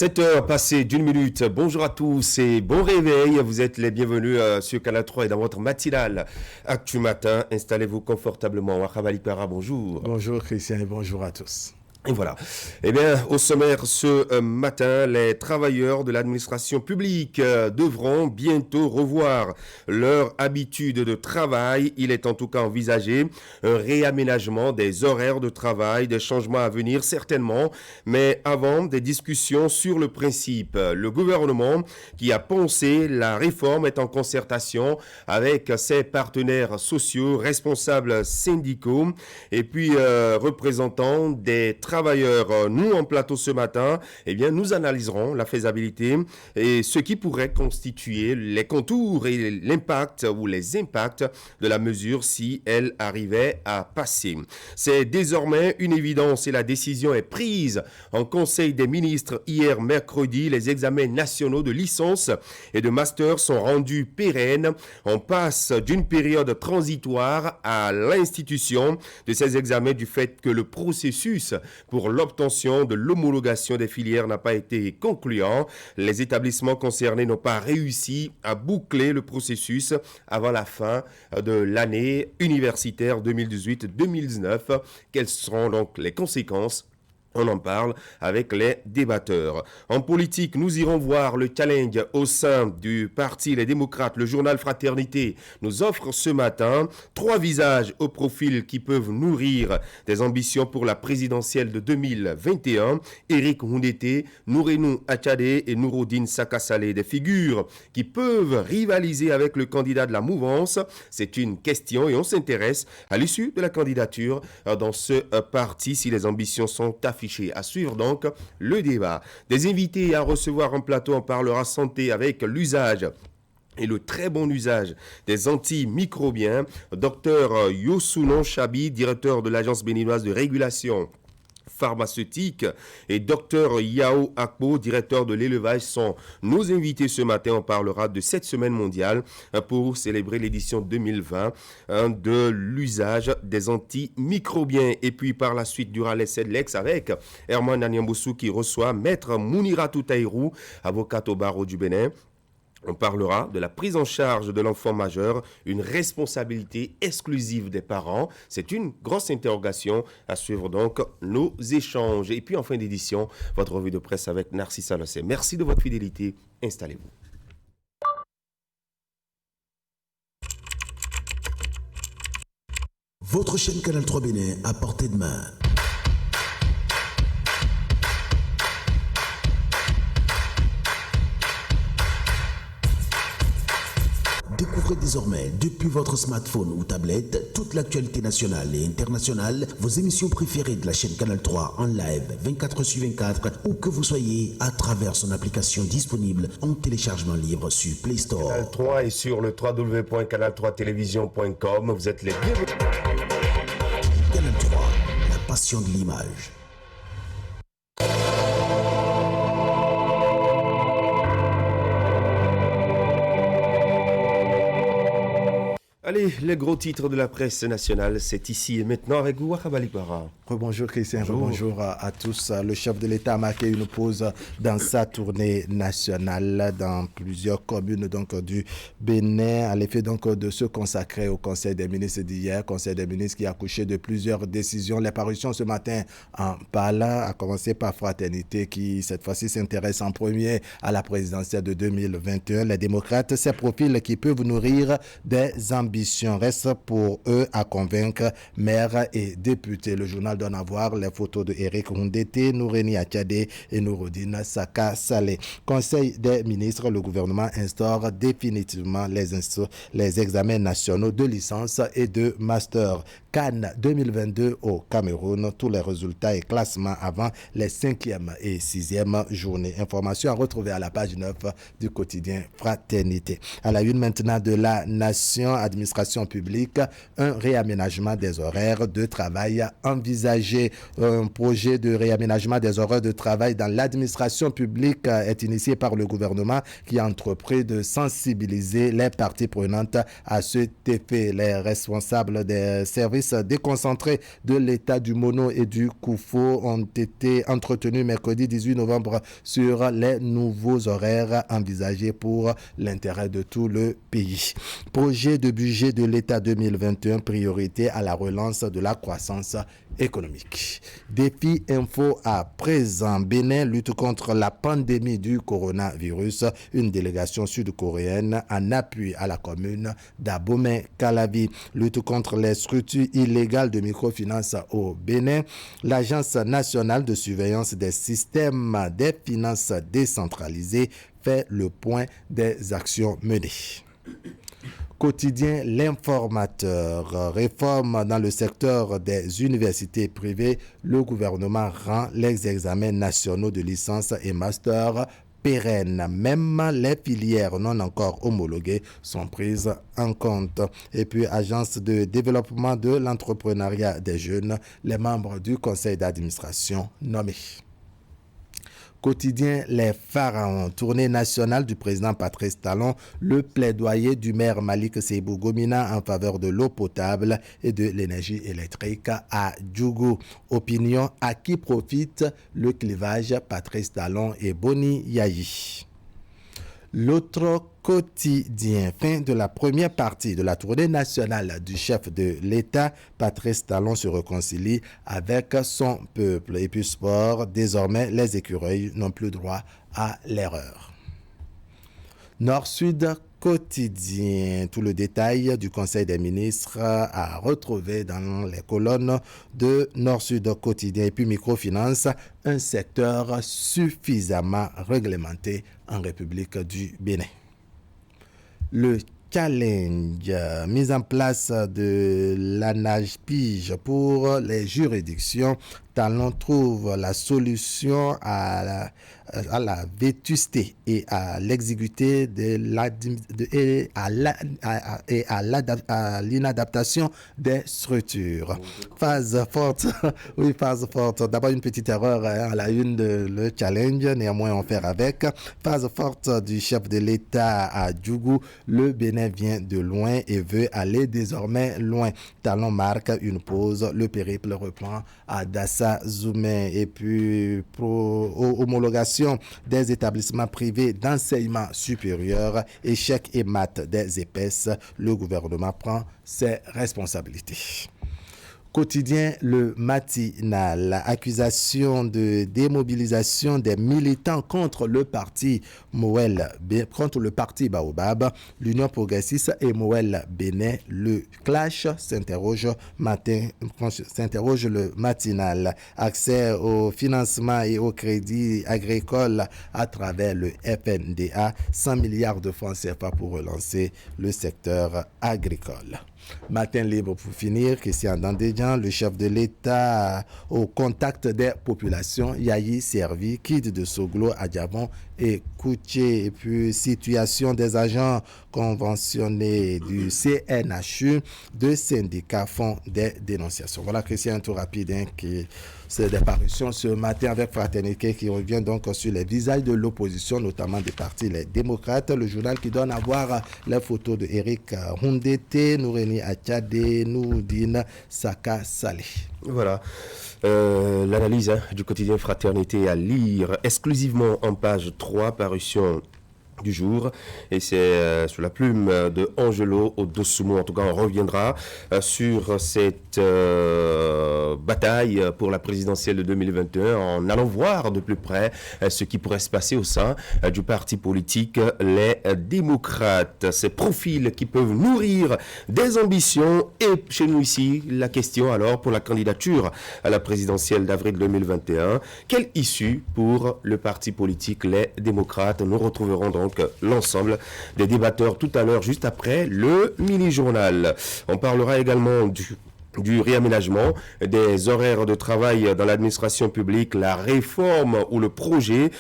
7 heures passées d'une minute. Bonjour à tous et bon réveil. Vous êtes les bienvenus sur Canal 3 et dans votre matinale Actu Matin. Installez-vous confortablement. Wakhabali Para, bonjour. Bonjour Christian et bonjour à tous. Et voilà. Eh bien, au sommaire ce matin, les travailleurs de l'administration publique devront bientôt revoir leur habitude de travail. Il est en tout cas envisagé un réaménagement des horaires de travail, des changements à venir certainement, mais avant des discussions sur le principe. Le gouvernement qui a pensé la réforme est en concertation avec ses partenaires sociaux, responsables syndicaux et puis représentants des travailleurs. Nous, en plateau ce matin, eh bien, nous analyserons la faisabilité et ce qui pourrait constituer les contours et l'impact ou les impacts de la mesure si elle arrivait à passer. C'est désormais une évidence et la décision est prise en Conseil des ministres hier mercredi. Les examens nationaux de licence et de master sont rendus pérennes. On passe d'une période transitoire à l'institution de ces examens du fait que le processus pour l'obtention de l'homologation des filières n'a pas été concluant. Les établissements concernés n'ont pas réussi à boucler le processus avant la fin de l'année universitaire 2018-2019. Quelles seront donc les conséquences ? On en parle avec les débatteurs. En politique, nous irons voir le challenge au sein du parti Les Démocrates. Le journal Fraternité nous offre ce matin 3 visages au profil qui peuvent nourrir des ambitions pour la présidentielle de 2021. Éric Houndété, Nourenou Achadé et Nouroudine Sakasalé, des figures qui peuvent rivaliser avec le candidat de la mouvance. C'est une question et on s'intéresse à l'issue de la candidature dans ce parti si les ambitions sont affichées. À suivre donc le débat. Des invités à recevoir en plateau, on parlera santé avec l'usage et le très bon usage des antimicrobiens. Dr Yosunon Chabi, directeur de l'Agence béninoise de régulation pharmaceutique, et Dr Yao Akpo, directeur de l'élevage, sont nos invités ce matin. On parlera de cette semaine mondiale pour célébrer l'édition 2020 de l'usage des antimicrobiens. Et puis par la suite, durant l'essai de l'ex avec Herman Anyamboussou qui reçoit Maître Mouniratou Taïrou, avocat au barreau du Bénin. On parlera de la prise en charge de l'enfant majeur, une responsabilité exclusive des parents. C'est une grosse interrogation. À suivre donc nos échanges. Et puis en fin d'édition, votre revue de presse avec Narcissa Lossé. Merci de votre fidélité. Installez-vous. Votre chaîne Canal 3 Bénin à portée de main. Découvrez désormais, depuis votre smartphone ou tablette, toute l'actualité nationale et internationale, vos émissions préférées de la chaîne Canal 3 en live 24/24, où que vous soyez, à travers son application disponible en téléchargement libre sur Play Store. Canal 3 est sur le www.canal3television.com. Vous êtes les bienvenus. Canal 3, la passion de l'image. Allez, les gros titres de la presse nationale, c'est ici et maintenant avec vous, Wakhabali Para. Bonjour Christian, bonjour à tous. Le chef de l'État a marqué une pause dans sa tournée nationale dans plusieurs communes donc, du Bénin, à l'effet donc de se consacrer au Conseil des ministres d'hier, Conseil des ministres qui a accouché de plusieurs décisions. Les parutions ce matin en parle, à commencer par Fraternité qui cette fois-ci s'intéresse en premier à la présidentielle de 2021. Les démocrates, ces profils qui peuvent nourrir des ambitions. Reste pour eux à convaincre maires et députés. Le journal donne à voir les photos de Éric Houndété, Noureni Achadé et Nouroudine Sakasalé. Conseil des ministres, le gouvernement instaure définitivement les examens nationaux de licence et de master. Cannes 2022 au Cameroun, tous les résultats et classements avant les 5e et 6e journées. Information à retrouver à la page 9 du quotidien Fraternité. À la une maintenant de la Nation, administration l'administration publique, un réaménagement des horaires de travail envisagé. Un projet de réaménagement des horaires de travail dans l'administration publique est initié par le gouvernement qui a entrepris de sensibiliser les parties prenantes à ce effet. Les responsables des services déconcentrés de l'État du Mono et du Koufo ont été entretenus mercredi 18 novembre sur les nouveaux horaires envisagés pour l'intérêt de tout le pays. Projet de budget de l'État 2021, priorité à la relance de la croissance économique. Défi info à présent. Bénin lutte contre la pandémie du coronavirus. Une délégation sud-coréenne en appui à la commune d'Abomey-Calavi. Lutte contre les structures illégales de microfinance au Bénin. L'Agence nationale de surveillance des systèmes des finances décentralisées fait le point des actions menées. Quotidien L'Informateur. Réforme dans le secteur des universités privées. Le gouvernement rend les examens nationaux de licence et master pérennes. Même les filières non encore homologuées sont prises en compte. Et puis, Agence de développement de l'entrepreneuriat des jeunes, les membres du conseil d'administration nommés. Quotidien Les Pharaons, tournée nationale du président Patrice Talon, le plaidoyer du maire Malik Seibou Gomina en faveur de l'eau potable et de l'énergie électrique à Djougou. Opinion, à qui profite le clivage Patrice Talon et Boni Yayi. L'autre quotidien, fin de la première partie de la tournée nationale du chef de l'État, Patrice Talon se réconcilie avec son peuple. Et puis sport, désormais les écureuils n'ont plus droit à l'erreur. Nord-Sud quotidien, tout le détail du Conseil des ministres à retrouver dans les colonnes de Nord-Sud quotidien. Et puis microfinance, un secteur suffisamment réglementé en République du Bénin. Le challenge, mise en place de l'ANAGPIGE pour les juridictions. Talon trouve la solution à la vétusté et à l'exiguïté à l'inadaptation des structures. Phase forte, oui, phase forte. D'abord une petite erreur à la une de le challenge, néanmoins on fait avec. Phase forte du chef de l'État à Djougou. Le Bénin vient de loin et veut aller désormais loin. Talon marque une pause, le périple reprend à Dassa Zoumé. Et puis pour homologation des établissements privés d'enseignement supérieur, échec et mat des épaisses, le gouvernement prend ses responsabilités. Quotidien Le Matinal, accusation de démobilisation des militants contre le parti Baobab, l'Union progressiste et Moël Bénin. Le clash s'interroge Le Matinal. Accès au financement et au crédit agricole à travers le FNDA, 100 milliards de francs CFA pour relancer le secteur agricole. Matin libre pour finir, Christian Dandédian, le chef de l'État au contact des populations, Yayi Servi, Kid de Soglo, Adjabon et Koutié. Et puis situation des agents conventionnés du CNHU, deux syndicats font des dénonciations. Voilà Christian, un tour rapide qui c'est des parutions ce matin avec Fraternité qui revient donc sur les visages de l'opposition, notamment des partis les démocrates. Le journal qui donne à voir les photos de Eric Hundete, Noureni Achade, Nouroudine Saka Saleh. Voilà. L'analyse du quotidien Fraternité à lire exclusivement en page 3, parution du jour, et c'est sous la plume de Angelo Odosumo. En tout cas, on reviendra sur cette bataille pour la présidentielle de 2021 en allant voir de plus près ce qui pourrait se passer au sein du parti politique Les Démocrates. Ces profils qui peuvent nourrir des ambitions. Et chez nous ici, la question alors pour la candidature à la présidentielle d'avril 2021, quelle issue pour le parti politique Les Démocrates? Nous retrouverons donc l'ensemble des débatteurs tout à l'heure, juste après le mini-journal. On parlera également du réaménagement des horaires de travail dans l'administration publique, la réforme ou le projet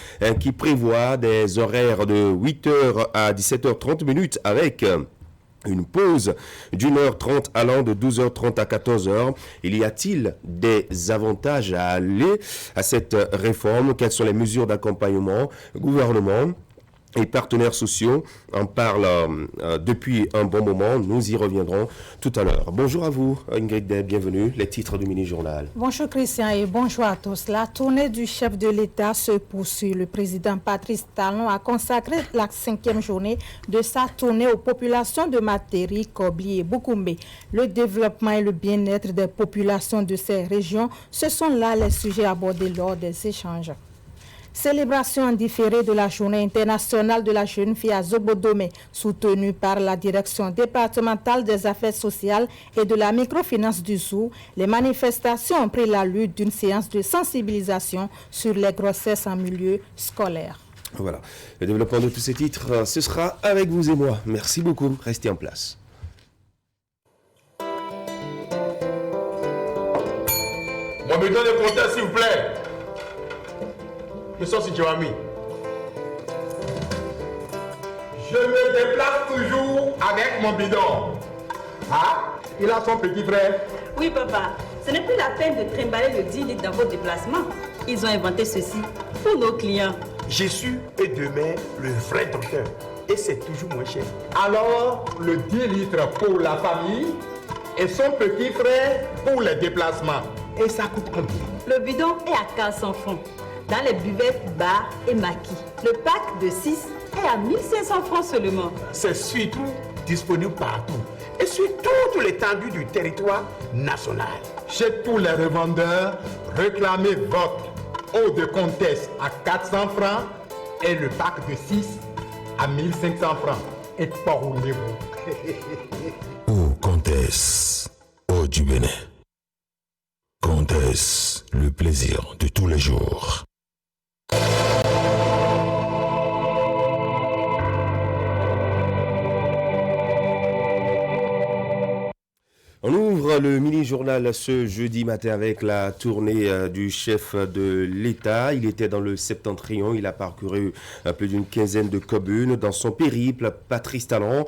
qui prévoit des horaires de 8h à 17h30 avec Une pause d'1h30 allant de 12h30 à 14h. Il y a-t-il des avantages à aller à cette réforme? Quelles sont les mesures d'accompagnement? Gouvernement et partenaires sociaux en parlent depuis un bon moment. Nous y reviendrons tout à l'heure. Bonjour à vous, Ingrid Day, bienvenue. Les titres du mini-journal. Bonjour Christian et bonjour à tous. La tournée du chef de l'État se poursuit. Le président Patrice Talon a consacré la 5e journée de sa tournée aux populations de Materi, Kobli et Boukoumbe. Le développement et le bien-être des populations de ces régions, ce sont là les sujets abordés lors des échanges. Célébration en différé de la journée internationale de la jeune fille à Zobodome, soutenue par la direction départementale des affaires sociales et de la microfinance du Zou. Les manifestations ont pris l'allure d'une séance de sensibilisation sur les grossesses en milieu scolaire. Voilà, le développement de tous ces titres, ce sera avec vous et moi. Merci beaucoup, restez en place. Mon bidon de compteur, s'il vous plaît. Je sors si tu as mis. Je me déplace toujours avec mon bidon. Ah, il a son petit frère. Oui, papa. Ce n'est plus la peine de trimballer le 10 litres dans vos déplacements. Ils ont inventé ceci pour nos clients. Jésus est demain le vrai docteur. Et c'est toujours moins cher. Alors, le 10 litres pour la famille et son petit frère pour les déplacements. Et ça coûte combien? Le bidon est à 400 francs. Dans les buvettes, bars et maquis. Le pack de 6 est à 1500 francs seulement. C'est surtout disponible partout et sur toute l'étendue du territoire national. Chez tous les revendeurs, réclamez votre eau de comtesse à 400 francs et le pack de 6 à 1500 francs. Et parlez-vous. Eau comtesse, eau du Bénin. Comtesse, le plaisir de tous les jours. On ouvre le mini-journal ce jeudi matin avec la tournée du chef de l'État. Il était dans le Septentrion, il a parcouru plus d'une quinzaine de communes. Dans son périple, Patrice Talon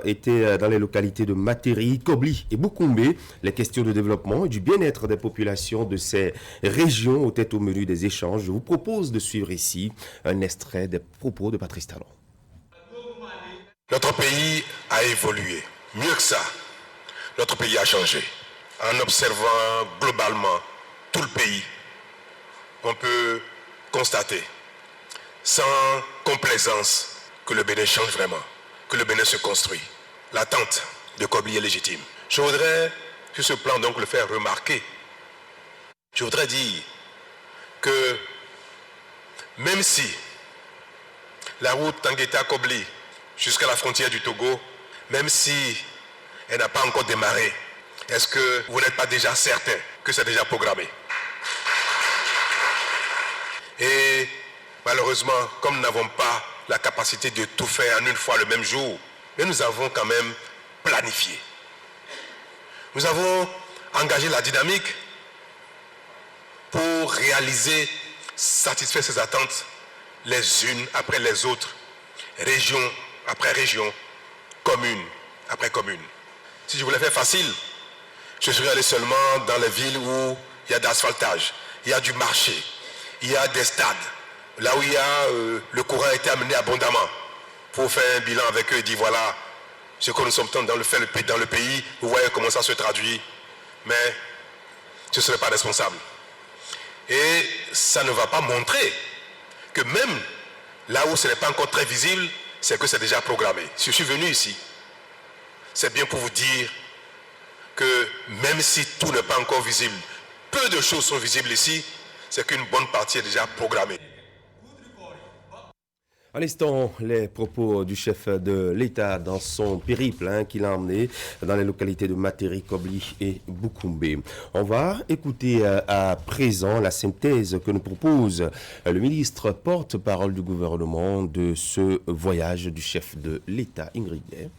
était dans les localités de Materi, Kobli et Boukoumbe. Les questions de développement et du bien-être des populations de ces régions étaient au menu des échanges. Je vous propose de suivre ici un extrait des propos de Patrice Talon. Notre pays a évolué. Mieux que ça, notre pays a changé. En observant globalement tout le pays, on peut constater, sans complaisance, que le Bénin change vraiment, que le Bénin se construit. L'attente de Kobli est légitime. Je voudrais, sur ce plan, donc, le faire remarquer. Je voudrais dire que même si la route Tangueta-Kobli jusqu'à la frontière du Togo, même si elle n'a pas encore démarré, est-ce que vous n'êtes pas déjà certain que c'est déjà programmé? Et malheureusement, comme nous n'avons pas la capacité de tout faire en une fois le même jour, mais nous avons quand même planifié. Nous avons engagé la dynamique pour réaliser, satisfaire ces attentes les unes après les autres, région après région, commune après commune. Si je voulais faire facile, je serais allé seulement dans les villes où il y a d'asphaltage, il y a du marché, il y a des stades, là où il y a le courant a été amené abondamment, pour faire un bilan avec eux et dire voilà ce que nous sommes en train de faire dans le pays, vous voyez comment ça se traduit, mais ce ne serait pas responsable. Et ça ne va pas montrer que même là où ce n'est pas encore très visible, c'est que c'est déjà programmé. Si je suis venu ici, c'est bien pour vous dire que même si tout n'est pas encore visible, peu de choses sont visibles ici, c'est qu'une bonne partie est déjà programmée. À l'instant, les propos du chef de l'État dans son périple qu'il a emmené dans les localités de Materi, Kobli et Boukoumbe. On va écouter à présent la synthèse que nous propose le ministre porte-parole du gouvernement de ce voyage du chef de l'État, Ingrid Day.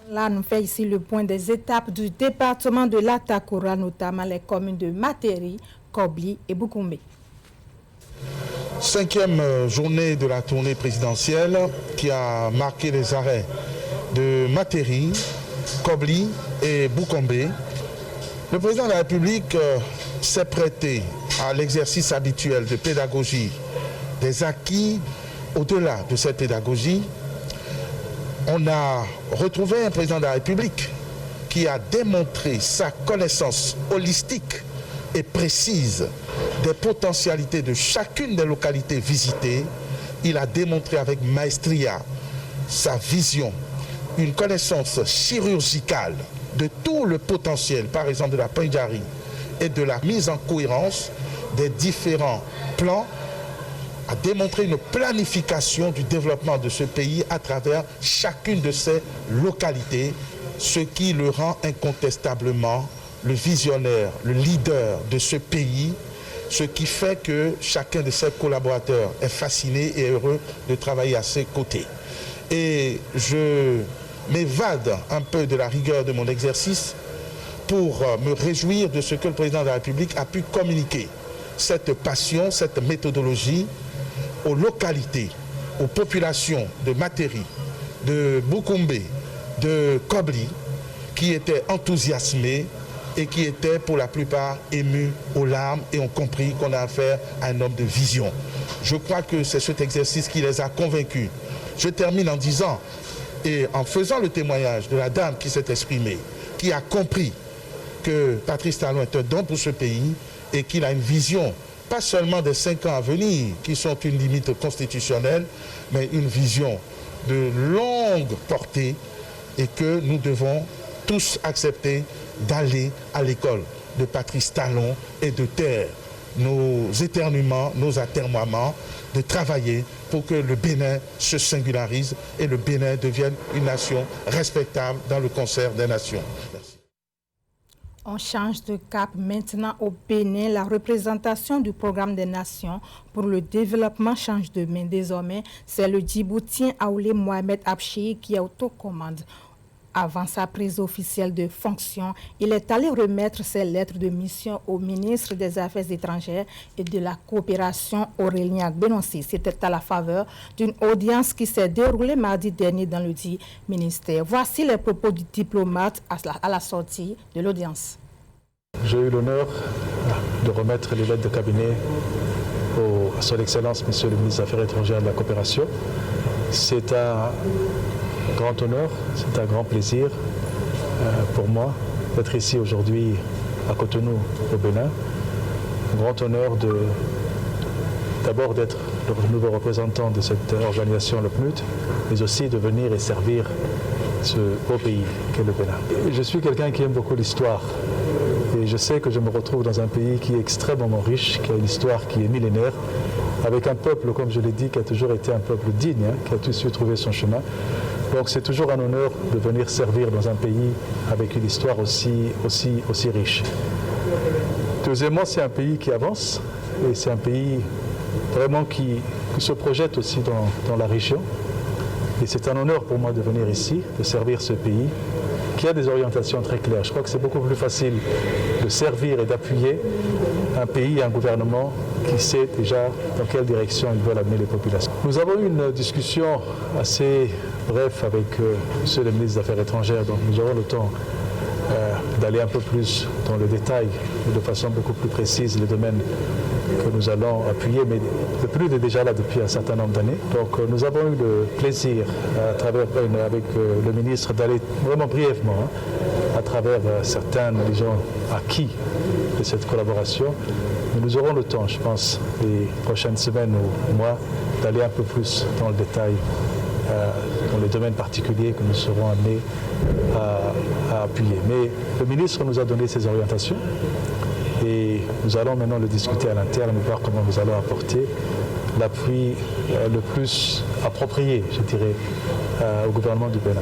Là, nous faisons ici le point des étapes du département de l'Atakura, notamment les communes de Materi, Kobli et Boukoumbe. 5e journée de la tournée présidentielle qui a marqué les arrêts de Materi, Kobli et Boukombe, le président de la République s'est prêté à l'exercice habituel de pédagogie des acquis. Au-delà de cette pédagogie, on a retrouvé un président de la République qui a démontré sa connaissance holistique et précise des potentialités de chacune des localités visitées. Il a démontré avec maestria sa vision, une connaissance chirurgicale de tout le potentiel, par exemple de la Pendjari, et de la mise en cohérence des différents plans, a démontré une planification du développement de ce pays à travers chacune de ses localités, ce qui le rend incontestablement le visionnaire, le leader de ce pays, ce qui fait que chacun de ses collaborateurs est fasciné et heureux de travailler à ses côtés. Et je m'évade un peu de la rigueur de mon exercice pour me réjouir de ce que le président de la République a pu communiquer. Cette passion, cette méthodologie aux localités, aux populations de Materi, de Boukombe, de Kobli, qui étaient enthousiasmés et qui étaient pour la plupart émus aux larmes et ont compris qu'on a affaire à un homme de vision. Je crois que c'est cet exercice qui les a convaincus. Je termine en disant, et en faisant le témoignage de la dame qui s'est exprimée, qui a compris que Patrice Talon est un don pour ce pays et qu'il a une vision, pas seulement des 5 ans à venir, qui sont une limite constitutionnelle, mais une vision de longue portée et que nous devons tous accepter d'aller à l'école de Patrice Talon et de taire nos éternuements, nos atermoiements, de travailler pour que le Bénin se singularise et le Bénin devienne une nation respectable dans le concert des nations. Merci. On change de cap maintenant au Bénin. La représentation du programme des Nations pour le développement change de main. Désormais, c'est le Djiboutien Aoulé Mohamed Abchi qui est aux commandes. Avant sa prise officielle de fonction, il est allé remettre ses lettres de mission au ministre des Affaires étrangères et de la coopération Aurélien Agbenonsi. C'était à la faveur d'une audience qui s'est déroulée mardi dernier dans le dit ministère. Voici les propos du diplomate à la sortie de l'audience. J'ai eu l'honneur de remettre les lettres de cabinet à son Excellence, Monsieur le ministre des Affaires étrangères et de la coopération. C'est un grand honneur, c'est un grand plaisir pour moi d'être ici aujourd'hui à Cotonou, au Bénin. Un grand honneur d'abord d'être le nouveau représentant de cette organisation, le PNUD, mais aussi de venir et servir ce beau pays qu'est le Bénin. Je suis quelqu'un qui aime beaucoup l'histoire et je sais que je me retrouve dans un pays qui est extrêmement riche, qui a une histoire qui est millénaire, avec un peuple, comme je l'ai dit, qui a toujours été un peuple digne, qui a toujours su trouver son chemin. Donc c'est toujours un honneur de venir servir dans un pays avec une histoire aussi riche. Deuxièmement, c'est un pays qui avance et c'est un pays vraiment qui se projette aussi dans la région. Et c'est un honneur pour moi de venir ici, de servir ce pays qui a des orientations très claires. Je crois que c'est beaucoup plus facile de servir et d'appuyer un pays et un gouvernement qui sait déjà dans quelle direction ils veulent amener les populations. Nous avons eu une discussion assez bref avec monsieur le ministre des Affaires étrangères, donc nous aurons le temps d'aller un peu plus dans le détail, de façon beaucoup plus précise, les domaines que nous allons appuyer, mais le PNUD est déjà là depuis un certain nombre d'années. Donc nous avons eu le plaisir, avec le ministre, d'aller vraiment brièvement à travers certains, disons, acquis de cette collaboration. Mais nous aurons le temps, je pense, les prochaines semaines ou mois, d'aller un peu plus dans le détail, dans les domaines particuliers que nous serons amenés à appuyer. Mais le ministre nous a donné ses orientations et nous allons maintenant le discuter à l'interne et voir comment nous allons apporter l'appui le plus approprié, je dirais, au gouvernement du Bénin.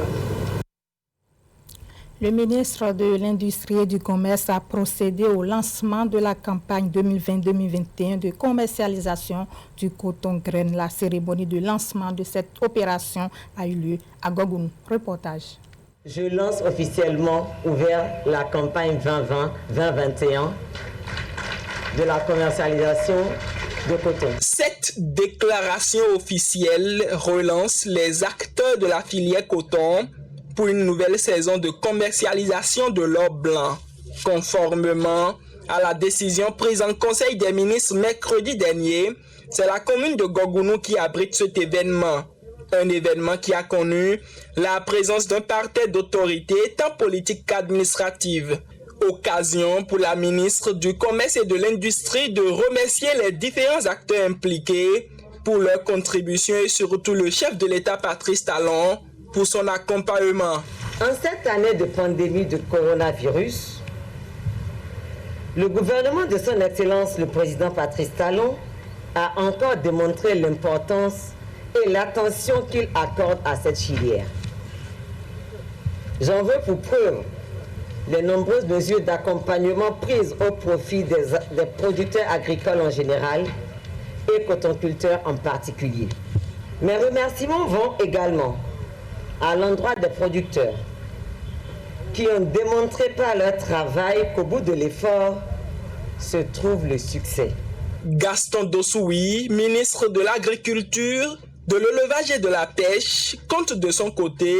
Le ministre de l'Industrie et du Commerce a procédé au lancement de la campagne 2020-2021 de commercialisation du coton graine. La cérémonie de lancement de cette opération a eu lieu à Gogoun. Reportage. Je lance officiellement ouvert la campagne 2020-2021 de la commercialisation de coton. Cette déclaration officielle relance les acteurs de la filière coton pour une nouvelle saison de commercialisation de l'or blanc, conformément à la décision prise en Conseil des ministres mercredi dernier. C'est la commune de Gogounou qui abrite cet événement. Un événement qui a connu la présence d'un parterre d'autorités tant politiques qu'administratives. Occasion pour la ministre du Commerce et de l'Industrie de remercier les différents acteurs impliqués pour leur contribution et surtout le chef de l'État Patrice Talon pour son accompagnement. En cette année de pandémie de coronavirus, le gouvernement de son Excellence le Président Patrice Talon a encore démontré l'importance et l'attention qu'il accorde à cette filière. J'en veux pour preuve les nombreuses mesures d'accompagnement prises au profit des producteurs agricoles en général et cotonculteurs en particulier. Mes remerciements vont également à l'endroit des producteurs qui ont démontré par leur travail qu'au bout de l'effort se trouve le succès. Gaston Dossoui, ministre de l'Agriculture, de l'Élevage et de la Pêche, compte de son côté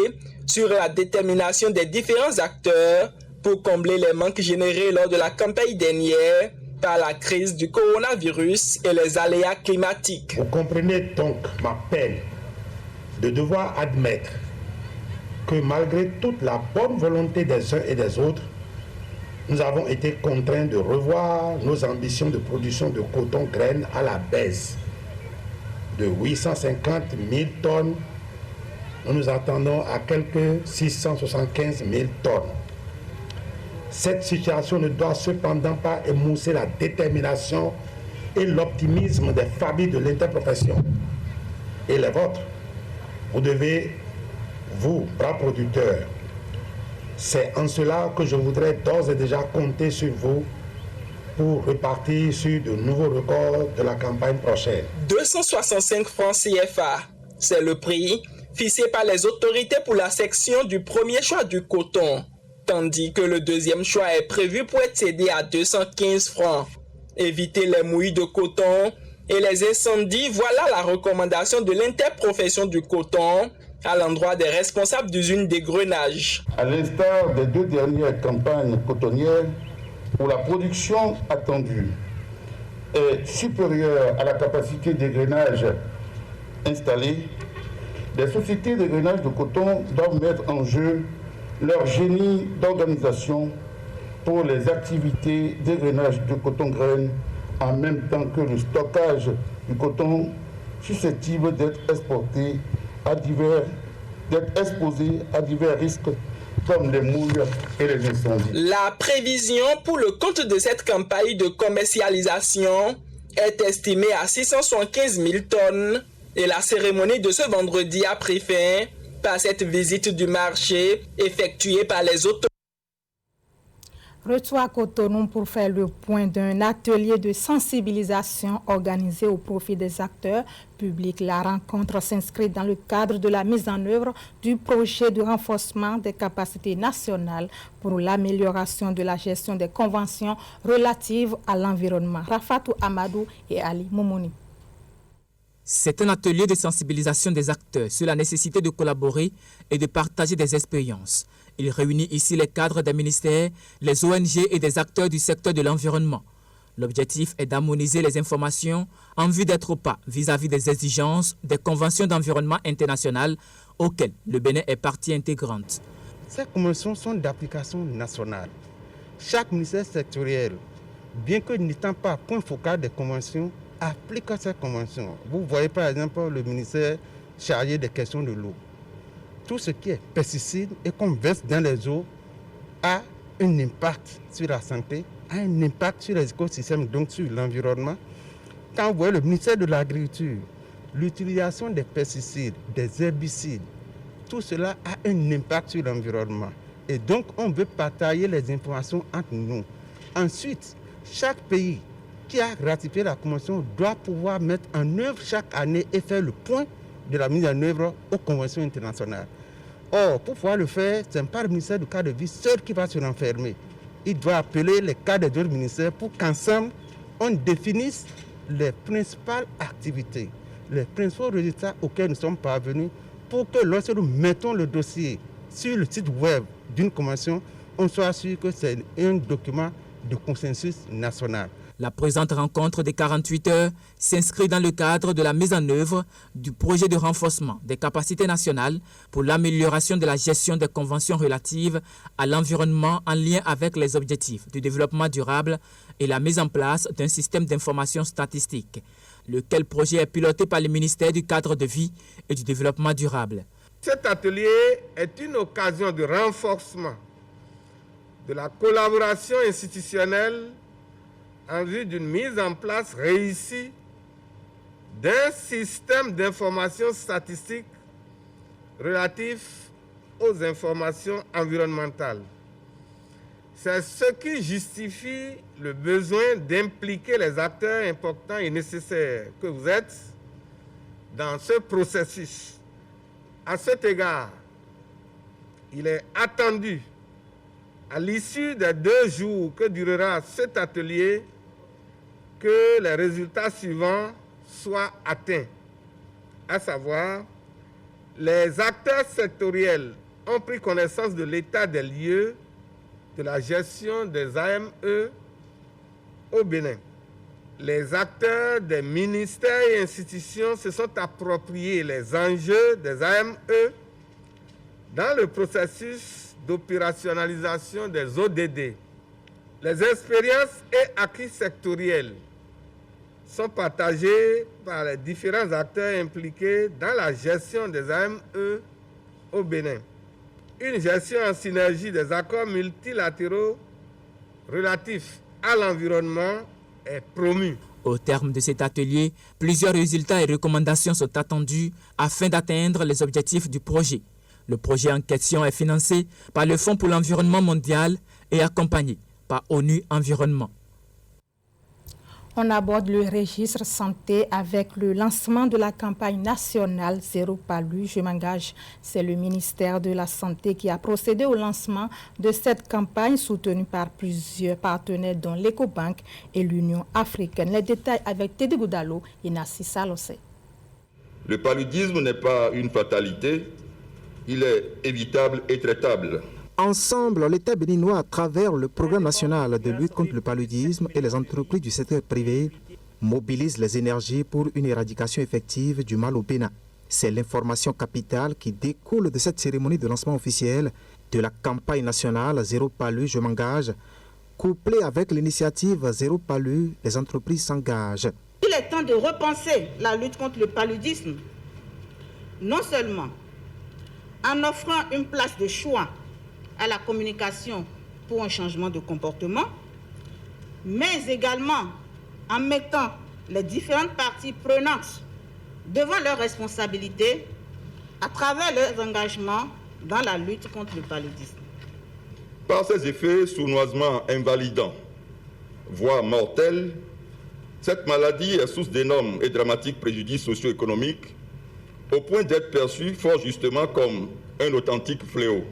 sur la détermination des différents acteurs pour combler les manques générés lors de la campagne dernière par la crise du coronavirus et les aléas climatiques. Vous comprenez donc ma peine de devoir admettre que malgré toute la bonne volonté des uns et des autres, nous avons été contraints de revoir nos ambitions de production de coton graines à la baisse de 850 000 tonnes. Nous nous attendons à quelques 675 000 tonnes. Cette situation ne doit cependant pas émousser la détermination et l'optimisme des familles de l'interprofession et les vôtres. Vous devez, vous, braves producteurs, c'est en cela que je voudrais d'ores et déjà compter sur vous pour repartir sur de nouveaux records de la campagne prochaine. 265 francs CFA, c'est le prix fixé par les autorités pour la section du premier choix du coton, tandis que le deuxième choix est prévu pour être cédé à 215 francs. Éviter les mouilles de coton et les incendies, voilà la recommandation de l'interprofession du coton à l'endroit des responsables d'usines d'égrenage. À l'instar des deux dernières campagnes cotonnières, où la production attendue est supérieure à la capacité d'égrenage installée, les sociétés d'égrenage de coton doivent mettre en jeu leur génie d'organisation pour les activités d'égrenage de coton-graines en même temps que le stockage du coton susceptible d'être exporté d'être exposé à divers risques comme les mouilles et les incendies. La prévision pour le compte de cette campagne de commercialisation est estimée à 675 000 tonnes et la cérémonie de ce vendredi a pris fin par cette visite du marché effectuée par les autorités. Retour à Cotonou pour faire le point d'un atelier de sensibilisation organisé au profit des acteurs publics. La rencontre s'inscrit dans le cadre de la mise en œuvre du projet de renforcement des capacités nationales pour l'amélioration de la gestion des conventions relatives à l'environnement. Rafatou Amadou et Ali Moumouni. C'est un atelier de sensibilisation des acteurs sur la nécessité de collaborer et de partager des expériences. Il réunit ici les cadres des ministères, les ONG et des acteurs du secteur de l'environnement. L'objectif est d'harmoniser les informations en vue d'être au pas vis-à-vis des exigences des conventions d'environnement internationales auxquelles le Bénin est partie intégrante. Ces conventions sont d'application nationale. Chaque ministère sectoriel, bien que n'étant pas point focal des conventions, applique ces conventions. Vous voyez par exemple le ministère chargé des questions de l'eau. Tout ce qui est pesticides et qu'on verse dans les eaux a un impact sur la santé, a un impact sur les écosystèmes, donc sur l'environnement. Quand vous voyez le ministère de l'Agriculture, l'utilisation des pesticides, des herbicides, tout cela a un impact sur l'environnement. Et donc, on veut partager les informations entre nous. Ensuite, chaque pays qui a ratifié la convention doit pouvoir mettre en œuvre chaque année et faire le point de la mise en œuvre aux conventions internationales. Or, pour pouvoir le faire, ce n'est pas le ministère du cadre de vie seul qui va se renfermer. Il doit appeler les cadres des autres ministères pour qu'ensemble, on définisse les principales activités, les principaux résultats auxquels nous sommes parvenus pour que lorsque nous mettons le dossier sur le site web d'une convention, on soit sûr que c'est un document de consensus national. La présente rencontre des 48 heures s'inscrit dans le cadre de la mise en œuvre du projet de renforcement des capacités nationales pour l'amélioration de la gestion des conventions relatives à l'environnement en lien avec les objectifs du développement durable et la mise en place d'un système d'information statistique, lequel projet est piloté par le ministère du Cadre de vie et du développement durable. Cet atelier est une occasion de renforcement de la collaboration institutionnelle en vue d'une mise en place réussie d'un système d'information statistique relatif aux informations environnementales. C'est ce qui justifie le besoin d'impliquer les acteurs importants et nécessaires que vous êtes dans ce processus. À cet égard, il est attendu, à l'issue des 2 jours que durera cet atelier, que les résultats suivants soient atteints, à savoir, les acteurs sectoriels ont pris connaissance de l'état des lieux de la gestion des AME au Bénin. Les acteurs des ministères et institutions se sont appropriés les enjeux des AME dans le processus d'opérationnalisation des ODD. Les expériences et acquis sectoriels sont partagés par les différents acteurs impliqués dans la gestion des AME au Bénin. Une gestion en synergie des accords multilatéraux relatifs à l'environnement est promue. Au terme de cet atelier, plusieurs résultats et recommandations sont attendus afin d'atteindre les objectifs du projet. Le projet en question est financé par le Fonds pour l'environnement mondial et accompagné par ONU Environnement. On aborde le registre santé avec le lancement de la campagne nationale Zéro Palu, je m'engage. C'est le ministère de la Santé qui a procédé au lancement de cette campagne soutenue par plusieurs partenaires dont l'Ecobank et l'Union africaine. Les détails avec Teddy Goudalo et Nassi Salosé. Le paludisme n'est pas une fatalité, il est évitable et traitable. Ensemble, l'État béninois, à travers le programme national de lutte contre le paludisme et les entreprises du secteur privé, mobilise les énergies pour une éradication effective du mal au Bénin. C'est l'information capitale qui découle de cette cérémonie de lancement officiel de la campagne nationale Zéro Palu, je m'engage, couplée avec l'initiative Zéro Palu, les entreprises s'engagent. Il est temps de repenser la lutte contre le paludisme, non seulement en offrant une place de choix à la communication pour un changement de comportement, mais également en mettant les différentes parties prenantes devant leurs responsabilités à travers leurs engagements dans la lutte contre le paludisme. Par ses effets sournoisement invalidants, voire mortels, cette maladie est source d'énormes et dramatiques préjudices socio-économiques au point d'être perçue fort justement comme un authentique fléau.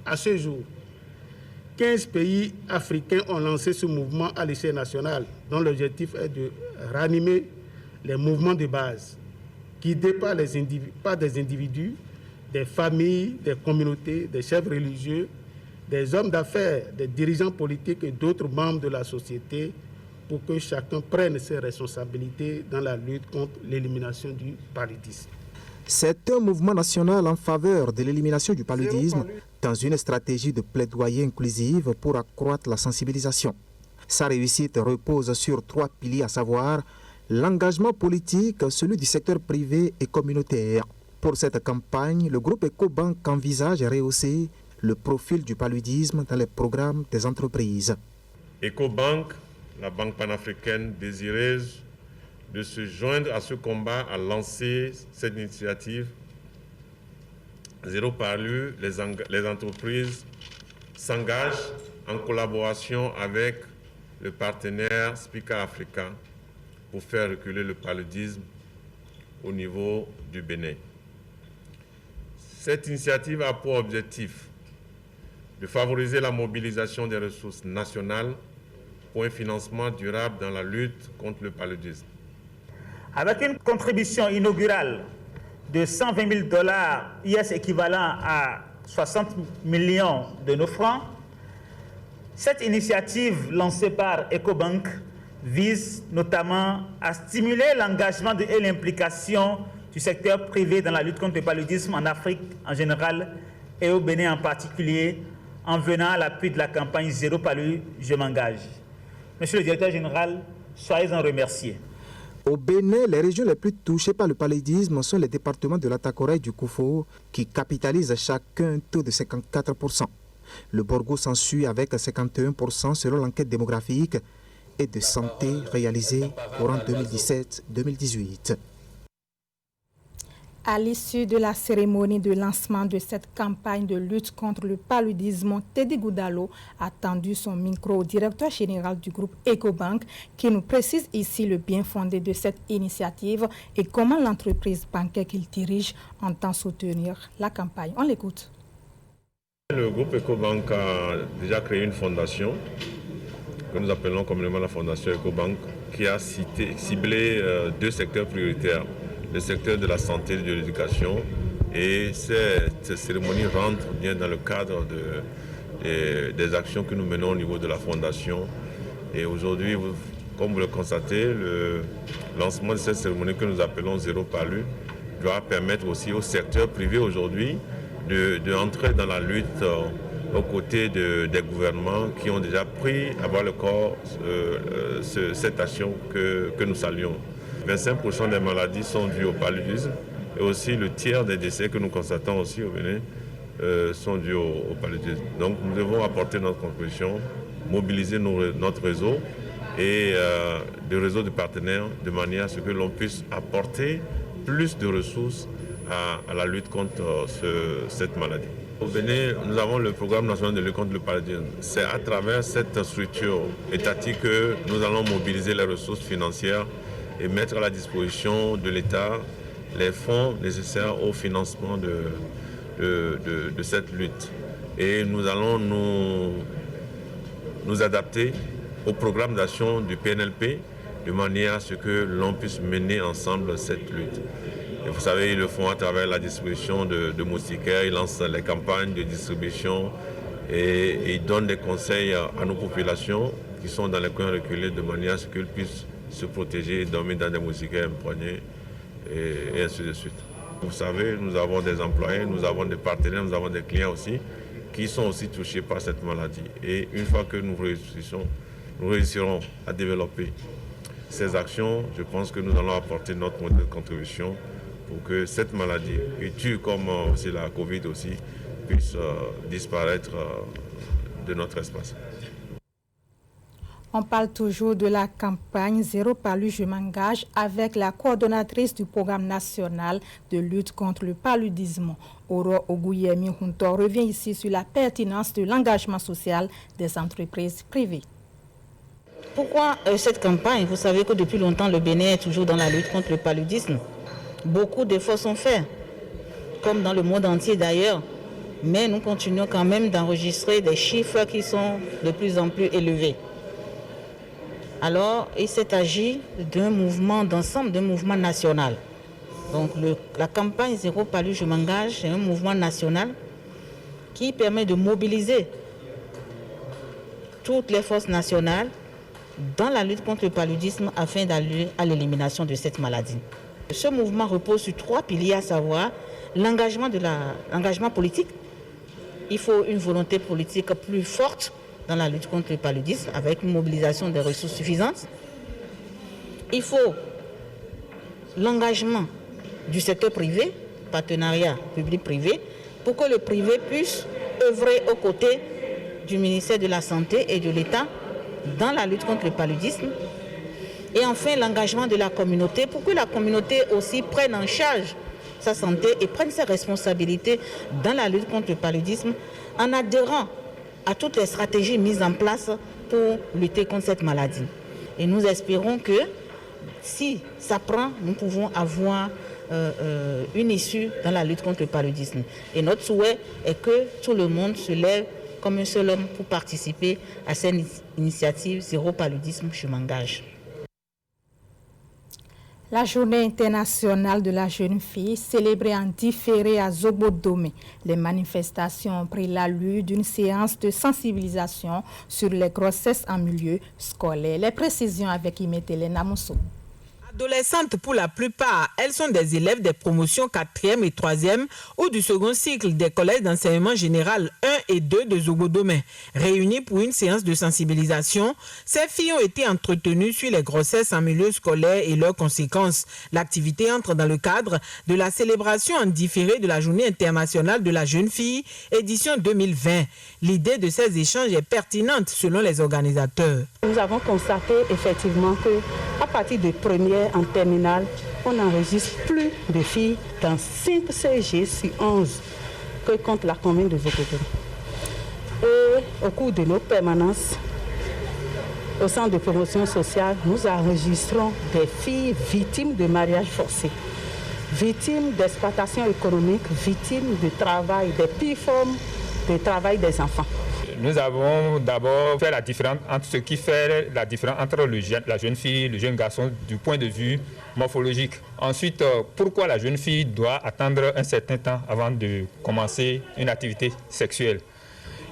À ce jour, 15 pays africains ont lancé ce mouvement à l'échelle nationale, dont l'objectif est de ranimer les mouvements de base, guidés par des individus, des familles, des communautés, des chefs religieux, des hommes d'affaires, des dirigeants politiques et d'autres membres de la société, pour que chacun prenne ses responsabilités dans la lutte contre l'élimination du paludisme. C'est un mouvement national en faveur de l'élimination du paludisme dans une stratégie de plaidoyer inclusive pour accroître la sensibilisation. Sa réussite repose sur 3 piliers, à savoir l'engagement politique, celui du secteur privé et communautaire. Pour cette campagne, le groupe Ecobank envisage de rehausser le profil du paludisme dans les programmes des entreprises. Ecobank, la banque panafricaine désireuse de se joindre à ce combat, a lancé cette initiative Zéro Palu. Les entreprises s'engagent en collaboration avec le partenaire Spica Africa pour faire reculer le paludisme au niveau du Bénin. Cette initiative a pour objectif de favoriser la mobilisation des ressources nationales pour un financement durable dans la lutte contre le paludisme. Avec une contribution inaugurale de $120 000 US équivalent à 60 millions de nos francs. Cette initiative lancée par Ecobank vise notamment à stimuler l'engagement et l'implication du secteur privé dans la lutte contre le paludisme en Afrique en général et au Bénin en particulier, en venant à l'appui de la campagne Zéro Palu, je m'engage. Monsieur le directeur général, soyez en remercié. Au Bénin, les régions les plus touchées par le paludisme sont les départements de l'Atakora et du Koufo, qui capitalisent chacun un taux de 54%. Le Borgo s'ensuit avec 51% selon l'enquête démographique et de santé réalisée courant 2017-2018. À l'issue de la cérémonie de lancement de cette campagne de lutte contre le paludisme, Teddy Goudalo a tendu son micro au directeur général du groupe Ecobank qui nous précise ici le bien fondé de cette initiative et comment l'entreprise bancaire qu'il dirige entend soutenir la campagne. On l'écoute. Le groupe Ecobank a déjà créé une fondation que nous appelons communément la fondation Ecobank qui a ciblé deux secteurs prioritaires. Le secteur de la santé et de l'éducation, et cette cérémonie rentre bien dans le cadre des actions que nous menons au niveau de la fondation. Et aujourd'hui, comme vous le constatez, le lancement de cette cérémonie que nous appelons Zéro Palu doit permettre aussi au secteur privé aujourd'hui d'entrer dans la lutte aux côtés des gouvernements qui ont déjà pris à bras le corps cette action que nous saluons. 25% des maladies sont dues au paludisme et aussi le tiers des décès que nous constatons aussi au Bénin sont dus au paludisme. Donc nous devons apporter notre contribution, mobiliser notre réseau et le réseau de partenaires de manière à ce que l'on puisse apporter plus de ressources à la lutte contre cette maladie. Au Bénin, nous avons le programme national de lutte contre le paludisme. C'est à travers cette structure étatique que nous allons mobiliser les ressources financières et mettre à la disposition de l'État les fonds nécessaires au financement de cette lutte. Et nous allons nous adapter au programme d'action du PNLP de manière à ce que l'on puisse mener ensemble cette lutte. Et vous savez, ils le font à travers la distribution de moustiquaires, ils lancent les campagnes de distribution et ils donnent des conseils à nos populations qui sont dans les coins reculés de manière à ce qu'ils puissent se protéger, dormir dans des moustiquaires empoignés et ainsi de suite. Vous savez, nous avons des employés, nous avons des partenaires, nous avons des clients aussi qui sont aussi touchés par cette maladie. Et une fois que nous réussirons à développer ces actions, je pense que nous allons apporter notre modèle de contribution pour que cette maladie, qui tue comme aussi la Covid aussi, puisse disparaître de notre espace. On parle toujours de la campagne Zéro Palu, je m'engage avec la coordonnatrice du programme national de lutte contre le paludisme. Aurore Ogouyemi Hunto revient ici sur la pertinence de l'engagement social des entreprises privées. Pourquoi cette campagne? Vous savez que depuis longtemps, le Bénin est toujours dans la lutte contre le paludisme. Beaucoup d'efforts sont faits, comme dans le monde entier d'ailleurs. Mais nous continuons quand même d'enregistrer des chiffres qui sont de plus en plus élevés. Alors, il s'est agi d'un mouvement d'ensemble, d'un mouvement national. Donc, la campagne Zéro Palu, je m'engage, c'est un mouvement national qui permet de mobiliser toutes les forces nationales dans la lutte contre le paludisme afin d'aller à l'élimination de cette maladie. Ce mouvement repose sur 3 piliers, à savoir l'engagement politique. Il faut une volonté politique plus forte dans la lutte contre le paludisme avec une mobilisation des ressources suffisantes. Il faut l'engagement du secteur privé, partenariat public-privé, pour que le privé puisse œuvrer aux côtés du ministère de la Santé et de l'État dans la lutte contre le paludisme. Et enfin, l'engagement de la communauté pour que la communauté aussi prenne en charge sa santé et prenne ses responsabilités dans la lutte contre le paludisme en adhérant à toutes les stratégies mises en place pour lutter contre cette maladie. Et nous espérons que si ça prend, nous pouvons avoir une issue dans la lutte contre le paludisme. Et notre souhait est que tout le monde se lève comme un seul homme pour participer à cette initiative Zéro Paludisme, je m'engage. La journée internationale de la jeune fille, célébrée en différé à Zobodome. Les manifestations ont pris l'allure d'une séance de sensibilisation sur les grossesses en milieu scolaire. Les précisions avec Imetele Namoso. Adolescentes pour la plupart, elles sont des élèves des promotions 4e et 3e ou du second cycle des collèges d'enseignement général 1 et 2 de Zobodome. Réunies pour une séance de sensibilisation, ces filles ont été entretenues sur les grossesses en milieu scolaire et leurs conséquences. L'activité entre dans le cadre de la célébration en différé de la Journée internationale de la jeune fille, édition 2020. L'idée de ces échanges est pertinente selon les organisateurs. Nous avons constaté effectivement qu'à partir de première en terminale, on enregistre plus de filles dans 5 CG sur 11 que contre la commune de Zobodome. Et au cours de nos permanences au centre de promotion sociale, nous enregistrons des filles victimes de mariage forcé, victimes d'exploitation économique, victimes de travail, des pires formes de travail des enfants. Nous avons d'abord fait la différence entre ce qui fait la différence entre la jeune fille, le jeune garçon du point de vue morphologique. Ensuite, pourquoi la jeune fille doit attendre un certain temps avant de commencer une activité sexuelle.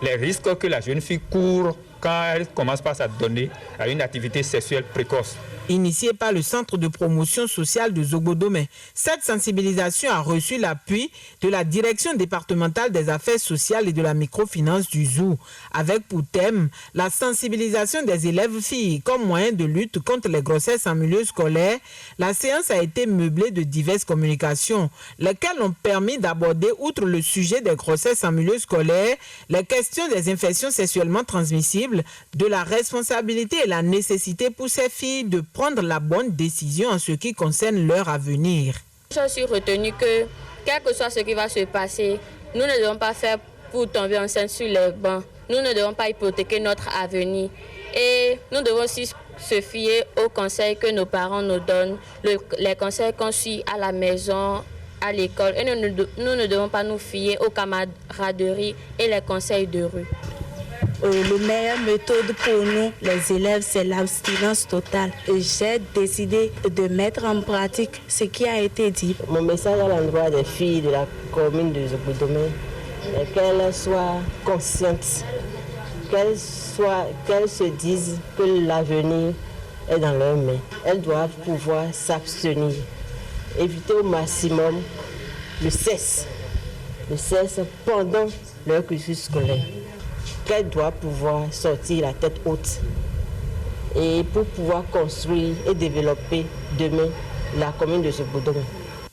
Les risques que la jeune fille court quand elle commence par s'adonner à une activité sexuelle précoce. Initiée par le Centre de promotion sociale de Zobodome, cette sensibilisation a reçu l'appui de la Direction départementale des affaires sociales et de la microfinance du ZOU, avec pour thème la sensibilisation des élèves filles comme moyen de lutte contre les grossesses en milieu scolaire. La séance a été meublée de diverses communications, lesquelles ont permis d'aborder, outre le sujet des grossesses en milieu scolaire, les questions des infections sexuellement transmissibles, de la responsabilité et la nécessité pour ces filles de prendre la bonne décision en ce qui concerne leur avenir. Je suis retenu que, quel que soit ce qui va se passer, nous ne devons pas faire pour tomber enceinte sur les bancs. Nous ne devons pas hypothéquer notre avenir. Et nous devons aussi se fier aux conseils que nos parents nous donnent, les conseils qu'on suit à la maison, à l'école. Et nous ne devons pas nous fier aux camaraderies et les conseils de rue. La meilleure méthode pour nous, les élèves, c'est l'abstinence totale. J'ai décidé de mettre en pratique ce qui a été dit. Mon message à l'endroit des filles de la commune de Zobodome est qu'elles soient conscientes, qu'elles se disent que l'avenir est dans leurs mains. Elles doivent pouvoir s'abstenir, éviter au maximum le sexe pendant leur cursus scolaire. Qu'elle doit pouvoir sortir la tête haute et pour pouvoir construire et développer demain la commune de Zobodome.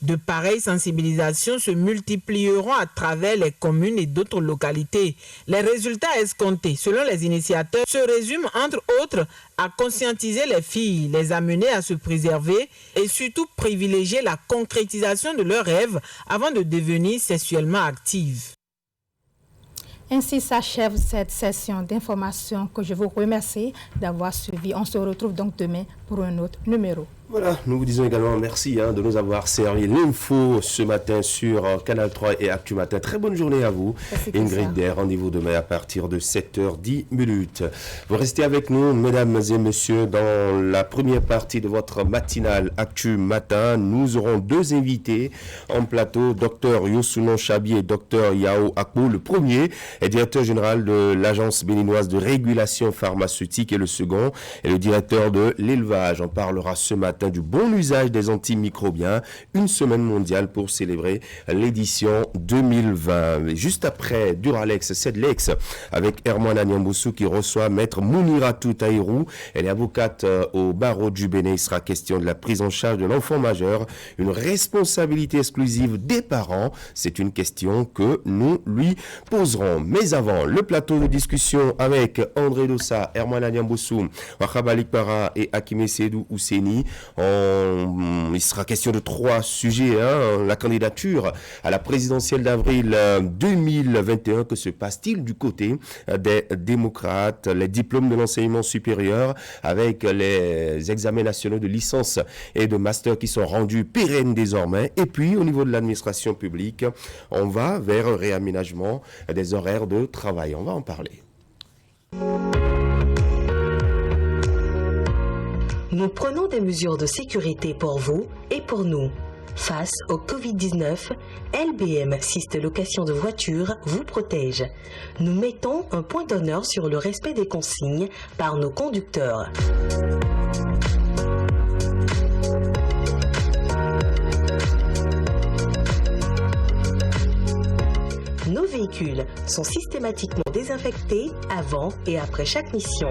De pareilles sensibilisations se multiplieront à travers les communes et d'autres localités. Les résultats escomptés, selon les initiateurs, se résument entre autres à conscientiser les filles, les amener à se préserver et surtout privilégier la concrétisation de leurs rêves avant de devenir sexuellement actives. Ainsi s'achève cette session d'information que je vous remercie d'avoir suivi. On se retrouve donc demain pour un autre numéro. Voilà, nous vous disons également merci de nous avoir servi l'info ce matin sur Canal 3 et Actu Matin. Très bonne journée à vous. Ingrid Der, rendez-vous demain à partir de 7h10. Vous restez avec nous, mesdames et messieurs, dans la première partie de votre matinale Actu Matin. Nous aurons 2 invités en plateau, Dr Yosuno Chabi et Dr Yao Akpo. Le premier est directeur général de l'Agence béninoise de régulation pharmaceutique et le second est le directeur de l'élevage. On parlera ce matin du bon usage des antimicrobiens, une semaine mondiale pour célébrer l'édition 2020. Et juste après Duralex, Sedlex, avec Herman Anyamboussou qui reçoit Maître Mouniratou Taïrou. Elle est avocate au barreau du Bénin. Il sera question de la prise en charge de l'enfant majeur, une responsabilité exclusive des parents. C'est une question que nous lui poserons. Mais avant, le plateau de discussion avec André Dossa, Herman Anyamboussou, Wakhabalik Para et Hakime Sedou Ousseni. Il sera question de 3 sujets. La candidature à la présidentielle d'avril 2021. Que se passe-t-il du côté des démocrates? Les diplômes de l'enseignement supérieur avec les examens nationaux de licence et de master qui sont rendus pérennes désormais. Et puis, au niveau de l'administration publique, on va vers un réaménagement des horaires de travail. On va en parler. Nous prenons des mesures de sécurité pour vous et pour nous. Face au Covid-19, LBM Syste Location de Voitures vous protège. Nous mettons un point d'honneur sur le respect des consignes par nos conducteurs. Nos véhicules sont systématiquement désinfectés avant et après chaque mission.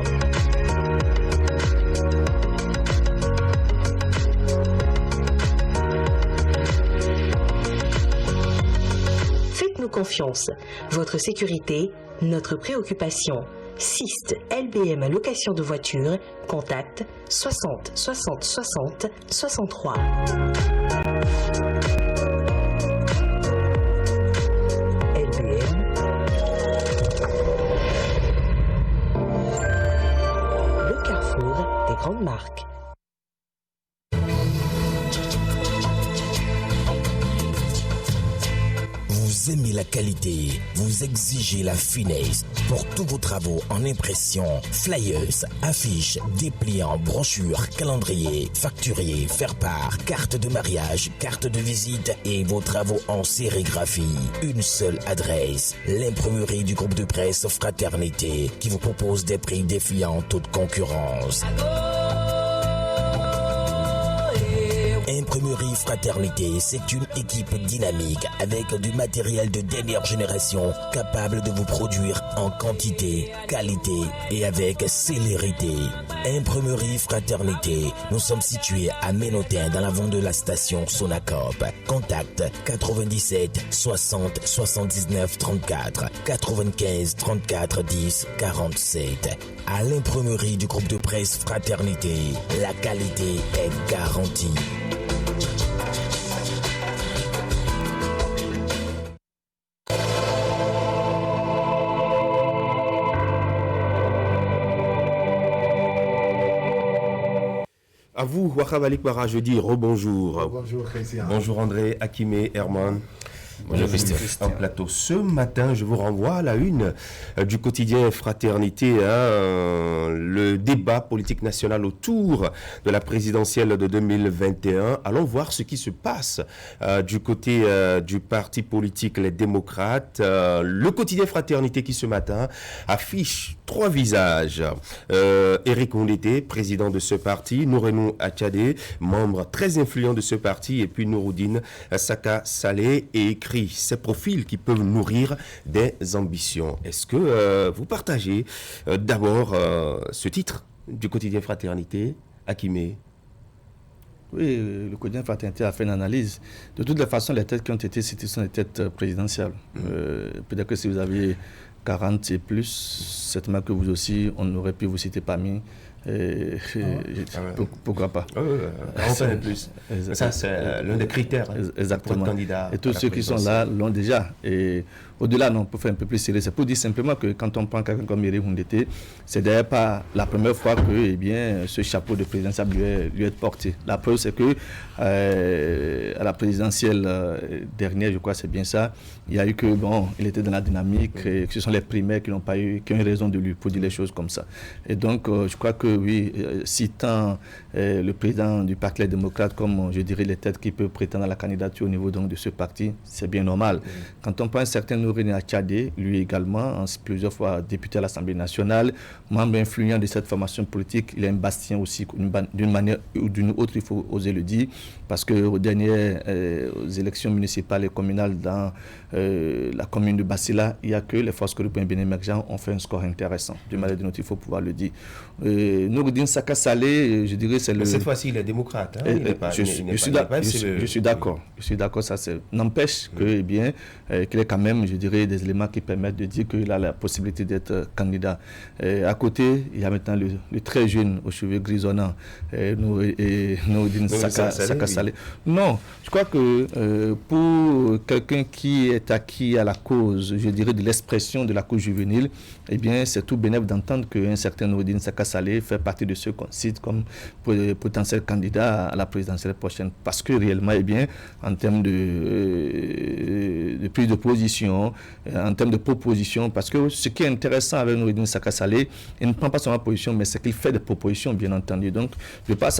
Faites-nous confiance. Votre sécurité, notre préoccupation. Syste LBM Location de voitures, contact 60 60 60 63. Grande marque. Vous aimez la qualité, vous exigez la finesse. Pour tous vos travaux en impression, flyers, affiches, dépliants, brochures, calendriers, facturiers, faire-part, carte de mariage, carte de visite et vos travaux en sérigraphie. Une seule adresse, l'imprimerie du groupe de presse Fraternité qui vous propose des prix défiant toute concurrence. Imprimerie Fraternité, c'est une équipe dynamique avec du matériel de dernière génération capable de vous produire en quantité, qualité et avec célérité. Imprimerie Fraternité, nous sommes situés à Ménotin dans l'avant de la station Sonacop. Contact 97 60 79 34 95 34 10 47. À l'imprimerie du groupe de presse Fraternité, la qualité est garantie. À vous, Wakabalik Bara, je dis rebonjour. Bonjour, Christian. Bonjour André, Akimé, Herman. Bonjour Christian. En plateau. Ce matin, je vous renvoie à la une du quotidien Fraternité, le débat politique national autour de la présidentielle de 2021. Allons voir ce qui se passe du côté du parti politique Les Démocrates. Le quotidien Fraternité qui ce matin affiche 3 visages. Éric Ondété, président de ce parti, Nourenou Achadé, membre très influent de ce parti, et puis Nouroudine Saka Saleh, et écrit ces profils qui peuvent nourrir des ambitions. Est-ce que vous partagez d'abord ce titre du quotidien Fraternité, Akimé? Oui, le quotidien Fraternité a fait une analyse. De toutes les façons, les têtes qui ont été citées sont des têtes présidentielles. Peut-être que si vous aviez 40 et plus, certainement que vous aussi, on aurait pu vous citer parmi. Pourquoi pas? 40 et plus. Ça, c'est l'un des critères pour être candidat. Et tous ceux qui sont là l'ont déjà. Et au-delà, non, pour faire un peu plus sérieux, c'est pour dire simplement que quand on prend quelqu'un comme Éric Ondété, c'est d'ailleurs pas la première fois que ce chapeau de présidentiel lui est porté. La preuve, c'est que à la présidentielle dernière, je crois que c'est bien ça, il y a eu que, il était dans la dynamique, et que ce sont les primaires qui n'ont pas eu, qui ont eu raison de lui pour dire les choses comme ça. Et donc, je crois que oui, citant le président du Parti Les Démocrates comme, je dirais, les têtes qui peuvent prétendre à la candidature au niveau donc, de ce parti, c'est bien normal. Quand on prend un certain Nourenou Achadé, lui également, plusieurs fois député à l'Assemblée nationale, membre influent de cette formation politique, il est un bastion aussi, d'une manière ou d'une autre, il faut oser le dire, parce qu'aux dernières élections municipales et communales dans la commune de Bassila, il n'y a que les forces européennes bien émergentes ont fait un score intéressant. D'une manière ou d'une autre, il faut pouvoir le dire. Nouroudine Saka Saleh, je dirais, c'est le... Cette fois-ci, il est démocrate. Je suis d'accord. Je suis d'accord, ça n'empêche que, qu'il est quand même, je dirais, des éléments qui permettent de dire qu'il a la possibilité d'être candidat. À côté, il y a maintenant le très jeune, aux cheveux grisonnants, Nouroudine Saka Saleh. Non, je crois que pour quelqu'un qui est acquis à la cause, je dirais, de l'expression de la cause juvénile, c'est tout bénéfique d'entendre qu'un certain Nouroudine Saka Saleh fait partie de ceux qu'on cite comme potentiel candidat à la présidentielle prochaine. Parce que réellement, en termes de prise de position, position, en termes de propositions, parce que ce qui est intéressant avec Noureddine Saka Saleh, il ne prend pas seulement position, mais c'est qu'il fait des propositions, bien entendu. Donc, de par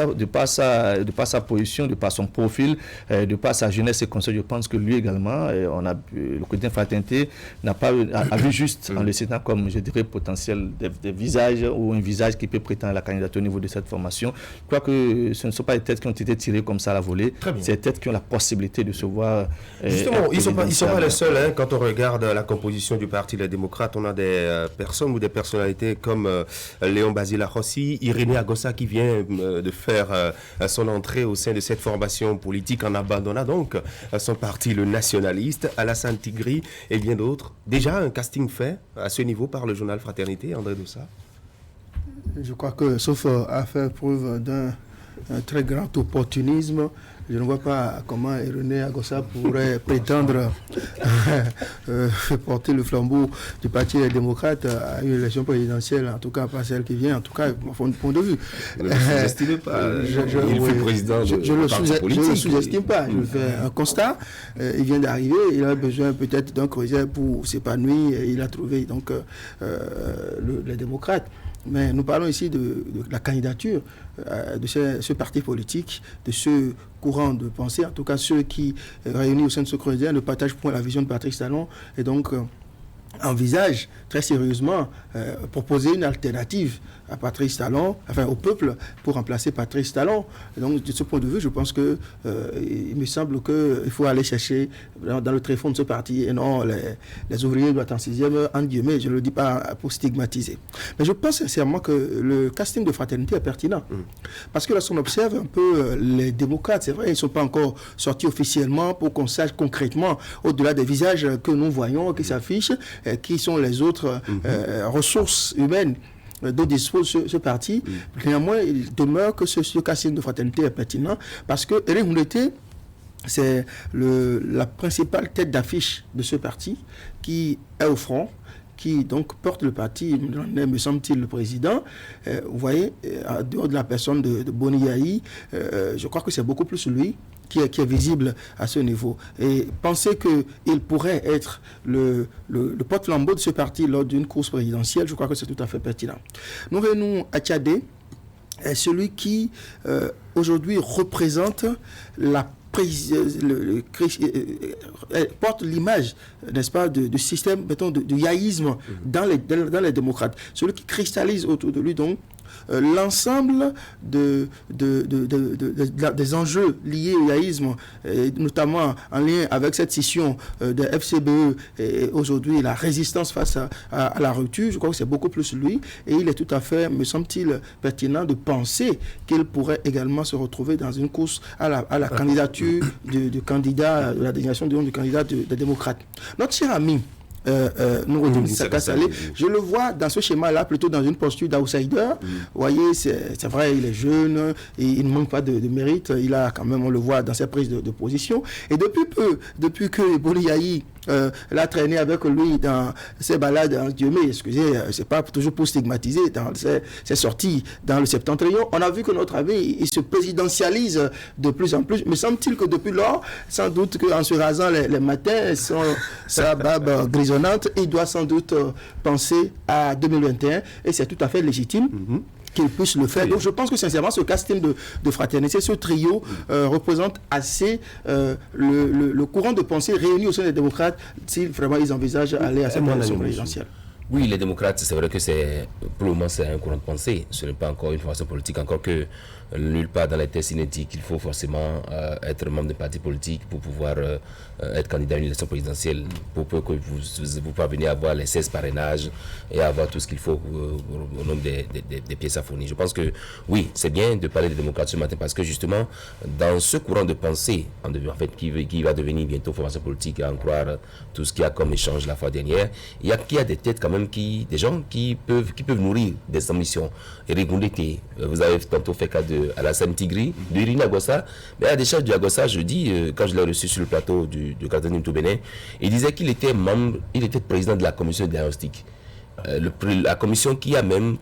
sa position, de par son profil, de par sa jeunesse et conseil, je pense que lui également, le quotidien Fraternité a vu juste en le citant comme, je dirais, potentiel des visages ou un visage qui peut prétendre à la candidature au niveau de cette formation. Je crois que ce ne sont pas des têtes qui ont été tirées comme ça à la volée, c'est des têtes qui ont la possibilité de se voir. Justement, ils ne sont pas les seuls. Hein. Quand on regarde la composition du Parti des démocrates, on a des personnes ou des personnalités comme Léon Basila Rossi, Irénée Agossa qui vient de faire son entrée au sein de cette formation politique en abandonnant donc son parti, le nationaliste, Alassane Tigri et bien d'autres. Déjà un casting fait à ce niveau par le journal Fraternité, André Doussa. Je crois que, sauf à faire preuve d'un très grand opportunisme, je ne vois pas comment Irénée Agossa pourrait prétendre porter le flambeau du Parti des démocrates à une élection présidentielle, en tout cas pas celle qui vient, en tout cas, mon point de vue. Ne le sous-estimez pas. Il fut président du parti politique. Je ne le sous-estime pas. Je fais un constat. Il vient d'arriver, il a besoin peut-être d'un creuset pour s'épanouir. Il a trouvé donc les démocrates. Mais nous parlons ici de la candidature de ce parti politique, de ce courant de pensée, en tout cas ceux qui réunis au sein de ce creuset ne partagent point la vision de Patrice Talon et donc envisagent très sérieusement proposer une alternative à Patrice Talon, enfin au peuple, pour remplacer Patrice Talon. Donc de ce point de vue, je pense que il me semble qu'il faut aller chercher dans le tréfonds de ce parti et non les ouvriers de la 36e, en guillemets, je ne le dis pas pour stigmatiser. Mais je pense sincèrement que le casting de Fraternité est pertinent. Parce que lorsqu'on observe un peu les démocrates, c'est vrai, ils ne sont pas encore sortis officiellement pour qu'on sache concrètement, au-delà des visages que nous voyons, qui s'affichent, qui sont les autres ressources humaines dont dispose ce parti. Néanmoins, il demeure que ce casting de Fraternité est pertinent parce que Éric Mouleté, c'est la principale tête d'affiche de ce parti qui est au front, qui donc porte le parti, me semble-t-il, le président. Vous voyez, en dehors de la personne de Boni Yahi, je crois que c'est beaucoup plus lui qui est visible à ce niveau. Et penser qu'il pourrait être le porte-flambeau de ce parti lors d'une course présidentielle, je crois que c'est tout à fait pertinent. Nous venons à Tchadé, celui qui aujourd'hui représente porte l'image, n'est-ce pas, de système, mettons, de yaïsme dans les démocrates. Celui qui cristallise autour de lui, donc, l'ensemble des enjeux liés au yaïsme, notamment en lien avec cette scission de FCBE et aujourd'hui la résistance face à la rupture, je crois que c'est beaucoup plus lui et il est tout à fait, me semble-t-il, pertinent de penser qu'il pourrait également se retrouver dans une course à la candidature du candidat, de la désignation du candidat des démocrates. Notre cher ami Noureddine Saka Saleh, je le vois dans ce schéma-là plutôt dans une posture d'outsider. Vous voyez, c'est vrai, il est jeune, et il ne manque pas de mérite. Il a quand même, on le voit dans ses prises de position. Et depuis que Boni Yahi l'a traîné avec lui dans ses balades, excusez, c'est pas toujours pour stigmatiser, dans ses sorties dans le septentrion, on a vu que notre ami, il se présidentialise de plus en plus. Me semble-t-il que depuis lors, sans doute qu'en se rasant les matins, sa barbe grisonnante, il doit sans doute penser à 2021 et c'est tout à fait légitime. Qu'il puisse le faire. Donc je pense que sincèrement ce casting de Fraternité, ce trio représente assez le courant de pensée réuni au sein des démocrates si vraiment ils envisagent aller à cette élection présidentielle. Oui, les démocrates, c'est vrai que pour le moment c'est un courant de pensée, ce n'est pas encore une formation politique, encore que nulle part dans les tests inédits qu'il faut forcément être membre d'un parti politique pour pouvoir être candidat à une élection présidentielle, pour peu que vous parveniez à avoir les 16 parrainages et à avoir tout ce qu'il faut au nombre des pièces à fournir. Je pense que oui, c'est bien de parler des démocrates ce matin parce que justement, dans ce courant de pensée, en fait, qui va devenir bientôt formation politique, à en croire tout ce qu'il y a comme échange la fois dernière, il y a des têtes quand même des gens qui peuvent nourrir des ambitions. Éric Mouleté, vous avez tantôt fait cas de Alassane Tigri, de Irénée Agossa, mais à des charges de Agossa, je dis, quand je l'ai reçu sur le plateau du Carton du Bénin, il disait qu'il était président de la commission de diagnostic. La commission qui a même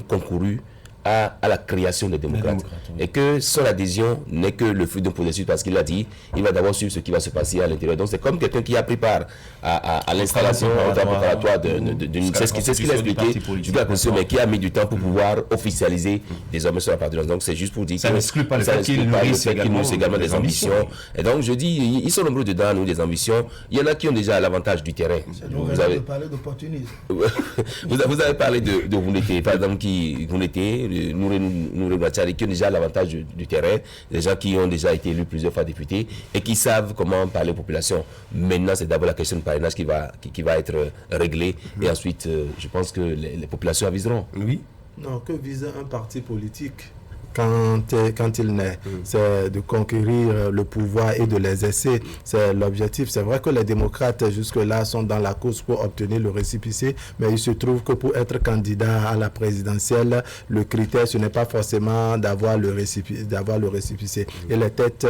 concouru à la création des démocrates. Et que son adhésion n'est que le fruit d'un processus, parce qu'il a dit, il va d'abord suivre ce qui va se passer à l'intérieur. Donc c'est comme quelqu'un qui a pris part à l'installation préparatoire d'une... C'est ce qu'il a expliqué du la Constitution, mais qui a mis du temps pour pouvoir officialiser désormais son appartenance. Donc c'est juste pour dire ça n'exclut pas le fait qu'il nourrisse également des ambitions. Et donc je dis, ils sont nombreux dedans, nous, des ambitions. Il y en a qui ont déjà l'avantage du terrain. Vous avez parlé d'opportunisme. Vous avez parlé de Houndété, par exemple, Nouré Bachari, qui ont déjà l'avantage du terrain, des gens qui ont déjà été élus plusieurs fois députés et qui savent comment parler aux populations. Maintenant, c'est d'abord la question du parrainage qui va être réglée et ensuite, je pense que les populations aviseront. Oui. Non, que vise un parti politique quand il naît, c'est de conquérir le pouvoir et de l'exercer. C'est l'objectif. C'est vrai que les démocrates jusque-là sont dans la course pour obtenir le récépissé, mais il se trouve que pour être candidat à la présidentielle, le critère, ce n'est pas forcément d'avoir le récépissé. Et les têtes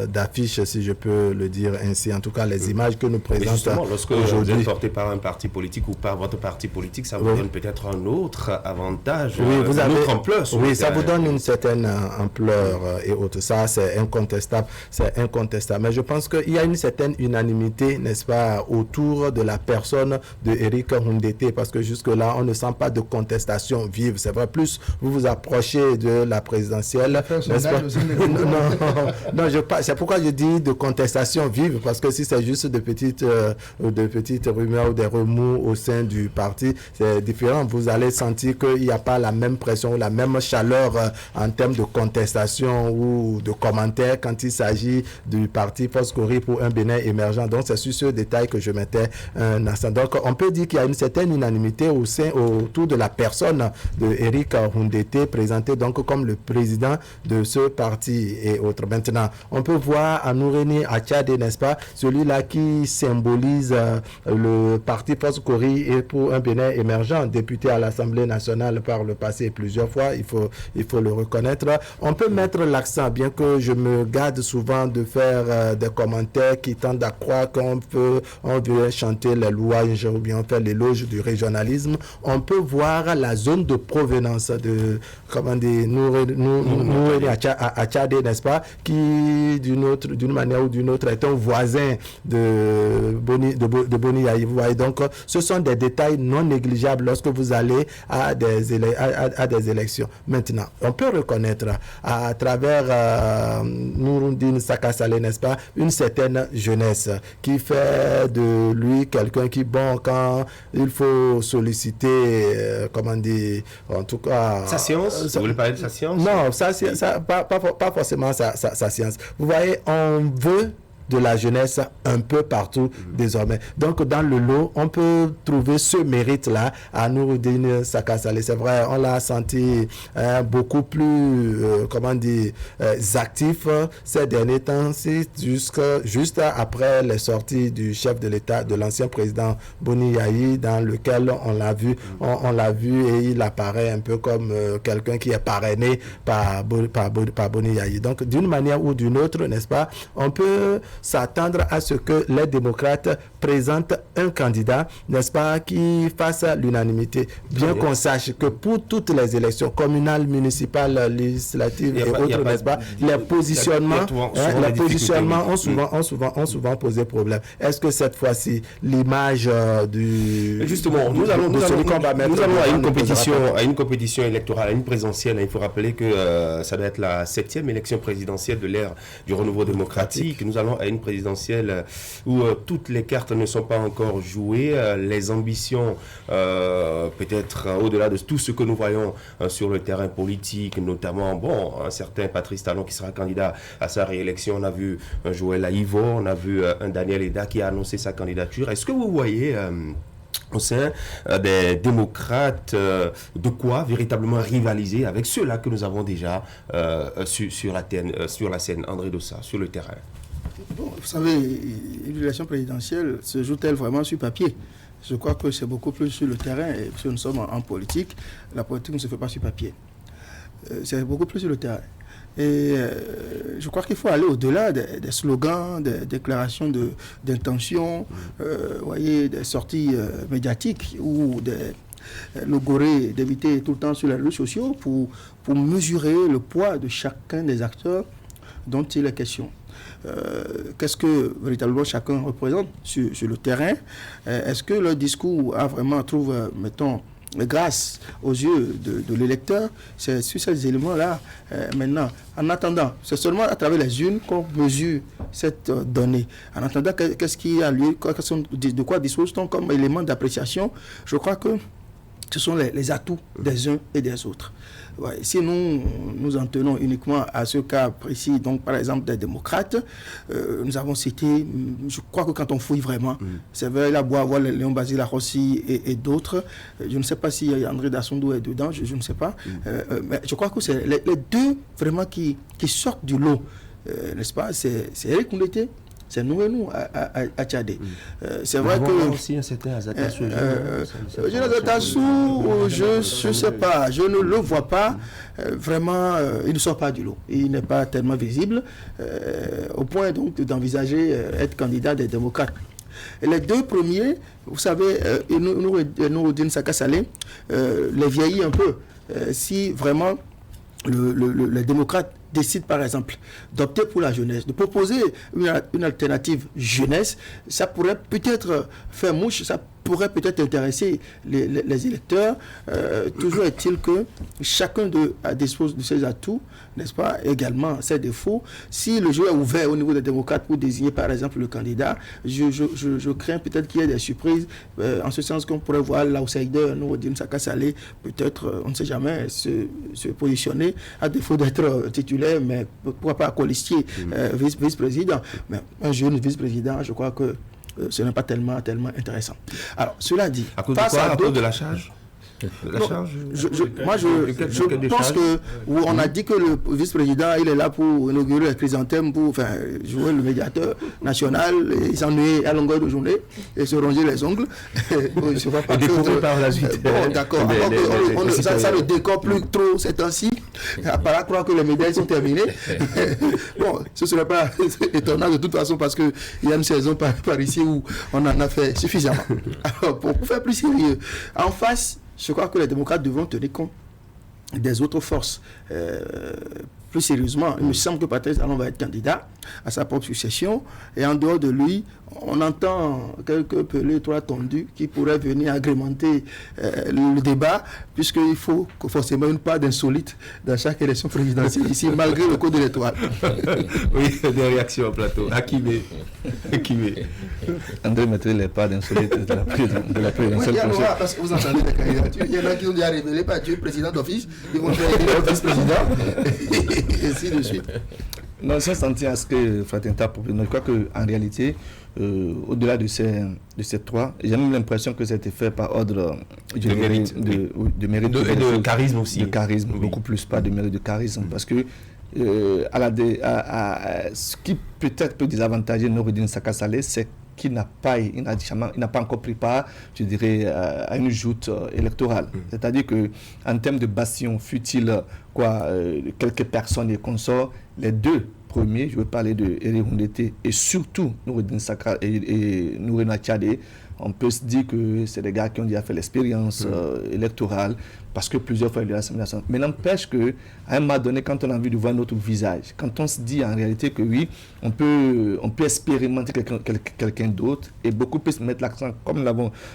d'affiche, si je peux le dire ainsi, en tout cas les images que nous présentons justement, lorsque vous êtes porté par un parti politique ou par votre parti politique, ça vous donne peut-être un autre avantage, une autre ampleur. Oui, ça vous donne une certaine ampleur et autres. Ça, c'est incontestable. Mais je pense qu'il y a une certaine unanimité, n'est-ce pas, autour de la personne de Eric Houndété, parce que jusque-là, on ne sent pas de contestation vive. C'est vrai, plus vous vous approchez de la présidentielle. Non, c'est pourquoi je dis de contestation vive, parce que si c'est juste de petites rumeurs ou des remous au sein du parti, c'est différent. Vous allez sentir qu'il n'y a pas la même pression ou la même chaleur en termes de contestation ou de commentaires quand il s'agit du parti Foscori pour un Bénin émergent. Donc c'est sur ce détail que je mettais un instant. Donc on peut dire qu'il y a une certaine unanimité autour de la personne de Eric Houndété, présenté donc comme le président de ce parti et autres. Maintenant, on peut voir Anoureni Achadé, n'est-ce pas, celui-là qui symbolise le parti Foscori et pour un Bénin émergent, député à l'Assemblée nationale par le passé plusieurs fois, il faut le reconnaître. On peut mettre l'accent, bien que je me garde souvent de faire des commentaires qui tendent à croire on veut chanter les louanges ou bien faire l'éloge du régionalisme. On peut voir la zone de provenance de, Nouré Achadé, n'est-ce pas, qui d'une manière ou d'une autre est un voisin de Boni Yayi. Vous voyez, donc ce sont des détails non négligeables lorsque vous allez à des élections. Maintenant, on peut reconnaître à travers Nouroudine Saka Saleh, n'est-ce pas, une certaine jeunesse qui fait de lui quelqu'un qui, bon, quand il faut solliciter, en tout cas... Sa science, vous voulez parler de sa science? Non, pas forcément sa science. Vous voyez, on veut de la jeunesse un peu partout désormais. Donc dans le lot, on peut trouver ce mérite-là à Nouroudine Saka Saleh. C'est vrai, on l'a senti beaucoup plus, actif ces derniers temps, juste après les sorties du chef de l'État, de l'ancien président Boni Yayi, dans lequel on l'a vu et il apparaît un peu comme quelqu'un qui est parrainé par Boni Yayi. Donc d'une manière ou d'une autre, n'est-ce pas, on peut s'attendre à ce que les démocrates présentent un candidat, n'est-ce pas, qui fasse l'unanimité. Bien qu'on sache que pour toutes les élections communales, municipales, législatives et autres, n'est-ce pas, les positionnements ont souvent posé problème. Est-ce que cette fois-ci, l'image Justement, nous allons à une compétition électorale, à une présidentielle. Il faut rappeler que ça doit être la 7e élection présidentielle de l'ère du renouveau démocratique. Nous allons à une présidentielle où toutes les cartes ne sont pas encore jouées. Les ambitions, peut-être au-delà de tout ce que nous voyons sur le terrain politique, notamment, un certain Patrice Talon qui sera candidat à sa réélection. On a vu un Joël Aïvo, on a vu un Daniel Eda qui a annoncé sa candidature. Est-ce que vous voyez au sein des démocrates de quoi véritablement rivaliser avec ceux-là que nous avons déjà sur la scène, André Dossa, sur le terrain? Bon, vous savez, l'élection présidentielle se joue-t-elle vraiment sur papier? Je crois que c'est beaucoup plus sur le terrain. Et si nous sommes en politique, la politique ne se fait pas sur papier. C'est beaucoup plus sur le terrain. Et je crois qu'il faut aller au-delà des slogans, des déclarations d'intention, voyez, des sorties médiatiques ou logoré d'éviter tout le temps sur les réseaux sociaux pour mesurer le poids de chacun des acteurs dont il est question. Qu'est-ce que véritablement chacun représente sur le terrain? Est-ce que leur discours trouve, mettons, grâce aux yeux de l'électeur? C'est sur ces éléments-là, maintenant. En attendant, c'est seulement à travers les urnes qu'on mesure cette donnée. En attendant, qu'est-ce qui a lieu, de quoi dispose-t-on comme élément d'appréciation? Je crois que ce sont les atouts des uns et des autres. Ouais, si nous en tenons uniquement à ce cas précis, donc par exemple des démocrates, nous avons cité, je crois que quand on fouille vraiment, c'est vrai, il a beau avoir Léon Basile Rossi et d'autres, je ne sais pas si André Dassondo est dedans, je ne sais pas, mais je crois que c'est les deux vraiment qui sortent du lot, n'est-ce pas? C'est Eric Koundété, c'est nous à Tchadé. C'est vrai que aussi un certain Azatassou. Je ne sais pas, je ne le vois pas. Vraiment, il ne sort pas du lot. Il n'est pas tellement visible au point donc d'envisager être candidat des démocrates. Et les deux premiers, vous savez, Noureddine Saka Saleh les vieillit un peu. Si vraiment les démocrates décident par exemple d'opter pour la jeunesse, de proposer une alternative jeunesse, ça pourrait peut-être faire mouche, ça pourrait peut-être intéresser les électeurs. Toujours est-il que chacun dispose de ses atouts, n'est-ce pas, également ses défauts. Si le jeu est ouvert au niveau des démocrates pour désigner par exemple le candidat, je crains peut-être qu'il y ait des surprises, en ce sens qu'on pourrait voir l'outsider Noureddine Saka Saleh, peut-être, on ne sait jamais, se positionner, à défaut d'être titulaire, mais pourquoi pas colistier, vice-président. Mais un jeune vice-président, je crois que ce n'est pas tellement intéressant. Alors, cela dit, à cause de quoi? À cause de la charge? Je pense que on a dit que le vice-président il est là pour inaugurer les chrysanthèmes, pour jouer le médiateur national, il s'ennuie à longueur de journée et se ronger les ongles. Et découvrir par la suite. Bon, d'accord. Ça ne décore plus trop ces temps-ci. À part croire que les médailles sont terminées. Bon, ce ne serait pas étonnant de toute façon parce qu'il y a une saison par ici où on en a fait suffisamment. Alors, pour faire plus sérieux, en face, je crois que les démocrates devront tenir compte des autres forces. Plus sérieusement, il me semble que Patrice Talon va être candidat à sa propre succession. Et en dehors de lui, on entend quelques pelés trois tondus qui pourraient venir agrémenter le débat, puisqu'il faut forcément une part d'insolite dans chaque élection présidentielle ici, malgré le code de l'étoile. Oui, des réactions au plateau. Akimé. André mettrait les parts d'insolite de la présidentielle. Oui, parce que vous entendez les candidatures. Il y en a qui ont déjà révélé par Dieu président d'office, ils vont faire vice-président. Et ainsi de suite. Non, sans sentir à ce que Fratinta propose. Je crois qu'en réalité, au-delà de ces trois, j'ai même l'impression que c'était fait par ordre de mérite. De mérite et de charisme aussi. De charisme, oui. Beaucoup plus, pas de mérite, de charisme. Parce que ce qui peut-être peut désavantager Noureddine Saka Saleh, c'est qu'il n'a pas encore pris part, je dirais, à une joute électorale. C'est-à-dire qu'en termes de bastion, fut-il quelques personnes et consorts, les deux premiers, je veux parler de Eric Koundété et surtout Noureddine Saka et Noureddine Tchadé, on peut se dire que c'est des gars qui ont déjà fait l'expérience électorale, parce que plusieurs fois il y a eu l'Assemblée nationale. Mais n'empêche qu'à un moment donné, quand on a envie de voir notre visage, quand on se dit en réalité que oui, on peut expérimenter quelqu'un d'autre et beaucoup plus mettre l'accent, comme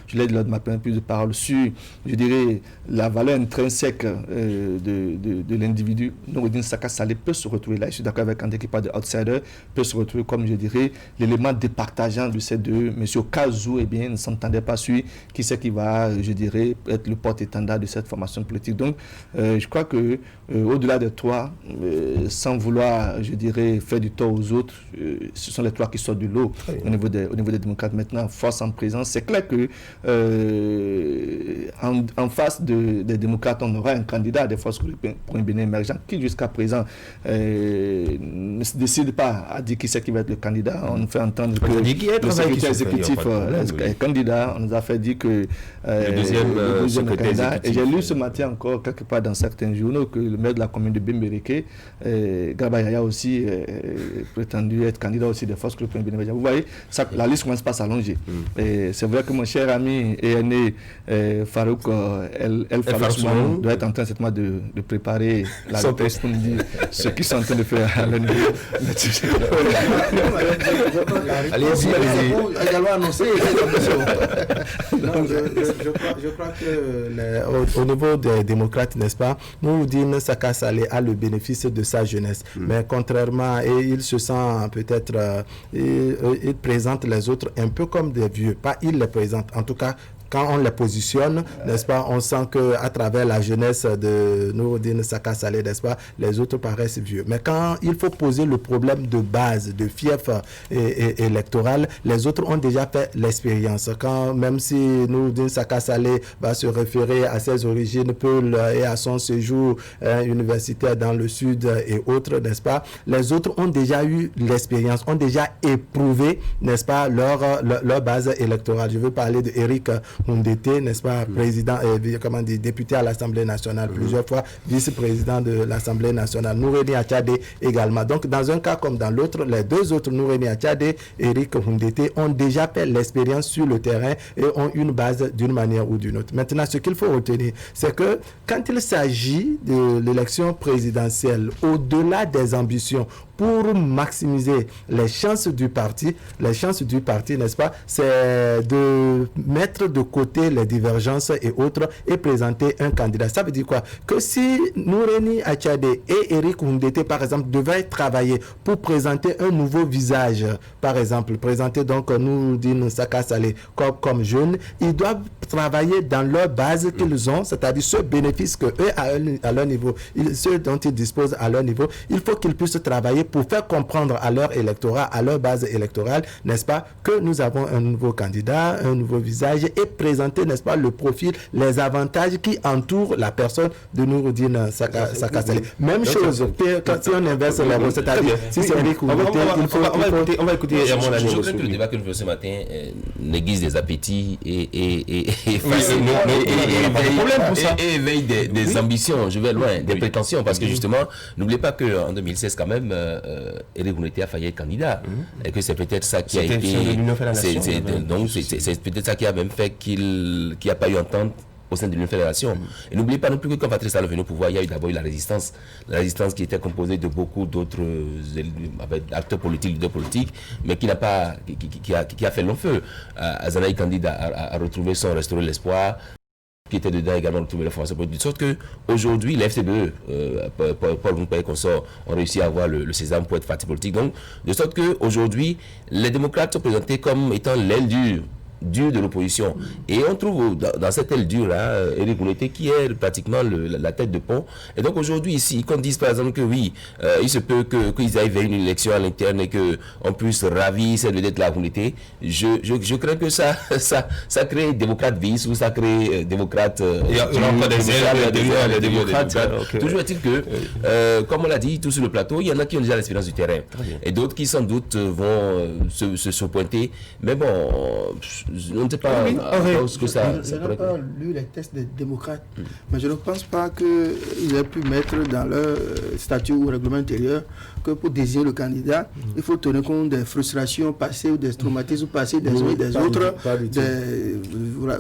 je l'ai dit lors de ma première prise de parole, sur, je dirais, la valeur intrinsèque de l'individu. Noureddine Saka Saleh peut se retrouver là, je suis d'accord avec André qui parle de outsider, peut se retrouver comme, je dirais, l'élément départageant de ces deux, mais au cas où, eh bien, ne s'entendait pas sur qui c'est qui va, je dirais, être le porte-étendard de cette formation politique. Donc, je crois que au-delà des trois, sans vouloir, je dirais, faire du tort aux autres, ce sont les trois qui sortent du lot au niveau des démocrates. Maintenant, force en présence, c'est clair que en face des démocrates, on aura un candidat des forces pour un Bénin émergent qui, jusqu'à présent, ne se décide pas à dire qui c'est qui va être le candidat. On fait entendre que le secrétaire exécutif candidats, on nous a fait dire que le deuxième candidat. Et j'ai lu ce matin encore quelque part dans certains journaux que le maire de la commune de Bembereke, Gabayaya aussi, prétendu être candidat aussi de force groupe Bénévolat. Vous voyez, la liste commence pas à s'allonger. Et c'est vrai que mon cher ami et aîné Farouk El Farouk doit être en train certainement de préparer la thèse pour nous dire ce qu'ils sont en train de faire à leur niveau. Allez-y. Également annoncé. Je crois que au niveau des démocrates, n'est-ce pas, Noureddine Saka Saleh a le bénéfice de sa jeunesse. Mais contrairement, et il se sent peut-être, il présente les autres un peu comme des vieux. Pas il les présente, en tout cas. Quand on les positionne, n'est-ce pas, on sent qu'à travers la jeunesse de Noureddine Saka Saleh, n'est-ce pas, les autres paraissent vieux. Mais quand il faut poser le problème de base, de fief électoral, les autres ont déjà fait l'expérience. Quand, même si Noureddine Saka Saleh va se référer à ses origines Peul et à son séjour universitaire dans le sud et autres, n'est-ce pas, les autres ont déjà eu l'expérience, ont déjà éprouvé, n'est-ce pas, leur base électorale. Je veux parler de Eric Houndété, n'est-ce pas, président, député à l'Assemblée nationale, plusieurs fois vice-président de l'Assemblée nationale, Nouréni Achadé également. Donc, dans un cas comme dans l'autre, les deux autres, Nouréni Achadé et Eric Houndété, ont déjà fait l'expérience sur le terrain et ont une base d'une manière ou d'une autre. Maintenant, ce qu'il faut retenir, c'est que quand il s'agit de l'élection présidentielle, au-delà des ambitions, pour maximiser les chances du parti, n'est-ce pas, c'est de mettre de côté les divergences et autres et présenter un candidat. Ça veut dire quoi? Que si Nouréni Achadé et Eric Houndété, par exemple, devaient travailler pour présenter un nouveau visage, par exemple, présenter donc Noureddine Saka Saleh comme jeune, ils doivent travailler dans leur base qu'ils ont, c'est-à-dire ce bénéfice que eux, à leur niveau, ceux dont ils disposent à leur niveau, il faut qu'ils puissent travailler pour faire comprendre à leur électorat, à leur base électorale, n'est-ce pas, que nous avons un nouveau candidat, un nouveau visage et présenter, n'est-ce pas, le profil, les avantages qui entourent la personne de Noureddine Saka Saleh. Même chose, si on inverse les rôles, c'est-à-dire, si c'est Eric Houndété, on va écouter. Je crois que le débat que nous faisons ce matin n'aiguise des appétits et éveille des ambitions, je vais loin, des prétentions, parce que justement, n'oubliez pas qu'en 2016, quand même, Eric Houndété a failli être candidat, et que c'est peut-être ça qui a été... Donc, c'est peut-être ça qui a même fait qu'il n'y a pas eu entente au sein de l'Union fédération. Et n'oubliez pas non plus que quand Patrice Talon est venu au pouvoir, il y a eu d'abord la résistance qui était composée de beaucoup d'autres acteurs politiques, leaders politiques, mais qui a fait long feu. Azanaï Candide a retrouvé restaurer l'espoir, qui était dedans également retrouver la formation politique. De sorte qu'aujourd'hui, la FCBE, Paul Ngoumpa et consorts, ont réussi à avoir le sésame pour être parti politique. Donc, de sorte qu'aujourd'hui, les démocrates sont présentés comme étant l'aile dure de l'opposition. Et on trouve dans cette aile dure-là, Eric Houndété qui est pratiquement la tête de pont. Et donc aujourd'hui, ici, qu'on dise par exemple que oui, il se peut qu'ils aillent vers une élection à l'interne et qu'on puisse ravir cette vedette la Houndété, je crains que ça crée démocrate vice ou ça crée démocrate... Il y a encore des démocrates. Toujours est-il que, comme on l'a dit, tout sur le plateau, il y en a qui ont déjà l'expérience du terrain. Et d'autres qui sans doute vont se pointer. Mais bon... On ne sait pas ce que ça je n'ai pas lu les tests des démocrates, mais je ne pense pas qu'ils aient pu mettre dans leur statut ou règlement intérieur que pour désigner le candidat, il faut tenir compte des frustrations passées ou des traumatismes passés des uns et des autres,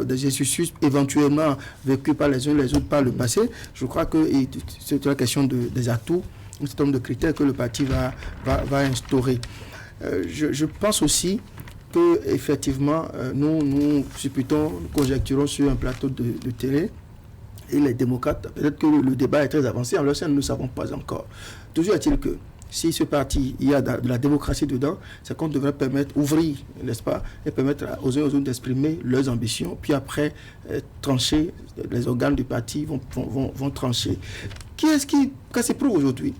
des injustices éventuellement vécues par les uns et les autres par le passé. Je crois que c'est la question des atouts, un certain nombre de critères que le parti va instaurer. Je pense aussi que effectivement nous supputons, nous conjecturons sur un plateau de télé et les démocrates, peut-être que le débat est très avancé, en leur sein nous ne savons pas encore. Toujours est-il que si ce parti, il y a de la démocratie dedans, c'est qu'on devrait ouvrir, n'est-ce pas, et permettre aux uns et aux autres d'exprimer leurs ambitions, puis après trancher, les organes du parti vont trancher. Qu'est-ce qui prouve aujourd'hui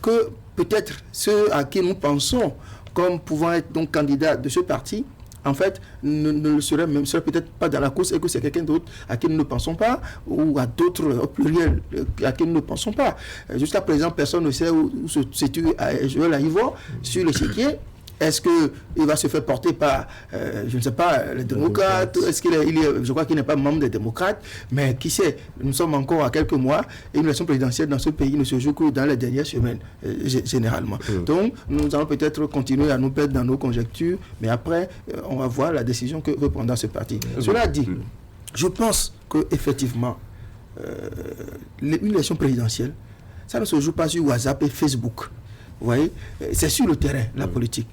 que peut-être ceux à qui nous pensons comme pouvant être donc candidat de ce parti, en fait, ne serait peut-être pas dans la course et que c'est quelqu'un d'autre à qui nous ne pensons pas, ou à d'autres, au pluriel, à qui nous ne pensons pas. Jusqu'à présent, personne ne sait où se situe Joël Aïvo sur l'échiquier. est-ce qu'il va se faire porter par, je ne sais pas, les démocrates? Est-ce qu'il est, je crois qu'il n'est pas membre des démocrates, mais qui sait, nous sommes encore à quelques mois et une élection présidentielle dans ce pays ne se joue que dans les dernières semaines, généralement. Donc, nous allons peut-être continuer à nous perdre dans nos conjectures, mais après, on va voir la décision que prendra ce parti. Cela dit, je pense qu'effectivement, une élection présidentielle, ça ne se joue pas sur WhatsApp et Facebook. Vous voyez, c'est sur le terrain, la politique.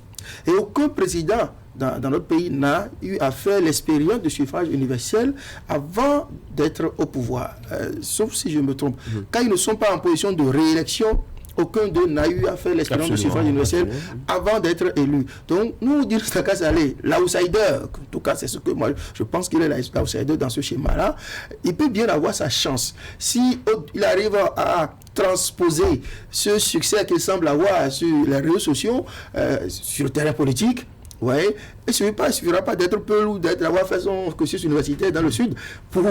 Et aucun président dans notre pays n'a eu à faire l'expérience du suffrage universel avant d'être au pouvoir. Sauf si je me trompe. Quand ils ne sont pas en position de réélection, aucun d'eux n'a eu à faire l'expérience du suffrage universel avant d'être élu. Donc, nous dire que ça aller, l'outsider, en tout cas, c'est ce que moi, je pense qu'il est l'outsider dans ce schéma-là, il peut bien avoir sa chance. Si il arrive à transposer ce succès qu'il semble avoir sur les réseaux sociaux, sur le terrain politique, ouais, il ne suffira pas d'être peu ou d'avoir fait son cursus universitaire dans le sud pour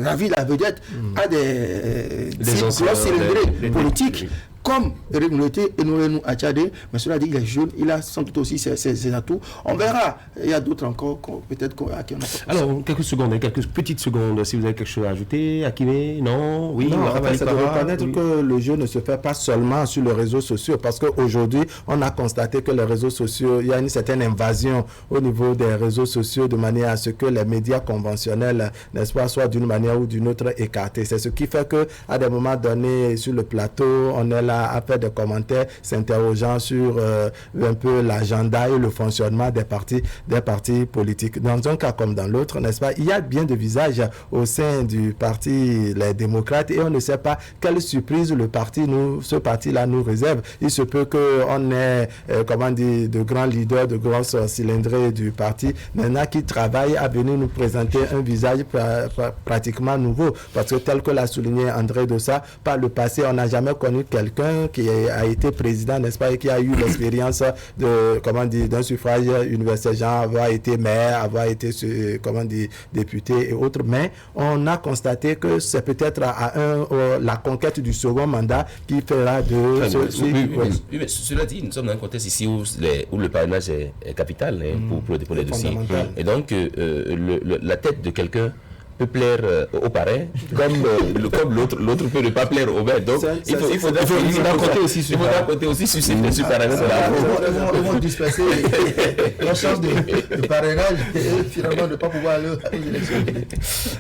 ravir la vedette à des cylindrés politiques. Comme Eric Mouleté et nous à Tchadé, mais cela dit, il est jeune, il a sans doute aussi ses atouts. On verra. Il y a d'autres encore, peut-être à qui on a pas. Alors, quelques secondes, quelques petites secondes, si vous avez quelque chose à ajouter, Akimé, non? Oui, non, en fait, ça doit reconnaître que le jeu ne se fait pas seulement sur les réseaux sociaux, parce qu'aujourd'hui, on a constaté que les réseaux sociaux, il y a une certaine invasion au niveau des réseaux sociaux, de manière à ce que les médias conventionnels, n'est-ce pas, soient d'une manière ou d'une autre écartés. C'est ce qui fait qu'à des moments donnés, sur le plateau, on est là à faire des commentaires s'interrogeant sur un peu l'agenda et le fonctionnement des partis politiques. Dans un cas comme dans l'autre, n'est-ce pas, il y a bien de visages au sein du parti Les Démocrates et on ne sait pas quelle surprise ce parti-là nous réserve. Il se peut qu'on ait, de grands leaders, de grosses cylindrées du parti, maintenant qui travaillent à venir nous présenter un visage pratiquement nouveau. Parce que tel que l'a souligné André Dossa, par le passé, on n'a jamais connu quelqu'un qui a été président, n'est-ce pas, et qui a eu l'expérience d'un suffrage universel, genre avoir été maire, avoir été député et autres, mais on a constaté que c'est peut-être la conquête du second mandat qui fera de... mais cela dit, nous sommes dans un contexte ici où le parrainage est capital pour le dépôt des dossiers. Et donc, la tête de quelqu'un peut plaire au parrain, comme l'autre peut ne pas plaire au maire. Donc, il faudra compter aussi sur ces parrainages. Ils vont disperser la chance de parrainage et finalement ne pas pouvoir aller aux élections.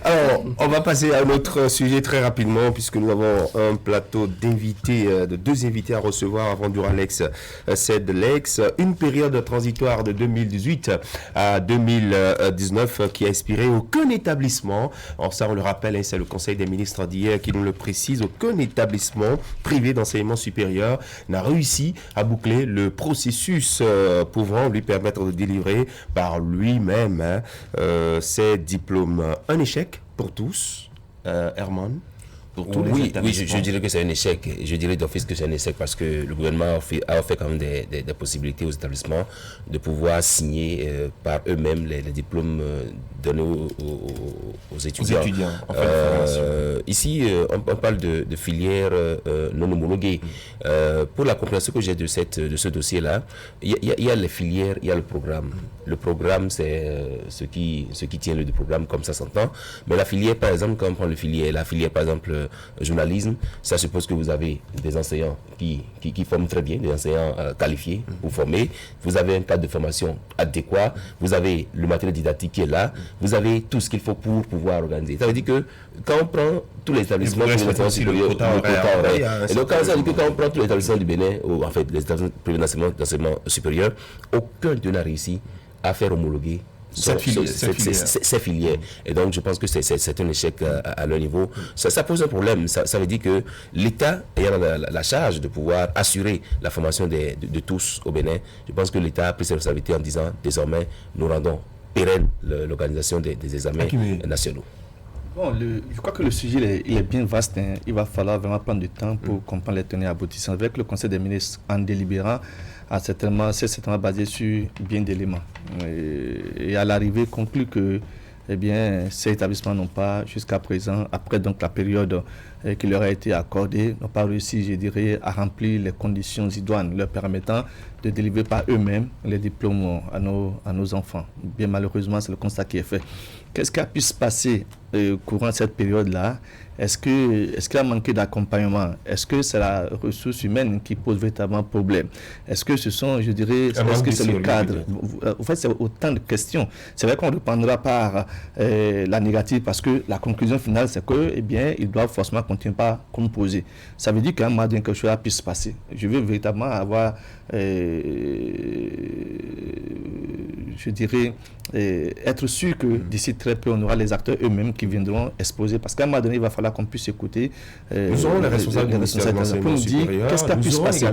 Alors, on va passer à un autre sujet très rapidement, puisque nous avons un plateau d'invités, de 2 invités à recevoir avant Duralex Cedlex. Une période transitoire de 2018 à 2019 qui a inspiré aucun établissement. Alors ça, on le rappelle, c'est le Conseil des ministres d'hier qui nous le précise. Aucun établissement privé d'enseignement supérieur n'a réussi à boucler le processus pouvant lui permettre de délivrer par lui-même ses diplômes. Un échec pour tous, Herman? Oui, je dirais que c'est un échec. Je dirais d'office que c'est un échec parce que le gouvernement a offert quand même des possibilités aux établissements de pouvoir signer par eux-mêmes les diplômes donnés aux étudiants. Ici, on parle de filières non homologuées. Pour la compréhension que j'ai de ce dossier-là, il y a les filières, il y a le programme. Le programme, c'est ce qui tient le programme, comme ça s'entend. Mais la filière, par exemple, quand on prend la filière, par exemple, journalisme, ça suppose que vous avez des enseignants qui forment très bien, des enseignants qualifiés pour former. Vous avez un cadre de formation adéquat. Vous avez le matériel didactique qui est là. Vous avez tout ce qu'il faut pour pouvoir organiser. Ça veut dire que quand on prend tous les établissements du Bénin, et donc ça veut dire que quand on prend tous les établissements du Bénin, ou en fait les établissements privés d'enseignement supérieur, aucun d'eux n'a réussi à faire homologuer ces filières. Et donc, je pense que c'est un échec à leur niveau. Ça pose un problème. Ça veut dire que l'État ayant la charge de pouvoir assurer la formation de tous au Bénin, je pense que l'État a pris ses responsabilités en disant, désormais, nous rendons pérenne l'organisation des examens nationaux. Bon, je crois que le sujet il est bien vaste. Il va falloir vraiment prendre du temps pour comprendre les tenants et aboutissants. Avec le Conseil des ministres, en délibérant, c'est certainement basé sur bien d'éléments. Et à l'arrivée, conclut que eh bien, ces établissements n'ont pas, jusqu'à présent, après donc la période qui leur a été accordée, n'ont pas réussi, je dirais, à remplir les conditions idoines leur permettant de délivrer par eux-mêmes les diplômes à nos enfants. Bien malheureusement, c'est le constat qui est fait. Qu'est-ce qui a pu se passer courant cette période-là? Est-ce qu'il y a manqué d'accompagnement? Est-ce que c'est la ressource humaine qui pose véritablement problème? Est-ce que ce sont, je dirais, est-ce que c'est le cadre? En fait, c'est autant de questions. C'est vrai qu'on reprendra par la négative parce que la conclusion finale, c'est que, eh bien, ils doivent forcément continuer par composer. Ça veut dire qu'à un moment donné, quelque chose a pu se passer. Je veux véritablement avoir, je dirais, être sûr que d'ici très peu, on aura les acteurs eux-mêmes qui viendront exposer. Parce qu'à un moment donné, il va falloir qu'on puisse écouter nous aurons les responsables pour nous dire qu'est-ce qui a pu se passer.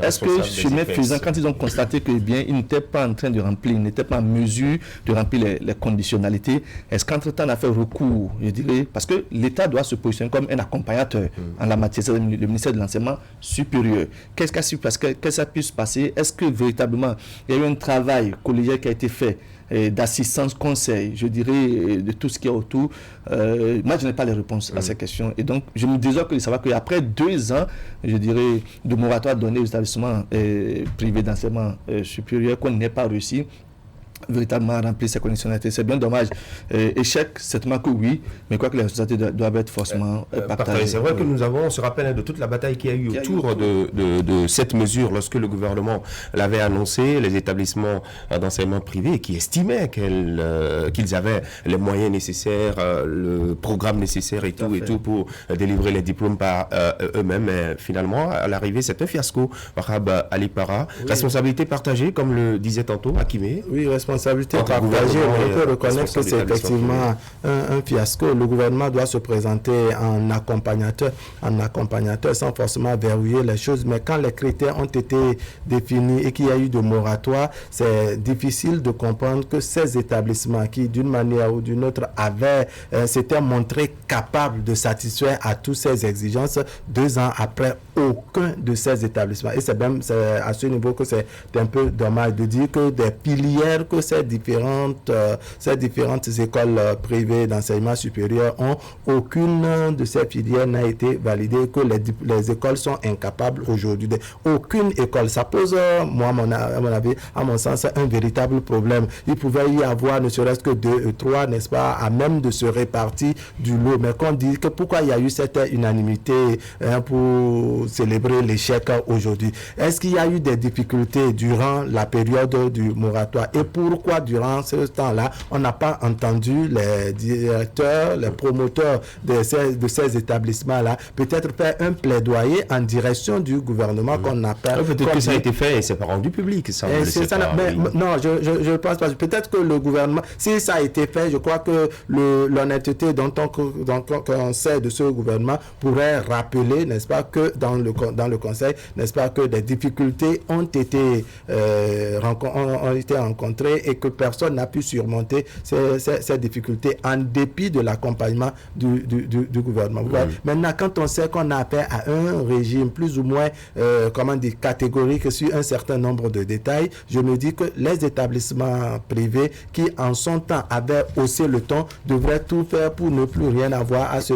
Est-ce que chemin faisant, quand ils ont constaté que bien, ils n'étaient pas en train de remplir, ils n'étaient pas en mesure de remplir les conditionnalités, est-ce qu'entre-temps on a fait recours, je dirais, parce que l'État doit se positionner comme un accompagnateur en la matière, c'est le ministère de l'enseignement supérieur. Qu'est-ce qui a pu se passer? Est-ce que véritablement il y a eu un travail collégial qui a été fait d'assistance, conseil, je dirais, de tout ce qui est autour? Moi, je n'ai pas les réponses à ces questions. Et donc, je me désole de savoir qu'après 2 ans, je dirais, de moratoire donné aux établissements privés d'enseignement supérieur, qu'on n'ait pas réussi véritablement à remplir ces conditionnalités. C'est bien dommage. Échec, certainement que oui, mais quoi que les responsabilités doivent être forcément partagées. C'est vrai que on se rappelle de toute la bataille qu'il y a eu autour de cette mesure lorsque le gouvernement l'avait annoncé, les établissements d'enseignement privé qui estimaient qu'ils avaient les moyens nécessaires, le programme nécessaire et tout pour délivrer les diplômes par eux-mêmes. Mais finalement, à l'arrivée, c'est un fiasco. Wahab Ali Para, responsabilité partagée, comme le disait tantôt Akimé. Oui, responsabilité partagée, mais on peut reconnaître que c'est effectivement un fiasco. Le gouvernement doit se présenter en accompagnateur sans forcément verrouiller les choses. Mais quand les critères ont été définis et qu'il y a eu de moratoire, c'est difficile de comprendre que ces établissements qui, d'une manière ou d'une autre, s'étaient montrés capables de satisfaire à toutes ces exigences, 2 ans après, aucun de ces établissements. Et c'est à ce niveau que c'est un peu dommage de dire que des pilières que ces différentes écoles privées d'enseignement supérieur ont, aucune de ces filières n'a été validée, que les écoles sont incapables aujourd'hui. Aucune école. Ça pose, moi, à mon avis, à mon sens, un véritable problème. Il pouvait y avoir ne serait-ce que 2 3, n'est-ce pas, à même de se répartir du lot. Mais qu'on dit que pourquoi il y a eu cette unanimité pour célébrer l'échec aujourd'hui? Est-ce qu'il y a eu des difficultés durant la période du moratoire? Et pourquoi durant ce temps-là, on n'a pas entendu les directeurs, les promoteurs de ces établissements-là peut-être faire un plaidoyer en direction du gouvernement qu'on appelle... Peut-être que ça a été fait et c'est pas rendu public. Non, je ne pense pas. Peut-être que le gouvernement, si ça a été fait, je crois que l'honnêteté dont on sait de ce gouvernement pourrait rappeler, n'est-ce pas, que dans le conseil, n'est-ce pas, que des difficultés ont été rencontrées et que personne n'a pu surmonter ces difficultés en dépit de l'accompagnement du gouvernement. Maintenant, quand on sait qu'on a affaire à un régime plus ou moins catégorique sur un certain nombre de détails, je me dis que les établissements privés qui en son temps avaient haussé le ton devraient tout faire pour ne plus rien avoir à se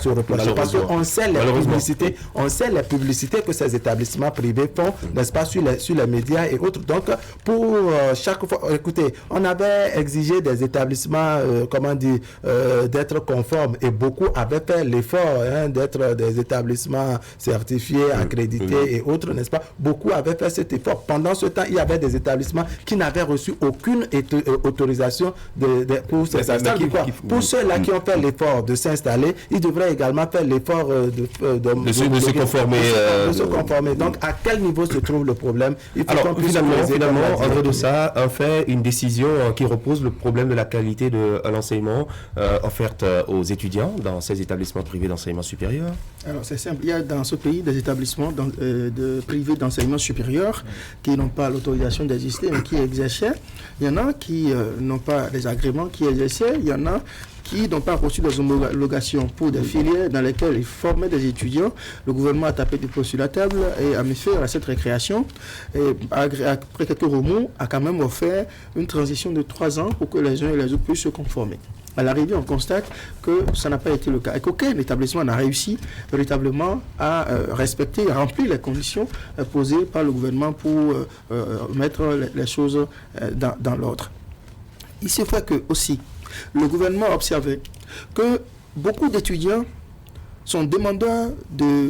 reprocher. Parce qu'on sait les publicités que ces établissements privés font, n'est-ce pas, sur les médias et autres. Donc, pour chaque fois, écoutez, on avait exigé des établissements, d'être conformes, et beaucoup avaient fait l'effort d'être des établissements certifiés, accrédités et autres, n'est-ce pas? Beaucoup avaient fait cet effort. Pendant ce temps, il y avait des établissements qui n'avaient reçu aucune autorisation pour s'installer. Pour ceux-là qui ont fait l'effort de s'installer, ils devraient également faire l'effort de se conformer. Donc, à quel niveau se trouve le problème? Il faut qu'on puisse finalement, en dehors de ça, on fait une décision qui repose le problème de la qualité de l'enseignement offerte aux étudiants dans ces établissements privés d'enseignement supérieur. Alors, c'est simple. Il y a dans ce pays des établissements privés d'enseignement supérieur qui n'ont pas l'autorisation d'exister, mais qui exerçaient. Il y en a qui n'ont pas les agréments qui exerçaient. Il y en a qui n'ont pas reçu des homologations pour des filières dans lesquelles ils formaient des étudiants. Le gouvernement a tapé des poings sur la table et a mis fin à cette récréation. Et après quelques remous, a quand même offert une transition de 3 ans pour que les uns et les autres puissent se conformer. À l'arrivée, on constate que ça n'a pas été le cas et qu'aucun établissement n'a réussi véritablement à respecter et remplir les conditions posées par le gouvernement pour mettre les choses dans l'ordre. Il se fait que aussi, le gouvernement a observé que beaucoup d'étudiants sont demandeurs de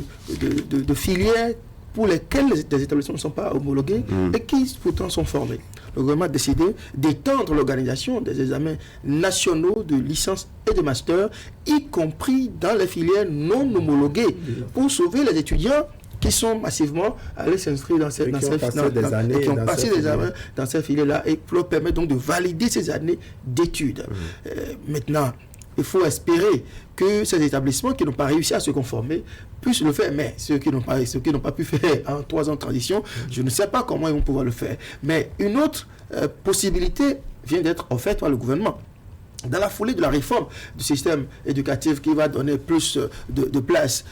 filières pour lesquelles les établissements ne sont pas homologués et qui pourtant sont formés. Le gouvernement a décidé d'étendre l'organisation des examens nationaux de licence et de master, y compris dans les filières non homologuées, pour sauver les étudiants qui sont massivement allés s'inscrire dans ces filières, qui ont passé des examens dans ces filières-là, et pour leur permettre donc de valider ces années d'études. Maintenant, il faut espérer que ces établissements qui n'ont pas réussi à se conformer puissent le faire. Mais ceux qui n'ont pas pu faire en 3 ans de transition, je ne sais pas comment ils vont pouvoir le faire. Mais une autre possibilité vient d'être offerte par le gouvernement. Dans la foulée de la réforme du système éducatif qui va donner plus de place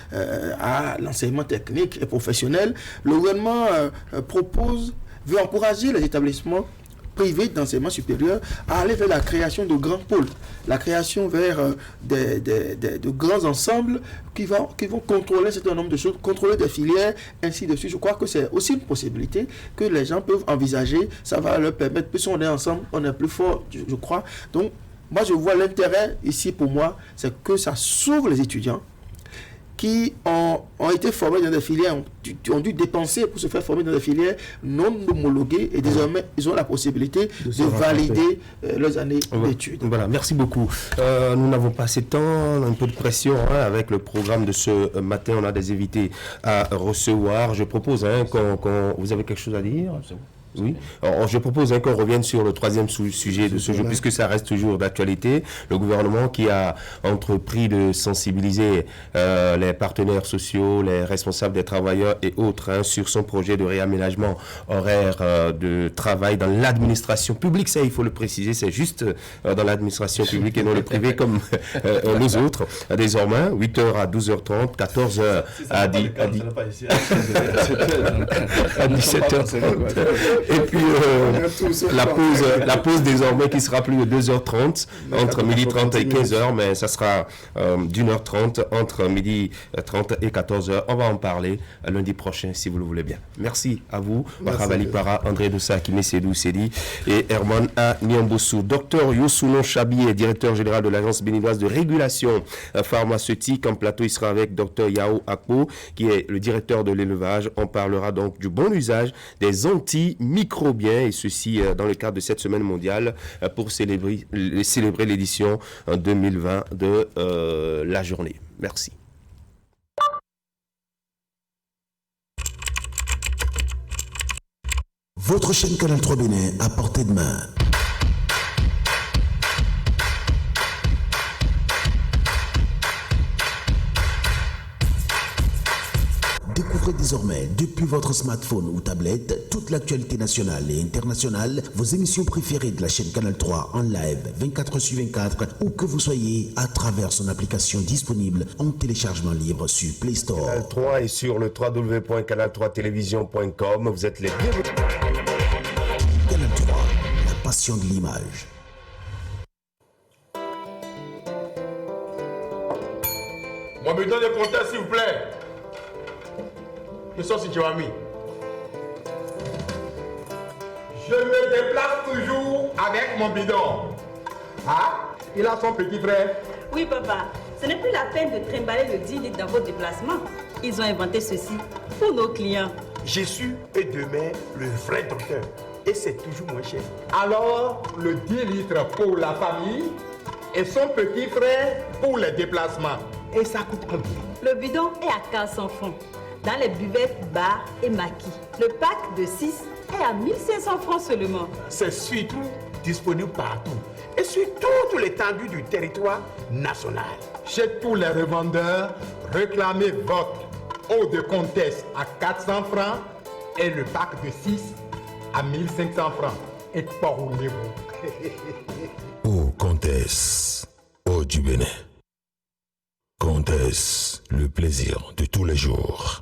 à l'enseignement technique et professionnel, le gouvernement veut encourager les établissements privés d'enseignement supérieur à aller vers la création de grands pôles, la création vers de grands ensembles qui vont contrôler un certain nombre de choses, contrôler des filières, ainsi de suite. Je crois que c'est aussi une possibilité que les gens peuvent envisager. Ça va leur permettre, plus on est ensemble, on est plus fort, je crois. Donc, moi, je vois l'intérêt ici pour moi, c'est que ça sauve les étudiants qui ont été formés dans des filières, ont dû dépenser pour se faire former dans des filières non homologuées, et désormais ils ont la possibilité de valider leurs années d'études. Voilà, merci beaucoup. Nous n'avons pas assez de temps, on a un peu de pression avec le programme de ce matin, on a des invités à recevoir. Je propose vous avez quelque chose à dire? Oui. Alors, je propose qu'on revienne sur le 3e sujet de ce jour, puisque ça reste toujours d'actualité. Le gouvernement qui a entrepris de sensibiliser les partenaires sociaux, les responsables des travailleurs et autres sur son projet de réaménagement horaire de travail dans l'administration publique. Ça, il faut le préciser, c'est juste dans l'administration publique et non le privé comme les autres. Désormais, 8h à 12h30, 14h à 17h30. Et puis la pause désormais qui sera plus de 2h30 entre 12h30 et 15h, mais ça sera d'1h30 entre 12h30 et 14h. On va en parler lundi prochain si vous le voulez bien. Merci à vous, Ravali Para, André Doussa, Kime Sedou Sedi et Herman A. Niambossou. Docteur Yousounon Chabi est directeur général de l'Agence béninoise de régulation pharmaceutique. En plateau, il sera avec Docteur Yao Akpo, qui est le directeur de l'élevage. On parlera donc du bon usage des antimicrobiens, et ceci dans le cadre de cette semaine mondiale pour célébrer l'édition 2020 de la journée. Merci. Votre chaîne Canal 3 Bénin à portée de main. Découvrez désormais, depuis votre smartphone ou tablette, toute l'actualité nationale et internationale, vos émissions préférées de la chaîne Canal 3 en live 24/24, où que vous soyez, à travers son application disponible en téléchargement libre sur Play Store. Canal 3 est sur le www.canal3television.com. Vous êtes les bienvenus. Canal 3, la passion de l'image. Mon bidon de compteur, s'il vous plaît. Je sors si tu as mis. Je me déplace toujours avec mon bidon. Ah, il a son petit frère. Oui, papa. Ce n'est plus la peine de trimballer le 10 litres dans vos déplacements. Ils ont inventé ceci pour nos clients. Jésus est demain le vrai docteur. Et c'est toujours moins cher. Alors, le 10 litres pour la famille et son petit frère pour les déplacements. Et ça coûte combien? Le bidon est à 400 francs. Dans les buvettes, bars et maquis. Le pack de 6 est à 1500 francs seulement. C'est surtout disponible partout et sur toute l'étendue du territoire national. Chez tous les revendeurs, réclamez votre eau de comtesse à 400 francs et le pack de 6 à 1500 francs. Et pas roulez-vous. Eau comtesse, eau du Bénin. Comtesse, le plaisir de tous les jours.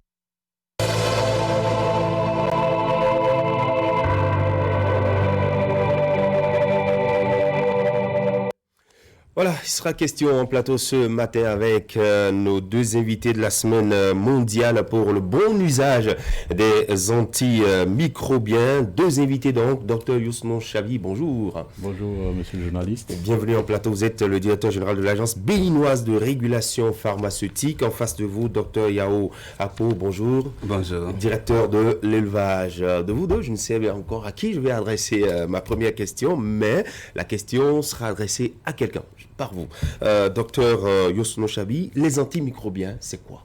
Voilà, il sera question en plateau ce matin avec nos deux invités de la semaine mondiale pour le bon usage des antimicrobiens. Deux invités donc, Dr Yousnon Chabi, bonjour. Bonjour monsieur le journaliste. Bienvenue en plateau, vous êtes le directeur général de l'Agence béninoise de régulation pharmaceutique. En face de vous, Dr Yao Akpo, bonjour. Bonjour. Directeur de l'élevage. De vous deux, je ne sais encore à qui je vais adresser ma première question, mais la question sera adressée à quelqu'un. Par vous. Docteur Yousnon Chabi, les antimicrobiens, c'est quoi?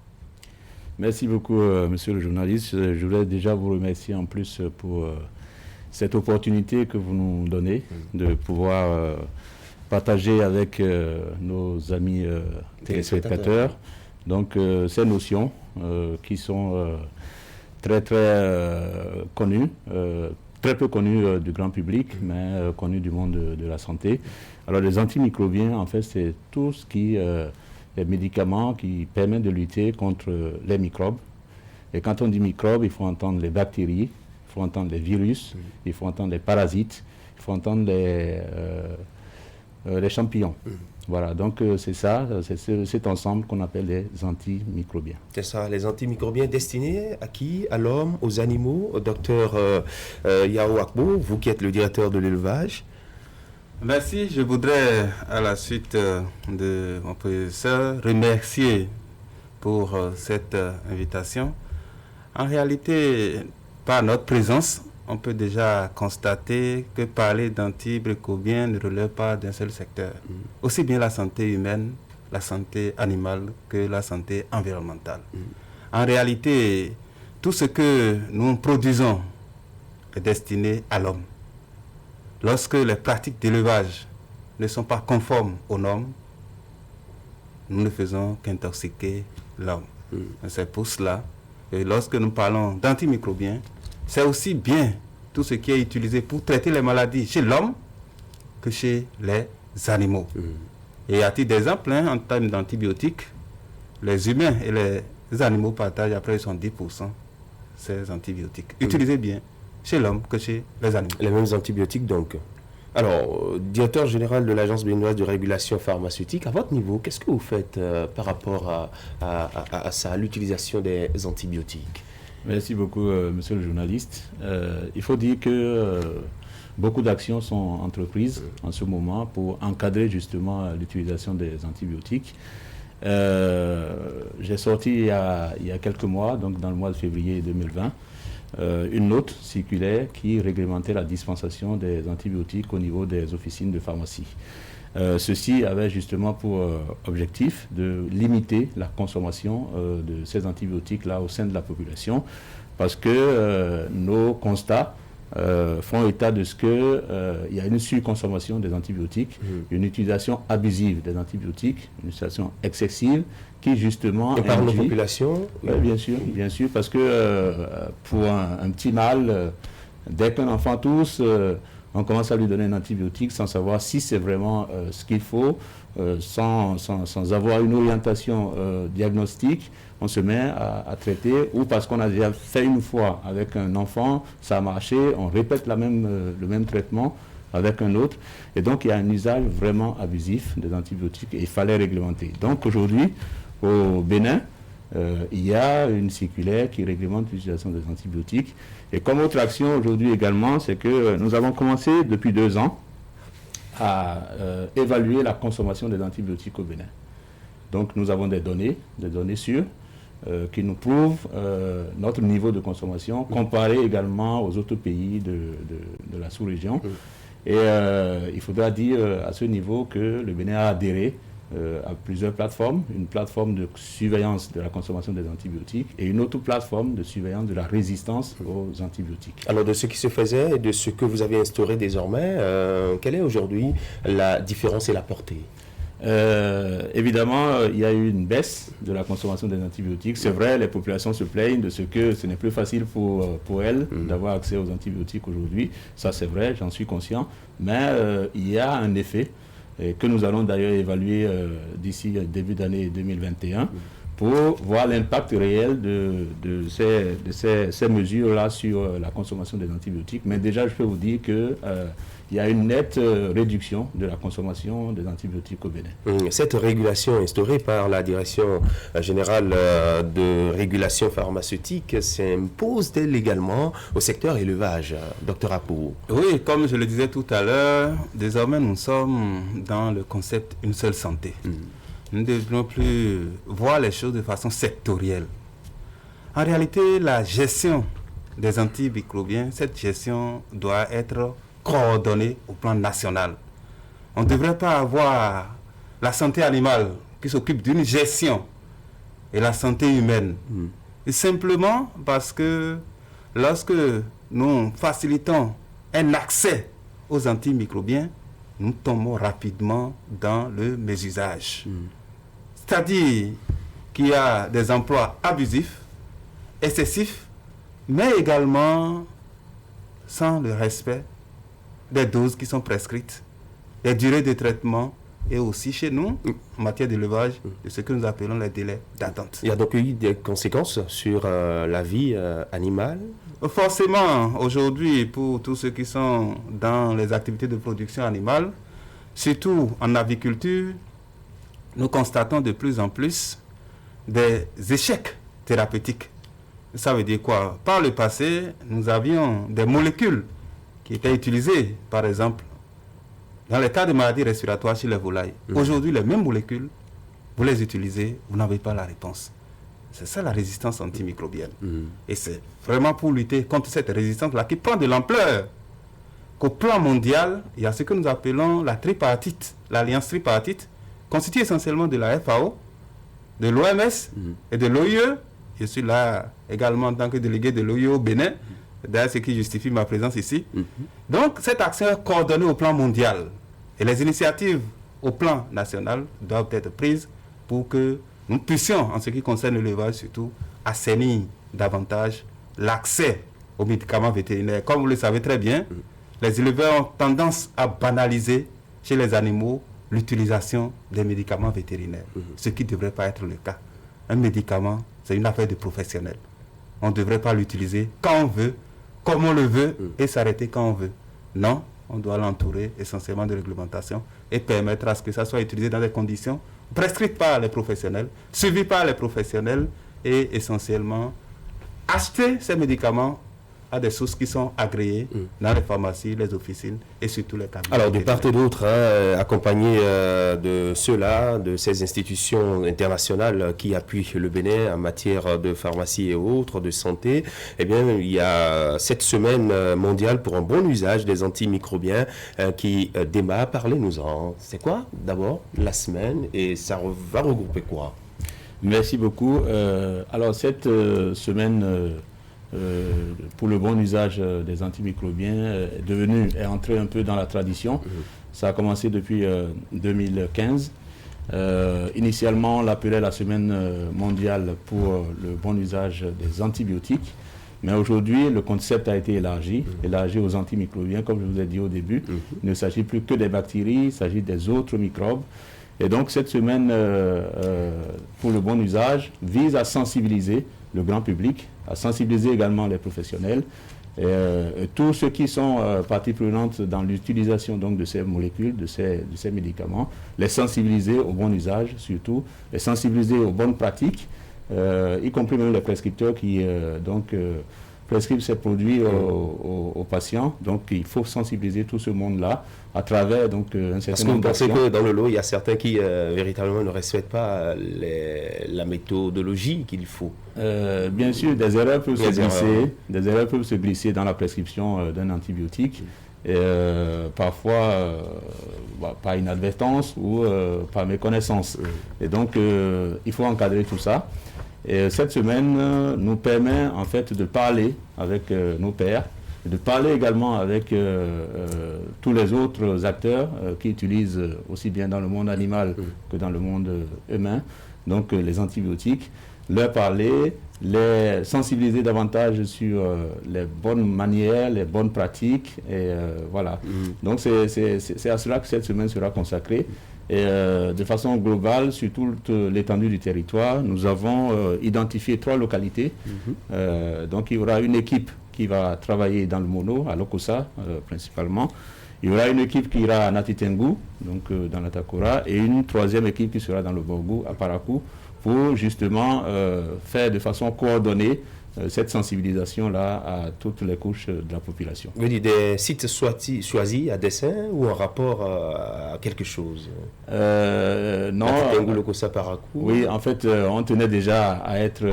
Merci beaucoup, monsieur le journaliste. Je voulais déjà vous remercier en plus pour cette opportunité que vous nous donnez de pouvoir partager avec nos amis téléspectateurs donc, ces notions qui sont très connues. Très peu connu du grand public, mais connu du monde de la santé. Alors les antimicrobiens, en fait, c'est tout ce qui est médicaments qui permettent de lutter contre les microbes. Et quand on dit microbes, il faut entendre les bactéries, il faut entendre les virus, il faut entendre les parasites, il faut entendre les champignons. Voilà, donc c'est ça, c'est cet ensemble qu'on appelle les antimicrobiens. C'est ça, les antimicrobiens destinés à qui? À l'homme, aux animaux? Au docteur Yao Akpo, vous qui êtes le directeur de l'élevage. Merci, je voudrais à la suite de mon professeur remercier pour cette invitation. En réalité, par notre présence, on peut déjà constater que parler d'antimicrobiens ne relève pas d'un seul secteur. Aussi bien la santé humaine, la santé animale que la santé environnementale. En réalité, tout ce que nous produisons est destiné à l'homme. Lorsque les pratiques d'élevage ne sont pas conformes aux normes, nous ne faisons qu'intoxiquer l'homme. C'est pour cela que lorsque nous parlons d'antimicrobiens, c'est aussi bien tout ce qui est utilisé pour traiter les maladies chez l'homme que chez les animaux. Et à titre d'exemple, en termes d'antibiotiques, les humains et les animaux partagent à près de 70% ces antibiotiques. Utilisés bien chez l'homme que chez les animaux. Les mêmes antibiotiques donc. Alors, directeur général de l'Agence béninoise de régulation pharmaceutique, à votre niveau, qu'est-ce que vous faites par rapport à ça, à l'utilisation des antibiotiques? Merci beaucoup, monsieur le journaliste. Il faut dire que beaucoup d'actions sont entreprises en ce moment pour encadrer justement l'utilisation des antibiotiques. J'ai sorti il y a quelques mois, donc dans le mois de février 2020, une note circulaire qui réglementait la dispensation des antibiotiques au niveau des officines de pharmacie. Ceci avait justement pour objectif de limiter la consommation de ces antibiotiques-là au sein de la population, parce que nos constats font état de ce qu'il y a une surconsommation des antibiotiques, une utilisation abusive des antibiotiques, une utilisation excessive, qui justement... Et par nos populations? Bien sûr, parce que pour un petit mal, dès qu'un enfant tousse, on commence à lui donner un antibiotique sans savoir si c'est vraiment ce qu'il faut, sans avoir une orientation diagnostique. On se met à traiter, ou parce qu'on a déjà fait une fois avec un enfant, ça a marché, on répète le même traitement avec un autre. Et donc il y a un usage vraiment abusif des antibiotiques et il fallait réglementer. Donc aujourd'hui, au Bénin, il y a une circulaire qui réglemente l'utilisation des antibiotiques. Et comme autre action aujourd'hui également, c'est que nous avons commencé depuis 2 ans à évaluer la consommation des antibiotiques au Bénin. Donc nous avons des données sûres qui nous prouvent notre niveau de consommation comparé également aux autres pays de la sous-région. Et il faudra dire à ce niveau que le Bénin a adhéré à plusieurs plateformes, une plateforme de surveillance de la consommation des antibiotiques et une autre plateforme de surveillance de la résistance aux antibiotiques. Alors de ce qui se faisait et de ce que vous avez instauré désormais, quelle est aujourd'hui la différence et la portée? Évidemment, il y a eu une baisse de la consommation des antibiotiques. C'est vrai, les populations se plaignent de ce que ce n'est plus facile pour elles d'avoir accès aux antibiotiques aujourd'hui. Ça, c'est vrai, j'en suis conscient. Mais il y a un effet et que nous allons d'ailleurs évaluer d'ici début d'année 2021 pour voir l'impact réel de ces mesures-là sur la consommation des antibiotiques. Mais déjà, je peux vous dire que il y a une nette réduction de la consommation des antibiotiques au Bénin. Cette régulation instaurée par la Direction générale de régulation pharmaceutique s'impose-t-elle également au secteur élevage, Dr Apou? Oui, comme je le disais tout à l'heure, désormais nous sommes dans le concept une seule santé. Nous ne devons plus voir les choses de façon sectorielle. En réalité, la gestion des antimicrobiens, cette gestion doit être coordonnée au plan national. On ne devrait pas avoir la santé animale qui s'occupe d'une gestion et la santé humaine. Et simplement parce que lorsque nous facilitons un accès aux antimicrobiens, nous tombons rapidement dans le mésusage. C'est-à-dire qu'il y a des emplois abusifs, excessifs, mais également sans le respect des doses qui sont prescrites, des durées de traitement et aussi chez nous, en matière d'élevage, de ce que nous appelons les délais d'attente. Il y a donc eu des conséquences sur la vie animale? Forcément, aujourd'hui, pour tous ceux qui sont dans les activités de production animale, surtout en aviculture, nous constatons de plus en plus des échecs thérapeutiques. Ça veut dire quoi? Par le passé, nous avions des molécules qui étaient utilisées, par exemple, dans les cas de maladies respiratoires chez les volailles. Aujourd'hui, les mêmes molécules, vous les utilisez, vous n'avez pas la réponse. C'est ça la résistance antimicrobienne. Et c'est vraiment pour lutter contre cette résistance-là qui prend de l'ampleur qu'au plan mondial, il y a ce que nous appelons la tripartite, l'alliance tripartite, constituée essentiellement de la FAO, de l'OMS et de l'OIE. Je suis là également en tant que délégué de l'OIE au Bénin. D'ailleurs, ce qui justifie ma présence ici. Donc, cette action est coordonnée au plan mondial. Et les initiatives au plan national doivent être prises pour que nous puissions, en ce qui concerne l'élevage surtout, assainir davantage l'accès aux médicaments vétérinaires. Comme vous le savez très bien, les éleveurs ont tendance à banaliser chez les animaux l'utilisation des médicaments vétérinaires, ce qui ne devrait pas être le cas. Un médicament, c'est une affaire de professionnel. On ne devrait pas l'utiliser quand on veut, comme on le veut, et s'arrêter quand on veut. Non, on doit l'entourer essentiellement de réglementation et permettre à ce que ça soit utilisé dans des conditions prescrites par les professionnels, suivies par les professionnels et essentiellement acheter ces médicaments à des sources qui sont agréées dans les pharmacies, les officines et surtout les cabinets. Alors, de part et d'autre, accompagné de ceux-là, de ces institutions internationales qui appuient le Bénin en matière de pharmacie et autres, de santé, eh bien, il y a cette semaine mondiale pour un bon usage des antimicrobiens qui démarre. Parlez-nous-en. C'est quoi, d'abord, la semaine et ça va regrouper quoi? Merci beaucoup. Alors, cette semaine... pour le bon usage des antimicrobiens est entré un peu dans la tradition. Ça a commencé depuis 2015. Initialement, on l'appelait la semaine mondiale pour le bon usage des antibiotiques. Mais aujourd'hui, le concept a été élargi aux antimicrobiens, comme je vous ai dit au début. Il ne s'agit plus que des bactéries, il s'agit des autres microbes. Et donc, cette semaine pour le bon usage vise à sensibiliser le grand public, à sensibiliser également les professionnels, et tous ceux qui sont partie prenante dans l'utilisation donc de ces molécules, de ces médicaments, les sensibiliser au bon usage surtout, les sensibiliser aux bonnes pratiques, y compris même les prescripteurs qui prescrivent ces produits aux patients. Donc il faut sensibiliser tout ce monde-là à travers donc un certain nombre d'actions. Parce que vous pensez que dans le lot, il y a certains qui véritablement ne respectent pas la méthodologie qu'il faut. Bien sûr, des erreurs peuvent se glisser dans la prescription d'un antibiotique. Et, parfois par inadvertance ou par méconnaissance. Et donc il faut encadrer tout ça. Et cette semaine nous permet en fait de parler avec nos pairs, de parler également avec tous les autres acteurs qui utilisent aussi bien dans le monde animal que dans le monde humain, donc les antibiotiques, leur parler, les sensibiliser davantage sur les bonnes manières, les bonnes pratiques, et voilà. Donc c'est à cela que cette semaine sera consacrée. Et de façon globale, sur toute l'étendue du territoire, nous avons identifié 3 localités. Donc il y aura une équipe qui va travailler dans le Mono, à Lokossa principalement. Il y aura une équipe qui ira à Natitengu, donc dans la Takora, et une 3e équipe qui sera dans le Borgou, à Parakou, pour justement faire de façon coordonnée cette sensibilisation-là à toutes les couches de la population. Vous dites des sites choisis à dessein ou en rapport à quelque chose? Non. Oui, en fait, on tenait déjà à être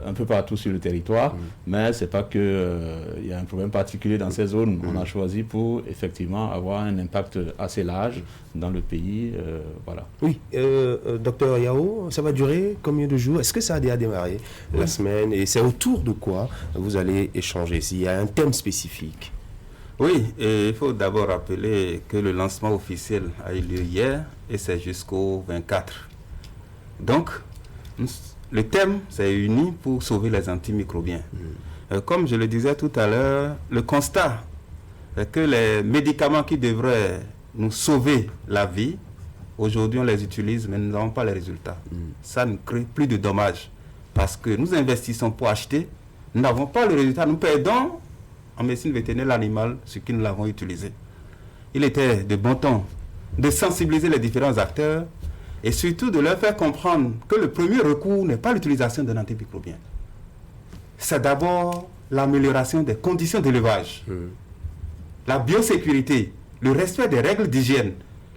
un peu partout sur le territoire, mais c'est pas que il y a un problème particulier dans ces zones. On a choisi pour effectivement avoir un impact assez large dans le pays. Voilà. Oui, docteur Yao, ça va durer combien de jours? Est-ce que ça a déjà démarré la semaine? Et c'est autour de quoi vous allez échanger s'il y a un thème spécifique? Oui, et il faut d'abord rappeler que le lancement officiel a eu lieu hier et c'est jusqu'au 24. Donc, le thème s'est uni pour sauver les antimicrobiens. Comme je le disais tout à l'heure, le constat est que les médicaments qui devraient nous sauver la vie, aujourd'hui on les utilise mais nous n'avons pas les résultats. Ça nous crée plus de dommages parce que nous investissons pour acheter, nous n'avons pas le résultat, nous perdons en médecine vétérinaire l'animal ce que nous l'avons utilisé. Il était de bon ton de sensibiliser les différents acteurs et surtout de leur faire comprendre que le premier recours n'est pas l'utilisation d'un antimicrobien. C'est d'abord l'amélioration des conditions d'élevage, la biosécurité, le respect des règles d'hygiène,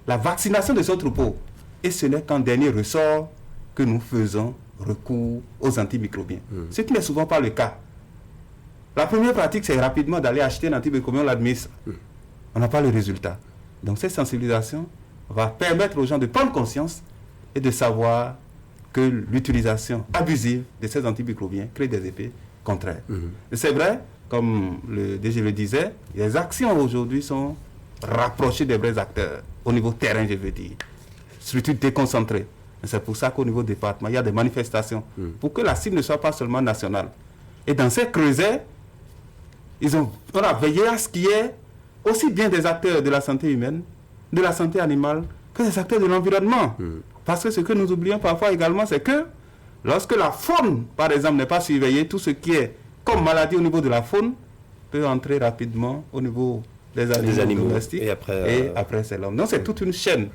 la vaccination de son troupeau. Et ce n'est qu'en dernier ressort que nous faisons recours aux antimicrobiens. Ce qui n'est souvent pas le cas. La première pratique, c'est rapidement d'aller acheter un antimicrobien, on l'administre. On n'a pas le résultat. Donc cette sensibilisation va permettre aux gens de prendre conscience et de savoir que l'utilisation abusive de ces antimicrobiens crée des effets contraires. Et c'est vrai, comme le DG le disait, les actions aujourd'hui sont rapprochées des vrais acteurs, au niveau terrain, je veux dire. Structure déconcentrée. C'est pour ça qu'au niveau département, il y a des manifestations pour que la cible ne soit pas seulement nationale. Et dans ces creusets, on a veillé à ce qu'il y ait aussi bien des acteurs de la santé humaine, de la santé animale, que des acteurs de l'environnement. Parce que ce que nous oublions parfois également, c'est que lorsque la faune, par exemple, n'est pas surveillée, tout ce qui est comme maladie au niveau de la faune peut entrer rapidement au niveau des animaux domestiques. Et après c'est l'homme. Donc c'est toute une chaîne.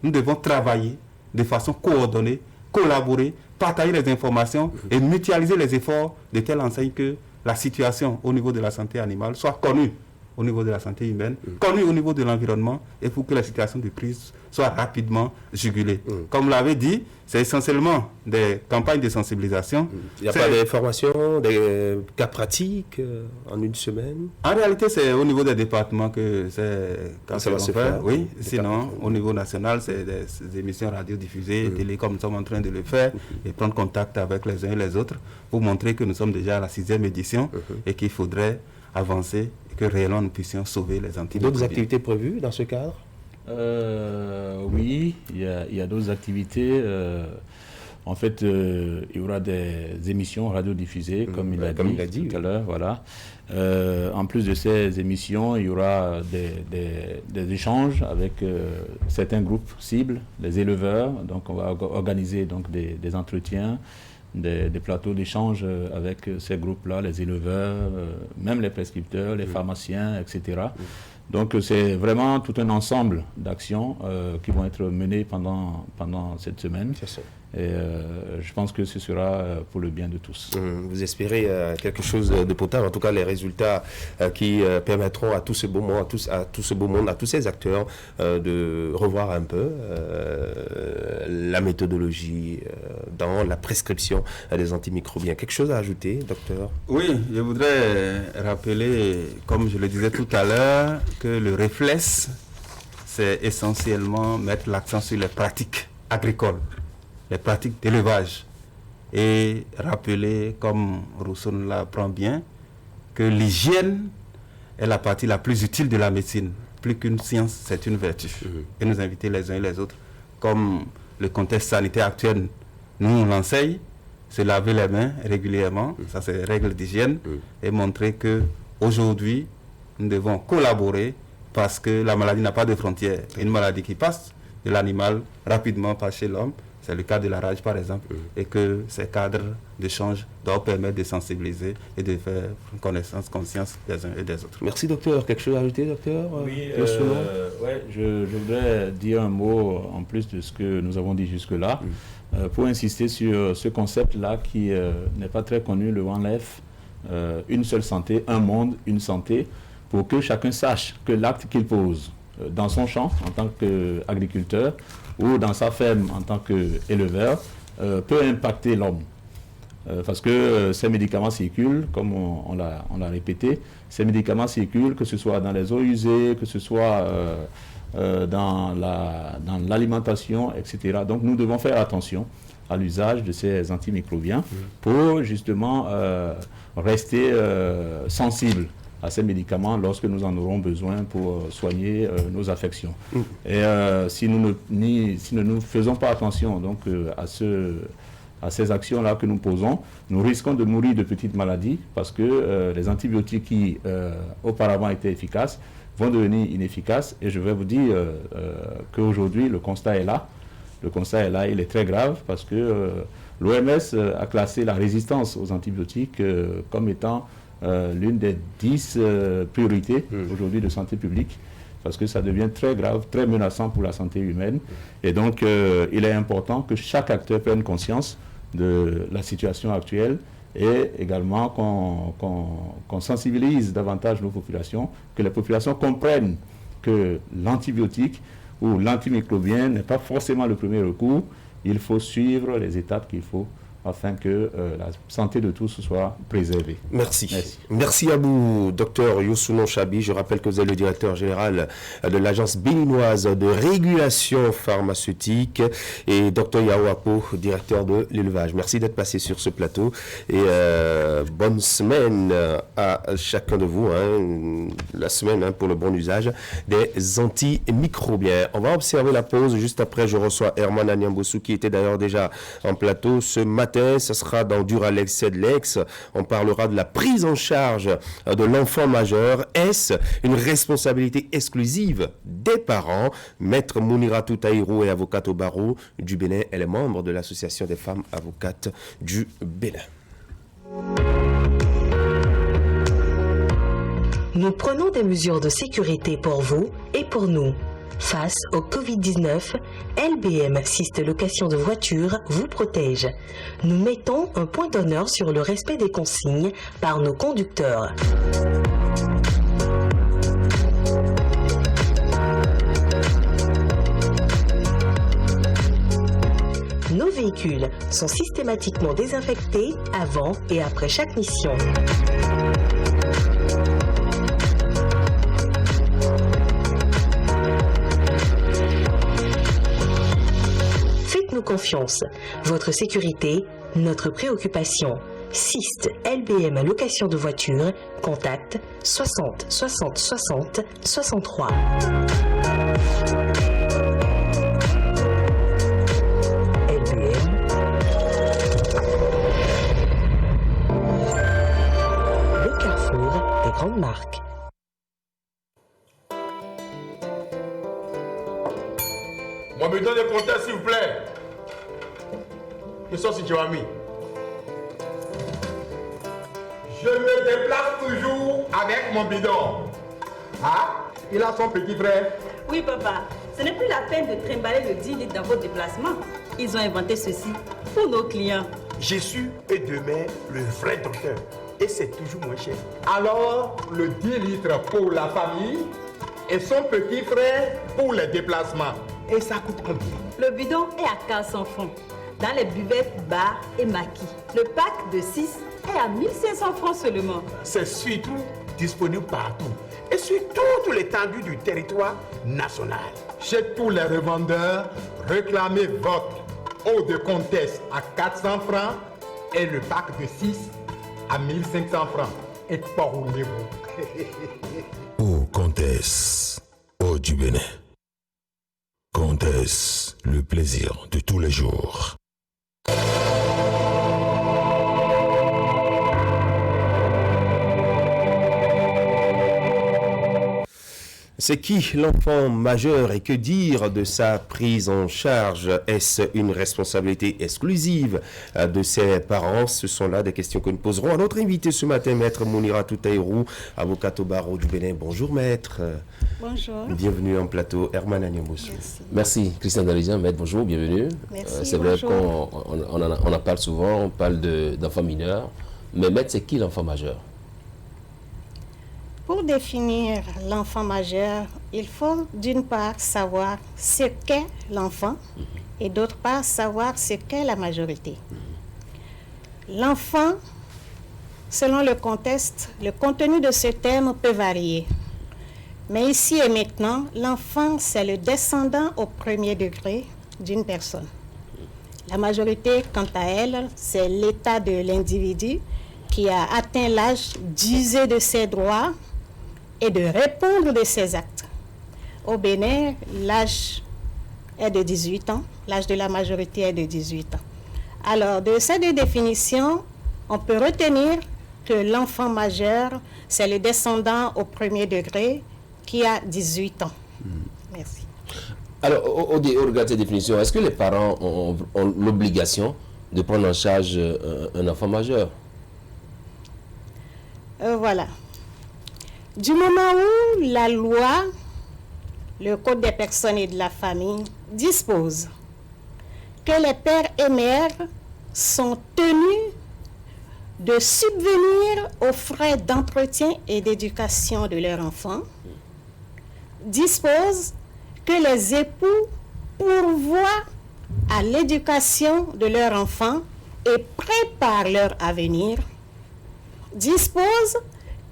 Nous devons travailler de façon coordonnée, collaborer, partager les informations et mutualiser les efforts de telle enseigne que la situation au niveau de la santé animale soit connue au niveau de la santé humaine, connue au niveau de l'environnement et pour que la situation de crise soit rapidement jugulée. Comme l'avait dit, c'est essentiellement des campagnes de sensibilisation. Il n'y a pas des formations, des cas pratiques en une semaine? En réalité, c'est au niveau des départements que ça va se faire. Oui, sinon, au niveau national, c'est des émissions radiodiffusées, télé, comme nous sommes en train de le faire, et prendre contact avec les uns et les autres pour montrer que nous sommes déjà à la 6e édition et qu'il faudrait avancer et que réellement nous puissions sauver les antimicrobiens. D'autres activités prévues dans ce cadre? Oui, il y a d'autres activités. En fait, il y aura des émissions radiodiffusées, comme il a dit tout à l'heure. Voilà. En plus de ces émissions, il y aura des échanges avec certains groupes cibles, les éleveurs. Donc, on va organiser donc, des entretiens, des plateaux d'échange avec ces groupes-là, les éleveurs, même les prescripteurs, les pharmaciens, etc. Donc c'est vraiment tout un ensemble d'actions qui vont être menées pendant cette semaine. Et je pense que ce sera pour le bien de tous. Vous espérez quelque chose de potable, en tout cas les résultats qui permettront à tout ce beau monde, à tous ces acteurs de revoir un peu la méthodologie dans la prescription des antimicrobiens. Quelque chose à ajouter, docteur? Oui, je voudrais rappeler, comme je le disais tout à l'heure, que le réflexe, c'est essentiellement mettre l'accent sur les pratiques agricoles, les pratiques d'élevage, et rappeler, comme Rousseau l'apprend bien, que l'hygiène est la partie la plus utile de la médecine. Plus qu'une science, c'est une vertu. Et nous inviter les uns et les autres, comme le contexte sanitaire actuel nous l'enseigne, se laver les mains régulièrement, ça c'est règle d'hygiène, et montrer que aujourd'hui nous devons collaborer parce que la maladie n'a pas de frontières. Une maladie qui passe de l'animal rapidement par chez l'homme, c'est le cas de la rage par exemple, et que ces cadres d'échange doivent permettre de sensibiliser et de faire connaissance, conscience des uns et des autres. Merci docteur. Quelque chose à ajouter docteur? Oui, je voudrais dire un mot en plus de ce que nous avons dit jusque-là, pour insister sur ce concept-là qui n'est pas très connu, le One Life, une seule santé, un monde, une santé, pour que chacun sache que l'acte qu'il pose dans son champ en tant qu'agriculteur ou dans sa ferme en tant qu'éleveur peut impacter l'homme. Parce que ces médicaments circulent, comme on l'a répété, ces médicaments circulent, que ce soit dans les eaux usées, que ce soit dans l'alimentation, etc. Donc nous devons faire attention à l'usage de ces antimicrobiens pour justement rester sensibles à ces médicaments lorsque nous en aurons besoin pour soigner nos affections. Et si nous ne faisons pas attention donc, à ces actions-là que nous posons, nous risquons de mourir de petites maladies parce que les antibiotiques qui auparavant étaient efficaces vont devenir inefficaces. Et je vais vous dire qu'aujourd'hui, le constat est là. Le constat est là, il est très grave parce que l'OMS a classé la résistance aux antibiotiques comme étant l'une des 10 priorités aujourd'hui de santé publique, parce que ça devient très grave, très menaçant pour la santé humaine. Et donc, il est important que chaque acteur prenne conscience de la situation actuelle et également qu'on sensibilise davantage nos populations, que les populations comprennent que l'antibiotique ou l'antimicrobien n'est pas forcément le premier recours. Il faut suivre les étapes qu'il faut afin que la santé de tous soit préservée. Merci. Merci à vous, docteur Youssounon Chabi. Je rappelle que vous êtes le directeur général de l'Agence béninoise de régulation pharmaceutique, et docteur Yaouapo, directeur de l'élevage. Merci d'être passé sur ce plateau et bonne semaine à chacun de vous. La semaine pour le bon usage des antimicrobiens. On va observer la pause. Juste après, je reçois Herman Anyambosou qui était d'ailleurs déjà en plateau ce matin. Ce sera dans Duralex Sedlex. On parlera de la prise en charge de l'enfant majeur. Est-ce une responsabilité exclusive des parents? Maître Mouniratou Taïrou est avocate au barreau du Bénin. Elle est membre de l'Association des femmes avocates du Bénin. Nous prenons des mesures de sécurité pour vous et pour nous. Face au Covid-19, LBM Syste Location de Voitures vous protège. Nous mettons un point d'honneur sur le respect des consignes par nos conducteurs. Nos véhicules sont systématiquement désinfectés avant et après chaque mission. Faites-nous confiance. Votre sécurité, notre préoccupation. Syste LBM Location de Voitures, contact 60 60 60 63. LBM. Le carrefour des grandes marques. Mon bidon de compteur, s'il vous plaît. Je sors si tu as mis. Je me déplace toujours avec mon bidon. Ah, il a son petit frère. Oui, papa. Ce n'est plus la peine de trimballer le 10 litres dans vos déplacements. Ils ont inventé ceci pour nos clients. Jésus est demain le vrai docteur. Et c'est toujours moins cher. Alors, le 10 litres pour la famille et son petit frère pour les déplacements. Et ça coûte combien? Le bidon est à 400 francs dans les buvettes, bars et maquis. Le pack de 6 est à 1500 francs seulement. C'est surtout disponible partout et sur toute l'étendue du territoire national. Chez tous les revendeurs, réclamez votre eau de comtesse à 400 francs et le pack de 6 à 1500 francs. et parlez-vous. Oh, comtesse, oh du Bénin. Comtesse, le plaisir de tous les jours. C'est qui l'enfant majeur et que dire de sa prise en charge? Est-ce une responsabilité exclusive de ses parents? Ce sont là des questions que nous poserons à notre invité ce matin, Maître Mounira Toutaïrou, avocate au barreau du Bénin. Bonjour Maître. Bonjour. Bienvenue en plateau, Herman Agnomousou. Merci Christian Dalijan, Maître, bonjour, bienvenue. Merci, c'est vrai bonjour. qu'on en parle souvent, on parle d'enfants mineurs, mais Maître, c'est qui l'enfant majeur? Pour définir l'enfant majeur, il faut d'une part savoir ce qu'est l'enfant et d'autre part savoir ce qu'est la majorité. L'enfant, selon le contexte, le contenu de ce terme peut varier. Mais ici et maintenant, l'enfant, c'est le descendant au premier degré d'une personne. La majorité, quant à elle, c'est l'état de l'individu qui a atteint l'âge d'user de ses droits et de répondre de ses actes. Au Bénin, l'âge est de 18 ans, l'âge de la majorité est de 18 ans. Alors, de ces deux définitions, on peut retenir que l'enfant majeur, c'est le descendant au premier degré qui a 18 ans. Merci. Alors, au regard de ces définitions, est-ce que les parents ont l'obligation de prendre en charge un enfant majeur? Voilà. Du moment où la loi, le Code des personnes et de la famille, dispose que les pères et mères sont tenus de subvenir aux frais d'entretien et d'éducation de leur enfant, dispose que les époux pourvoient à l'éducation de leur enfant et préparent leur avenir, dispose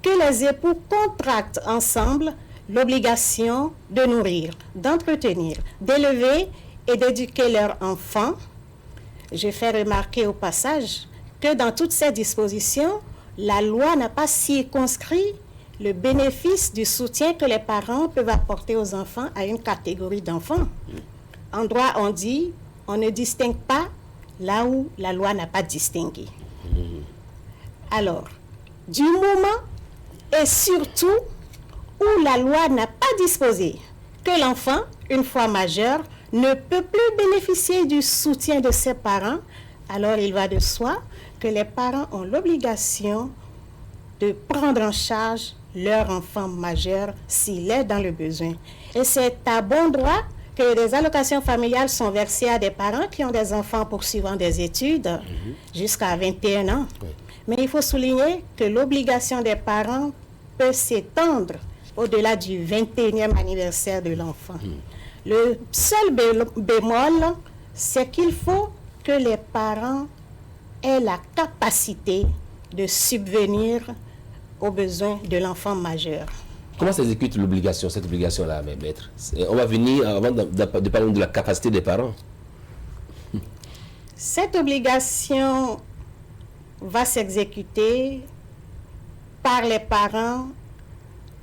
que les époux contractent ensemble l'obligation de nourrir, d'entretenir, d'élever et d'éduquer leurs enfants. Je fais remarquer au passage que dans toutes ces dispositions, la loi n'a pas circonscrit le bénéfice du soutien que les parents peuvent apporter aux enfants à une catégorie d'enfants. En droit, on dit, on ne distingue pas là où la loi n'a pas distingué. Alors, du moment et surtout où la loi n'a pas disposé que l'enfant, une fois majeur, ne peut plus bénéficier du soutien de ses parents, alors il va de soi que les parents ont l'obligation de prendre en charge leur enfant majeur s'il est dans le besoin. Et c'est à bon droit que des allocations familiales sont versées à des parents qui ont des enfants poursuivant des études jusqu'à 21 ans. Mais il faut souligner que l'obligation des parents peut s'étendre au-delà du 21e anniversaire de l'enfant. Le seul bémol, c'est qu'il faut que les parents aient la capacité de subvenir aux besoins de l'enfant majeur. Comment s'exécute l'obligation, cette obligation-là, Maître? On va venir avant de parler de la capacité des parents. Cette obligation va s'exécuter par les parents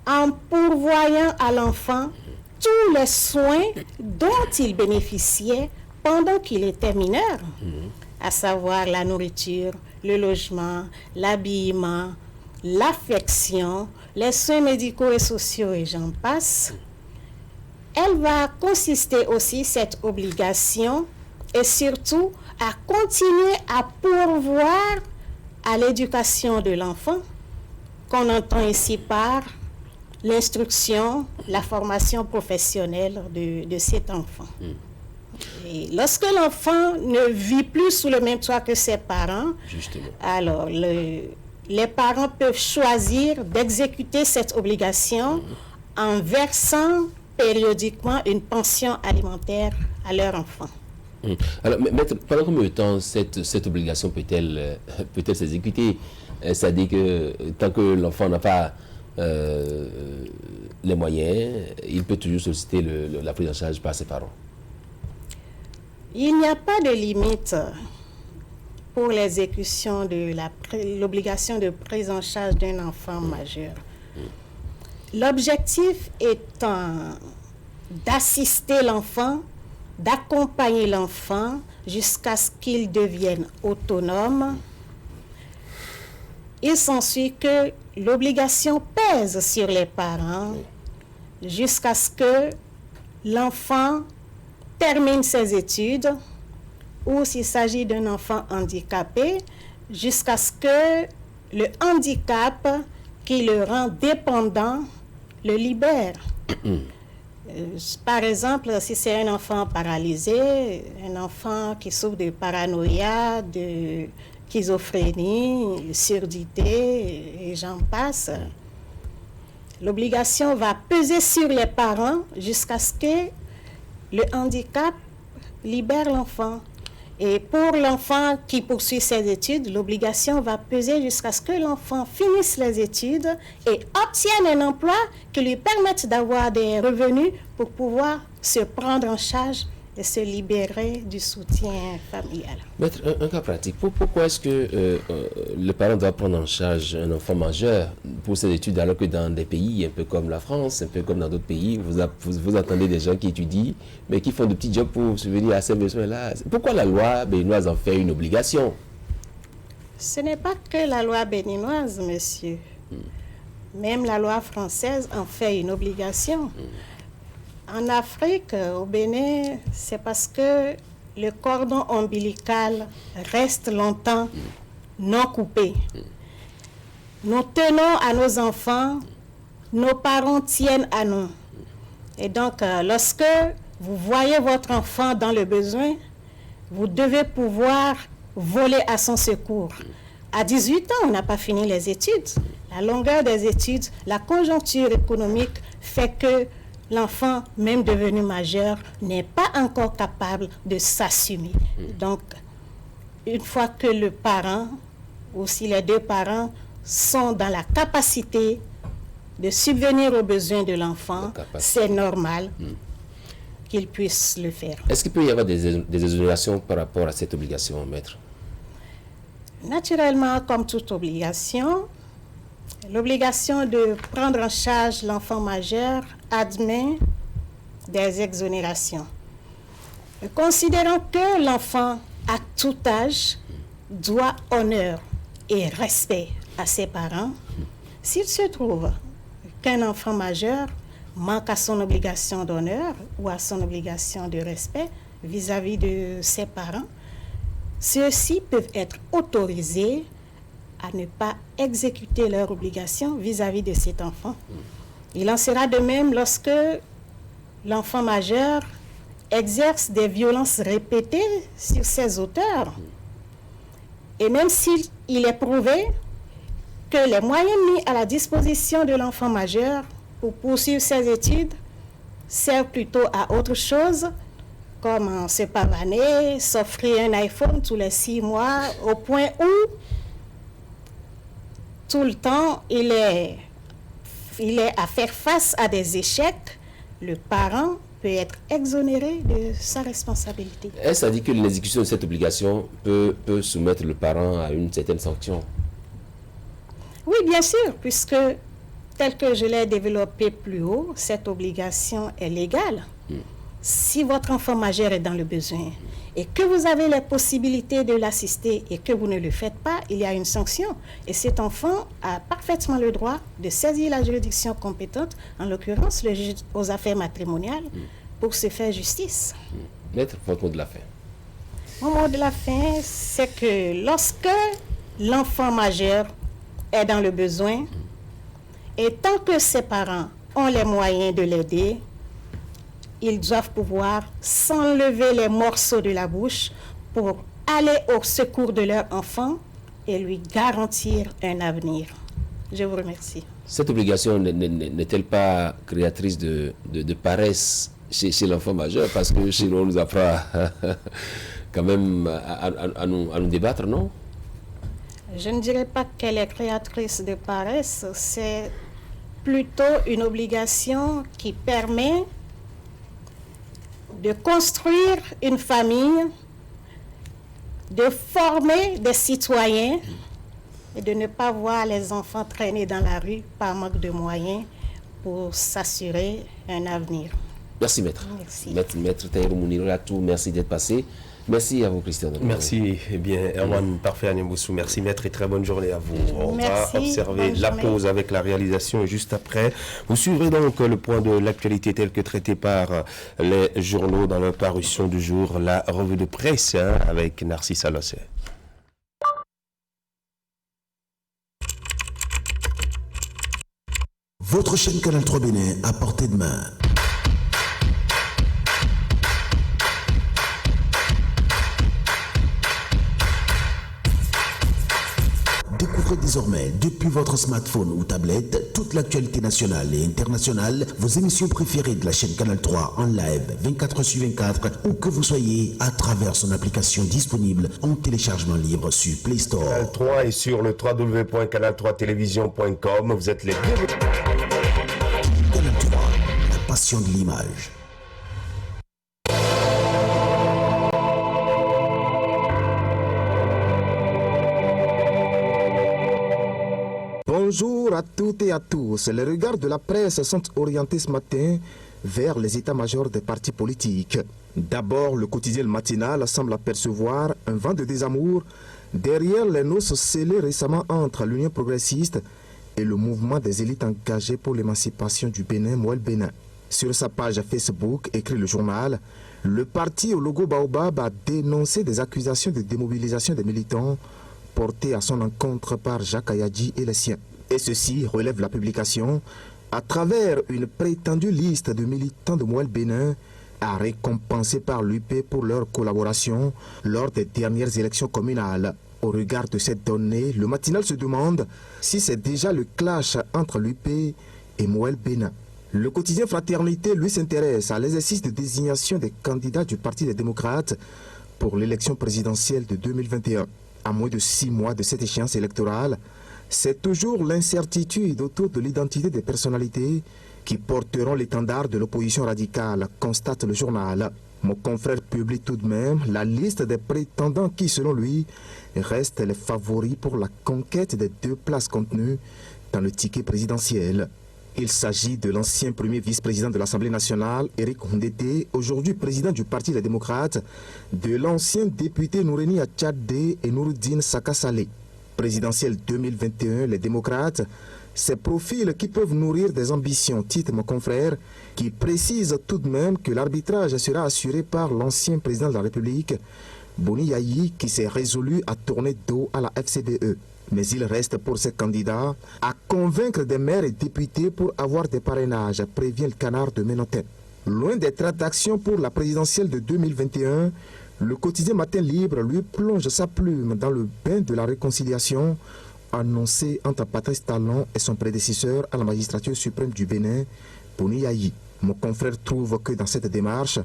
en pourvoyant à l'enfant tous les soins dont il bénéficiait pendant qu'il était mineur, à savoir la nourriture, le logement, l'habillement, l'affection, les soins médicaux et sociaux et j'en passe. Elle va consister aussi, cette obligation, et surtout à continuer à pourvoir à l'éducation de l'enfant, qu'on entend ici par l'instruction, la formation professionnelle de cet enfant. Et lorsque l'enfant ne vit plus sous le même toit que ses parents, alors les parents peuvent choisir d'exécuter cette obligation en versant périodiquement une pension alimentaire à leur enfant. Alors, Maître, pendant combien de temps cette obligation peut-elle s'exécuter? C'est-à-dire que tant que l'enfant n'a pas les moyens, il peut toujours solliciter la prise en charge par ses parents. Il n'y a pas de limite pour l'exécution de l'obligation de prise en charge d'un enfant majeur. L'objectif étant d'assister l'enfant, d'accompagner l'enfant jusqu'à ce qu'il devienne autonome. Il s'ensuit que l'obligation pèse sur les parents jusqu'à ce que l'enfant termine ses études ou s'il s'agit d'un enfant handicapé, jusqu'à ce que le handicap qui le rend dépendant le libère. Par exemple, si c'est un enfant paralysé, un enfant qui souffre de paranoïa, de schizophrénie, surdité, et j'en passe, l'obligation va peser sur les parents jusqu'à ce que le handicap libère l'enfant. Et pour l'enfant qui poursuit ses études, l'obligation va peser jusqu'à ce que l'enfant finisse les études et obtienne un emploi qui lui permette d'avoir des revenus pour pouvoir se prendre en charge et se libérer du soutien familial. Maître, un cas pratique. Pourquoi est-ce que le parent doit prendre en charge un enfant majeur pour ses études alors que dans des pays un peu comme la France, un peu comme dans d'autres pays, vous entendez des gens qui étudient mais qui font de petits jobs pour subvenir à ces besoins-là? Pourquoi la loi béninoise en fait une obligation? Ce n'est pas que la loi béninoise, monsieur. Même la loi française en fait une obligation. En Afrique, au Bénin, c'est parce que le cordon ombilical reste longtemps non coupé. Nous tenons à nos enfants, nos parents tiennent à nous. Et donc, lorsque vous voyez votre enfant dans le besoin, vous devez pouvoir voler à son secours. À 18 ans, on n'a pas fini les études. La longueur des études, la conjoncture économique fait que l'enfant, même devenu majeur, n'est pas encore capable de s'assumer. Donc, une fois que le parent, ou si les deux parents, sont dans la capacité de subvenir aux besoins de l'enfant, c'est normal qu'ils puissent le faire. Est-ce qu'il peut y avoir des exonérations par rapport à cette obligation, maître? Naturellement, comme toute obligation, l'obligation de prendre en charge l'enfant majeur admet des exonérations. Considérant que l'enfant, à tout âge, doit honneur et respect à ses parents, s'il se trouve qu'un enfant majeur manque à son obligation d'honneur ou à son obligation de respect vis-à-vis de ses parents, ceux-ci peuvent être autorisés à ne pas exécuter leur obligation vis-à-vis de cet enfant. Il en sera de même lorsque l'enfant majeur exerce des violences répétées sur ses auteurs. Et même s'il est prouvé que les moyens mis à la disposition de l'enfant majeur pour poursuivre ses études servent plutôt à autre chose, comme se pavaner, s'offrir un iPhone tous les 6 mois, au point où tout le temps, il est à faire face à des échecs, le parent peut être exonéré de sa responsabilité. Est-ce à dire que l'exécution de cette obligation peut soumettre le parent à une certaine sanction? Oui, bien sûr, puisque tel que je l'ai développé plus haut, cette obligation est légale. Si votre enfant majeur est dans le besoin et que vous avez les possibilités de l'assister et que vous ne le faites pas, il y a une sanction. Et cet enfant a parfaitement le droit de saisir la juridiction compétente, en l'occurrence le juge aux affaires matrimoniales, pour se faire justice. Maître, votre mot de la fin. Mon mot de la fin, c'est que lorsque l'enfant majeur est dans le besoin, et tant que ses parents ont les moyens de l'aider, ils doivent pouvoir s'enlever les morceaux de la bouche pour aller au secours de leur enfant et lui garantir un avenir. Je vous remercie. Cette obligation n'est-elle pas créatrice de paresse chez l'enfant majeur? Parce que chez nous, on nous apprend quand même à nous débattre, non? Je ne dirais pas qu'elle est créatrice de paresse, c'est plutôt une obligation qui permet de construire une famille, de former des citoyens et de ne pas voir les enfants traîner dans la rue par manque de moyens pour s'assurer un avenir. Merci, maître. Merci. Maître Tahirou Mounirou, merci d'être passé. Merci à vous, Christian. Merci. Eh bien, Erwan Parfait Agnemboussou, merci, maître, et très bonne journée à vous. On va observer la pause avec la réalisation et juste après, vous suivrez donc le point de l'actualité tel que traité par les journaux dans leur parution du jour, la revue de presse avec Narcisse Alossé. Votre chaîne Canal 3 Bénin à portée de main. Découvrez désormais depuis votre smartphone ou tablette toute l'actualité nationale et internationale, vos émissions préférées de la chaîne Canal 3 en live 24h/24, où que vous soyez à travers son application disponible en téléchargement libre sur Play Store. Canal 3 est sur le www.canal3television.com. Vous êtes les bienvenus. Canal 3, la passion de l'image. Bonjour à toutes et à tous. Les regards de la presse sont orientés ce matin vers les états-majors des partis politiques. D'abord, le quotidien matinal semble apercevoir un vent de désamour derrière les noces scellées récemment entre l'Union progressiste et le mouvement des élites engagées pour l'émancipation du Bénin, Mouel Bénin. Sur sa page Facebook, écrit le journal, le parti au logo Baobab a dénoncé des accusations de démobilisation des militants portées à son encontre par Jacques Ayadji et les siens. Et ceci relève la publication à travers une prétendue liste de militants de Mouel Bénin à récompenser par l'UP pour leur collaboration lors des dernières élections communales. Au regard de cette donnée, le matinal se demande si c'est déjà le clash entre l'UP et Mouel Bénin. Le quotidien Fraternité, lui, s'intéresse à l'exercice de désignation des candidats du Parti des démocrates pour l'élection présidentielle de 2021. À moins de 6 mois de cette échéance électorale, c'est toujours l'incertitude autour de l'identité des personnalités qui porteront l'étendard de l'opposition radicale, constate le journal. Mon confrère publie tout de même la liste des prétendants qui, selon lui, restent les favoris pour la conquête des 2 places contenues dans le ticket présidentiel. Il s'agit de l'ancien premier vice-président de l'Assemblée nationale, Éric Hundété, aujourd'hui président du Parti des démocrates, de l'ancien député Noureni Atchadé et Nouroudine Sakasalé. Présidentielle 2021, les démocrates, ces profils qui peuvent nourrir des ambitions, titre mon confrère, qui précise tout de même que l'arbitrage sera assuré par l'ancien président de la République, Boni Yayi, qui s'est résolu à tourner dos à la FCDE. Mais il reste pour ces candidats à convaincre des maires et députés pour avoir des parrainages, prévient le canard de Ménotin. Loin d'être d'action pour la présidentielle de 2021, le quotidien Matin Libre lui plonge sa plume dans le bain de la réconciliation annoncée entre Patrice Talon et son prédécesseur à la magistrature suprême du Bénin, Boni Yayi. Mon confrère trouve que dans cette démarche,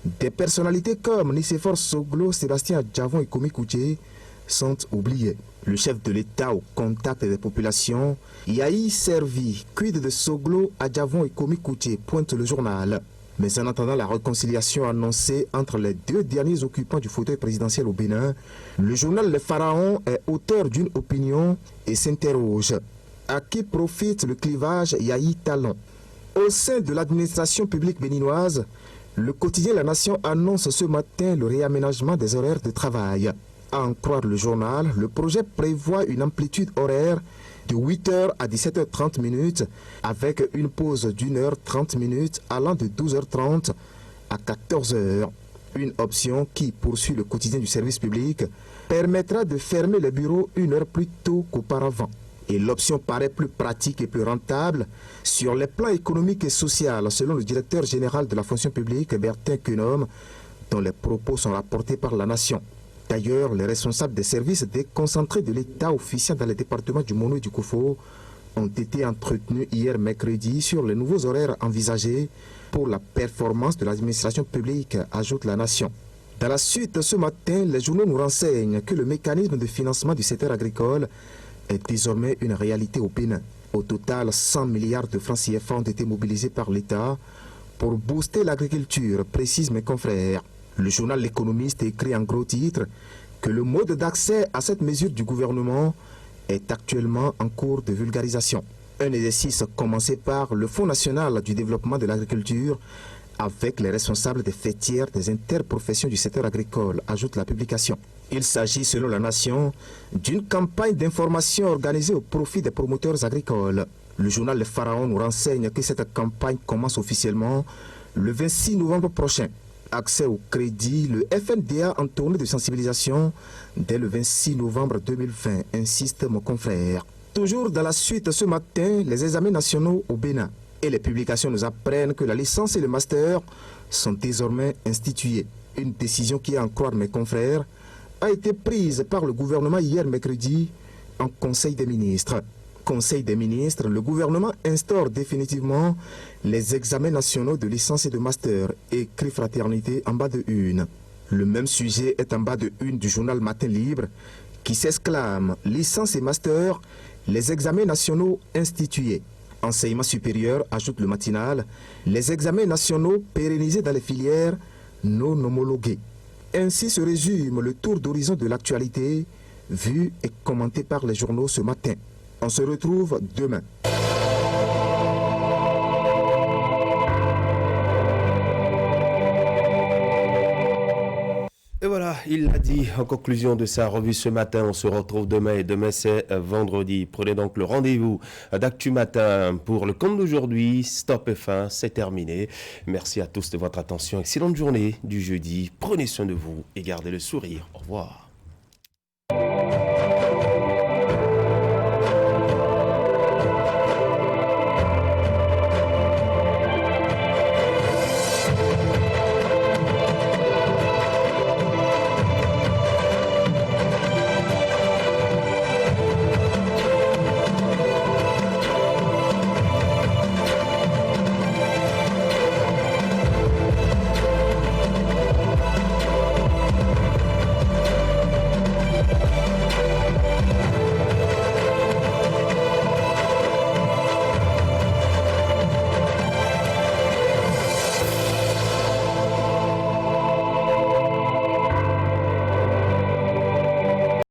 des personnalités comme Nicéphore Soglo, Sébastien Adjavon et Komi Kouché sont oubliés. Le chef de l'État au contact des populations y a y servi. Quid de Soglo, Adjavon et Komi Kouché, pointe le journal. Mais en attendant la réconciliation annoncée entre les 2 derniers occupants du fauteuil présidentiel au Bénin, le journal Le Pharaon est auteur d'une opinion et s'interroge. À qui profite le clivage Yayi Talon? Au sein de l'administration publique béninoise, le quotidien La Nation annonce ce matin le réaménagement des horaires de travail. À en croire le journal, le projet prévoit une amplitude horaire de 8h à 17h30 minutes avec une pause d'1h30 allant de 12h30 à 14h. Une option qui, poursuit le quotidien du service public, permettra de fermer les bureaux 1 heure plus tôt qu'auparavant. Et l'option paraît plus pratique et plus rentable sur les plans économiques et sociaux, selon le directeur général de la fonction publique, Bertin Quenom, dont les propos sont rapportés par La Nation. D'ailleurs, les responsables des services déconcentrés de l'État officiant dans les départements du Mono et du Koufo ont été entretenus hier mercredi sur les nouveaux horaires envisagés pour la performance de l'administration publique, ajoute La Nation. Dans la suite, ce matin, les journaux nous renseignent que le mécanisme de financement du secteur agricole est désormais une réalité au Bénin. Au total, 100 milliards de francs CFA ont été mobilisés par l'État pour booster l'agriculture, précisent mes confrères. Le journal L'Économiste écrit en gros titre que le mode d'accès à cette mesure du gouvernement est actuellement en cours de vulgarisation. Un exercice commencé par le Fonds national du développement de l'agriculture avec les responsables des fêtières des interprofessions du secteur agricole, ajoute la publication. Il s'agit, selon la Nation, d'une campagne d'information organisée au profit des promoteurs agricoles. Le journal Le Pharaon nous renseigne que cette campagne commence officiellement le 26 novembre prochain. Accès au crédit, le FNDA en tournée de sensibilisation dès le 26 novembre 2020, insiste mon confrère. Toujours dans la suite ce matin, les examens nationaux au Bénin. Et les publications nous apprennent que la licence et le master sont désormais institués. Une décision qui, à en croire mes confrères, a été prise par le gouvernement hier mercredi en Conseil des ministres. Conseil des ministres, le gouvernement instaure définitivement les examens nationaux de licence et de master, écrit Fraternité en bas de une. Le même sujet est en bas de une du journal Matin Libre qui s'exclame « Licence et master, les examens nationaux institués ». Enseignement supérieur, ajoute le matinal, les examens nationaux pérennisés dans les filières non homologuées. Ainsi se résume le tour d'horizon de l'actualité, vu et commenté par les journaux ce matin. On se retrouve demain. Et voilà, il l'a dit en conclusion de sa revue ce matin. On se retrouve demain et demain c'est vendredi. Prenez donc le rendez-vous d'Actu Matin pour le compte d'aujourd'hui. Stop F1, c'est terminé. Merci à tous de votre attention. Excellente journée du jeudi. Prenez soin de vous et gardez le sourire. Au revoir.